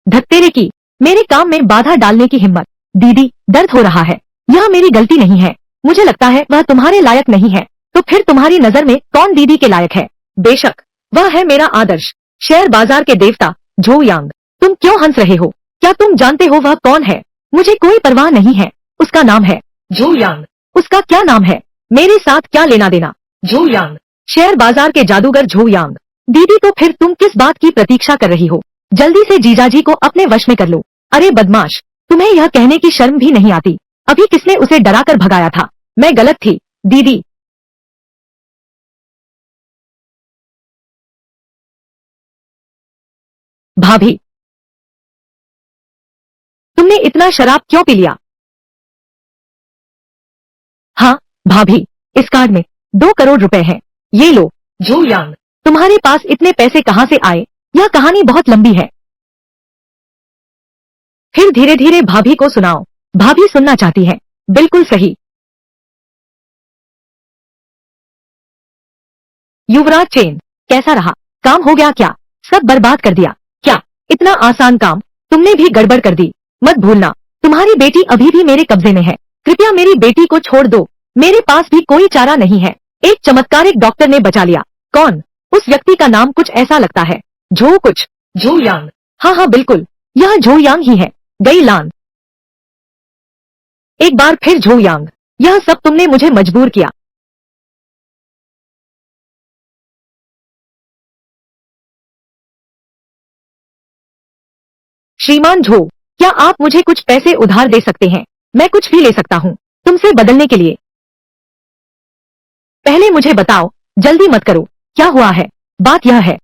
धत्तेरे की, मेरे काम में बाधा डालने की हिम्मत। दीदी, दर्द हो रहा है। यह मेरी गलती नहीं है। मुझे लगता है वह तुम्हारे लायक नहीं है। तो फिर तुम्हारी नजर में कौन दीदी के लायक है? बेशक, वह है मेरा आदर्श शेयर बाजार के देवता झोयांग। तुम क्यों हंस रहे हो? क्या तुम जानते हो वह कौन है? मुझे कोई परवाह नहीं है। उसका नाम है झोयांग। उसका क्या नाम है? मेरे साथ क्या लेना देना? झोयांग, शेयर बाजार के जादूगर झोयांग। दीदी, तो फिर तुम किस बात की प्रतीक्षा कर रही हो? जल्दी से जीजाजी को अपने वश में कर लो। अरे बदमाश, तुम्हें यह कहने की शर्म भी नहीं आती? अभी किसने उसे डराकर भगाया था? मैं गलत थी दीदी। भाभी, तुमने इतना शराब क्यों पी लिया? हाँ भाभी, इस कार्ड में 2 करोड़ रुपए हैं। ये लो। झोयांग, तुम्हारे पास इतने पैसे कहाँ से आए? यह कहानी बहुत लंबी है। फिर धीरे धीरे भाभी को सुनाओ। भाभी सुनना चाहती है। बिल्कुल सही। युवराज चेन, कैसा रहा? काम हो गया क्या? सब बर्बाद कर दिया क्या? इतना आसान काम तुमने भी गड़बड़ कर दी। मत भूलना, तुम्हारी बेटी अभी भी मेरे कब्जे में है। कृपया मेरी बेटी को छोड़ दो। मेरे पास भी कोई चारा नहीं है। एक चमत्कारिक डॉक्टर ने बचा लिया। कौन? उस व्यक्ति का नाम कुछ ऐसा लगता है, झो कुछ। झोयांग, हाँ हाँ बिल्कुल, यह झोयांग ही है। गई लान। एक बार फिर झोयांग, यह सब तुमने मुझे मजबूर किया। श्रीमान झो, क्या आप मुझे कुछ पैसे उधार दे सकते हैं? मैं कुछ भी ले सकता हूँ तुमसे बदलने के लिए। पहले मुझे बताओ, जल्दी मत करो। क्या हुआ है? बात यह है,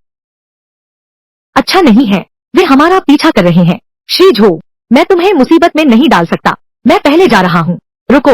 अच्छा नहीं है, वे हमारा पीछा कर रहे हैं। श्री झो, मैं तुम्हें मुसीबत में नहीं डाल सकता। मैं पहले जा रहा हूँ। रुको।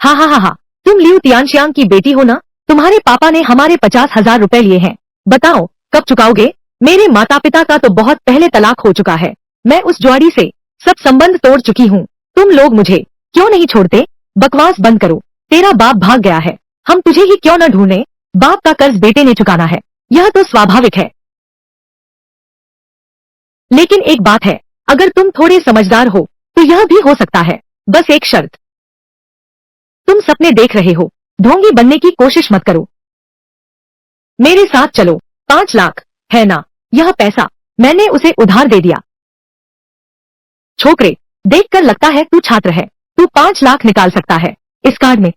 हाँ हाँ हाँ हाँ, तुम लियू तियानशियांग की बेटी हो ना? तुम्हारे पापा ने हमारे 50,000 रुपए लिए हैं। बताओ कब चुकाओगे? मेरे माता पिता का तो बहुत पहले तलाक हो चुका है। मैं उस जुआड़ी से सब संबंध तोड़ चुकी हूँ। तुम लोग मुझे क्यों नहीं छोड़ते? बकवास बंद करो। तेरा बाप भाग गया है, हम तुझे ही क्यों न ढूंढे? बाप का कर्ज बेटे ने चुकाना है, यह तो स्वाभाविक है। लेकिन एक बात है, अगर तुम थोड़े समझदार हो तो यह भी हो सकता है। बस एक शर्त। तुम सपने देख रहे हो, ढोंगी बनने की कोशिश मत करो। मेरे साथ चलो। 5 लाख है ना? यह पैसा मैंने उसे उधार दे दिया। छोकरे, देखकर लगता है तू छात्र है। तू 5 लाख निकाल सकता है इस कार्ड में।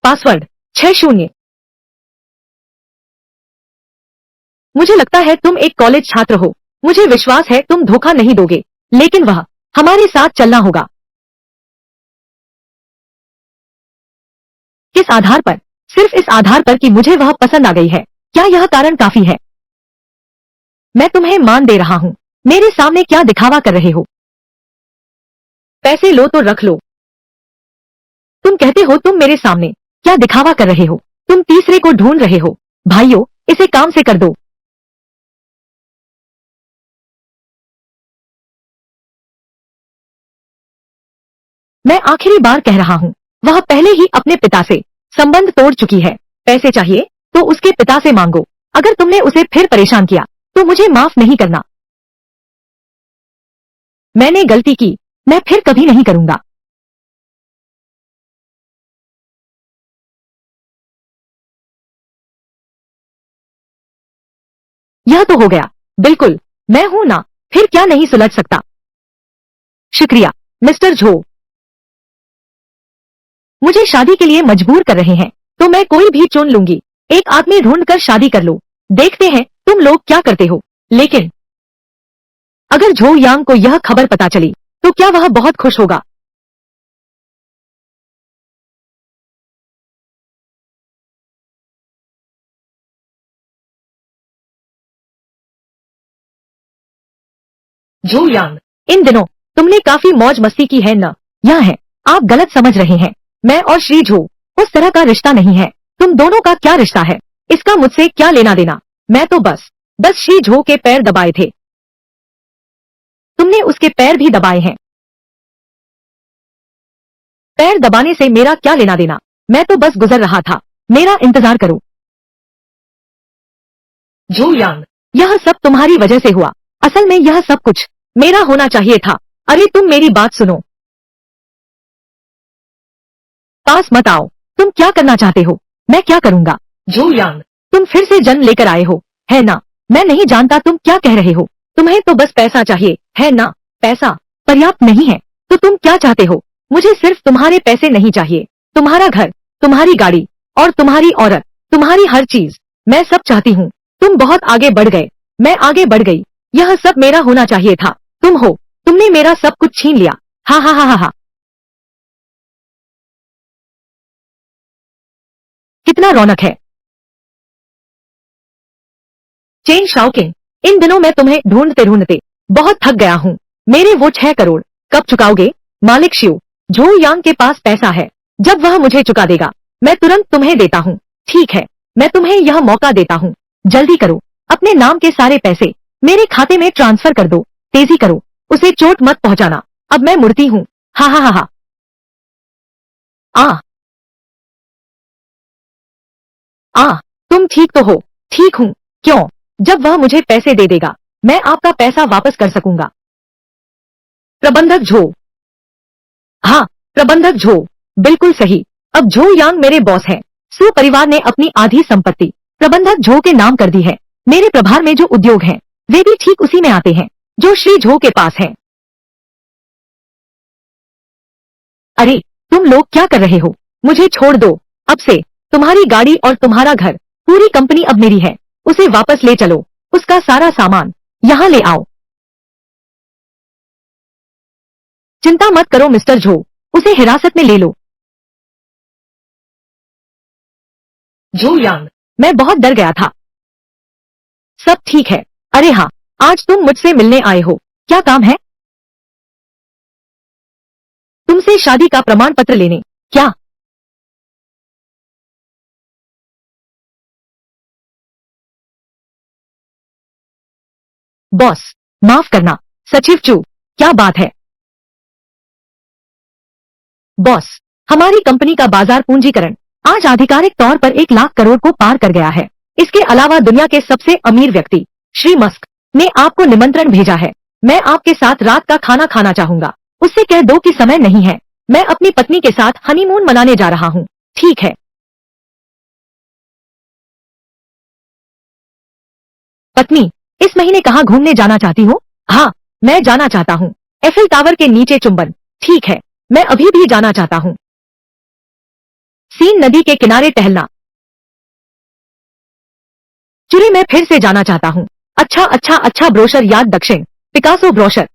पासवर्ड 60। मुझे लगता है तुम एक कॉलेज छात्र हो। मुझे विश्वास है तुम धोखा नहीं दोगे, लेकिन वह हमारे साथ चलना होगा। किस आधार पर? सिर्फ इस आधार पर कि मुझे वह पसंद आ गई है। क्या यह कारण काफी है? मैं तुम्हें मान दे रहा हूँ। मेरे सामने क्या दिखावा कर रहे हो? पैसे लो तो रख लो। तुम कहते हो तुम मेरे सामने क्या दिखावा कर रहे हो? तुम तीसरे को ढूंढ रहे हो। भाइयों, इसे काम से कर दो। मैं आखिरी बार कह रहा हूँ, वह पहले ही अपने पिता से संबंध तोड़ चुकी है। पैसे चाहिए तो उसके पिता से मांगो। अगर तुमने उसे फिर परेशान किया तो मुझे माफ नहीं करना। मैंने गलती की, मैं फिर कभी नहीं करूंगा। यह तो हो गया। बिल्कुल, मैं हूं ना, फिर क्या नहीं सुलझ सकता। शुक्रिया मिस्टर झो। मुझे शादी के लिए मजबूर कर रहे हैं तो मैं कोई भी चुन लूंगी। एक आदमी ढूंढकर शादी कर लो। देखते हैं तुम लोग क्या करते हो। लेकिन अगर झो यांग को यह खबर पता चली तो क्या वह बहुत खुश होगा? झो यांग, इन दिनों तुमने काफी मौज मस्ती की है न? यह है, आप गलत समझ रहे हैं। मैं और श्री झो उस तरह का रिश्ता नहीं है। तुम दोनों का क्या रिश्ता है, इसका मुझसे क्या लेना देना? मैं तो बस श्री झो के पैर दबाए थे। तुमने उसके पैर भी दबाए हैं। पैर दबाने से मेरा क्या लेना देना? मैं तो बस गुजर रहा था। मेरा इंतजार करो। झो यांग, यह सब तुम्हारी वजह से हुआ। असल में यह सब कुछ मेरा होना चाहिए था। अरे तुम मेरी बात सुनो। पास मत आओ। तुम क्या करना चाहते हो? मैं क्या करूंगा? झो यांग, तुम फिर से जन्म लेकर आए हो, है ना? मैं नहीं जानता तुम क्या कह रहे हो। तुम्हें तो बस पैसा चाहिए, है ना? पैसा पर्याप्त नहीं है तो तुम क्या चाहते हो? मुझे सिर्फ तुम्हारे पैसे नहीं चाहिए। तुम्हारा घर, तुम्हारी गाड़ी और तुम्हारी औरत, तुम्हारी हर चीज मैं सब चाहती हूँ। तुम बहुत आगे बढ़ गए, मैं आगे बढ़ गई। यह सब मेरा होना चाहिए था। तुम हो, तुमने मेरा सब कुछ छीन लिया। हा हा हा हा हा। कितना रौनक है। चेन शाओकिंग, इन दिनों मैं तुम्हें ढूंढते ढूंढते बहुत थक गया हूँ। मेरे वो 6 करोड़ कब चुकाओगे? मालिक शिव, झो यांग के पास पैसा है। जब वह मुझे चुका देगा मैं तुरंत तुम्हें देता हूँ। ठीक है, मैं तुम्हें यह मौका देता हूँ। जल्दी करो, अपने नाम के सारे पैसे मेरे खाते में ट्रांसफर कर दो। तेजी करो, उसे चोट मत पहुंचाना। अब मैं मुड़ती हूँ। हा हा हा हा। आ आ तुम ठीक तो हो? ठीक हूँ। क्यों? जब वह मुझे पैसे दे देगा मैं आपका पैसा वापस कर सकूंगा। प्रबंधक झो, हाँ प्रबंधक झो, बिल्कुल सही। अब झो यांग मेरे बॉस हैं। सु परिवार ने अपनी आधी संपत्ति प्रबंधक झो के नाम कर दी है। मेरे प्रभार में जो उद्योग हैं वे भी ठीक उसी में आते हैं जो श्री झो के पास है। अरे तुम लोग क्या कर रहे हो? मुझे छोड़ दो। अब से तुम्हारी गाड़ी और तुम्हारा घर, पूरी कंपनी अब मेरी है। उसे वापस ले चलो। उसका सारा सामान यहाँ ले आओ। चिंता मत करो मिस्टर झो, उसे हिरासत में ले लो। झो यांग, मैं बहुत डर गया था। सब ठीक है। अरे हाँ, आज तुम मुझसे मिलने आए हो। क्या काम है? तुमसे शादी का प्रमाण पत्र लेने। क्या? बॉस, माफ करना। सचिव चू, क्या बात है? बॉस, हमारी कंपनी का बाजार पूंजीकरण आज आधिकारिक तौर पर 1 लाख करोड़ को पार कर गया है। इसके अलावा दुनिया के सबसे अमीर व्यक्ति श्री मस्क ने आपको निमंत्रण भेजा है। मैं आपके साथ रात का खाना खाना चाहूंगा। उससे कह दो कि समय नहीं है। मैं अपनी पत्नी के साथ हनीमून मनाने जा रहा हूँ। ठीक है। पत्नी, इस महीने कहाँ घूमने जाना चाहती हो? हाँ, मैं जाना चाहता हूँ एफिल टावर के नीचे चुंबन। ठीक है, मैं अभी भी जाना चाहता हूँ। सीन, नदी के किनारे टहलना। चुरी, मैं फिर से जाना चाहता हूँ। अच्छा अच्छा अच्छा, ब्रोशर याद, दक्षिण पिकासो ब्रोशर।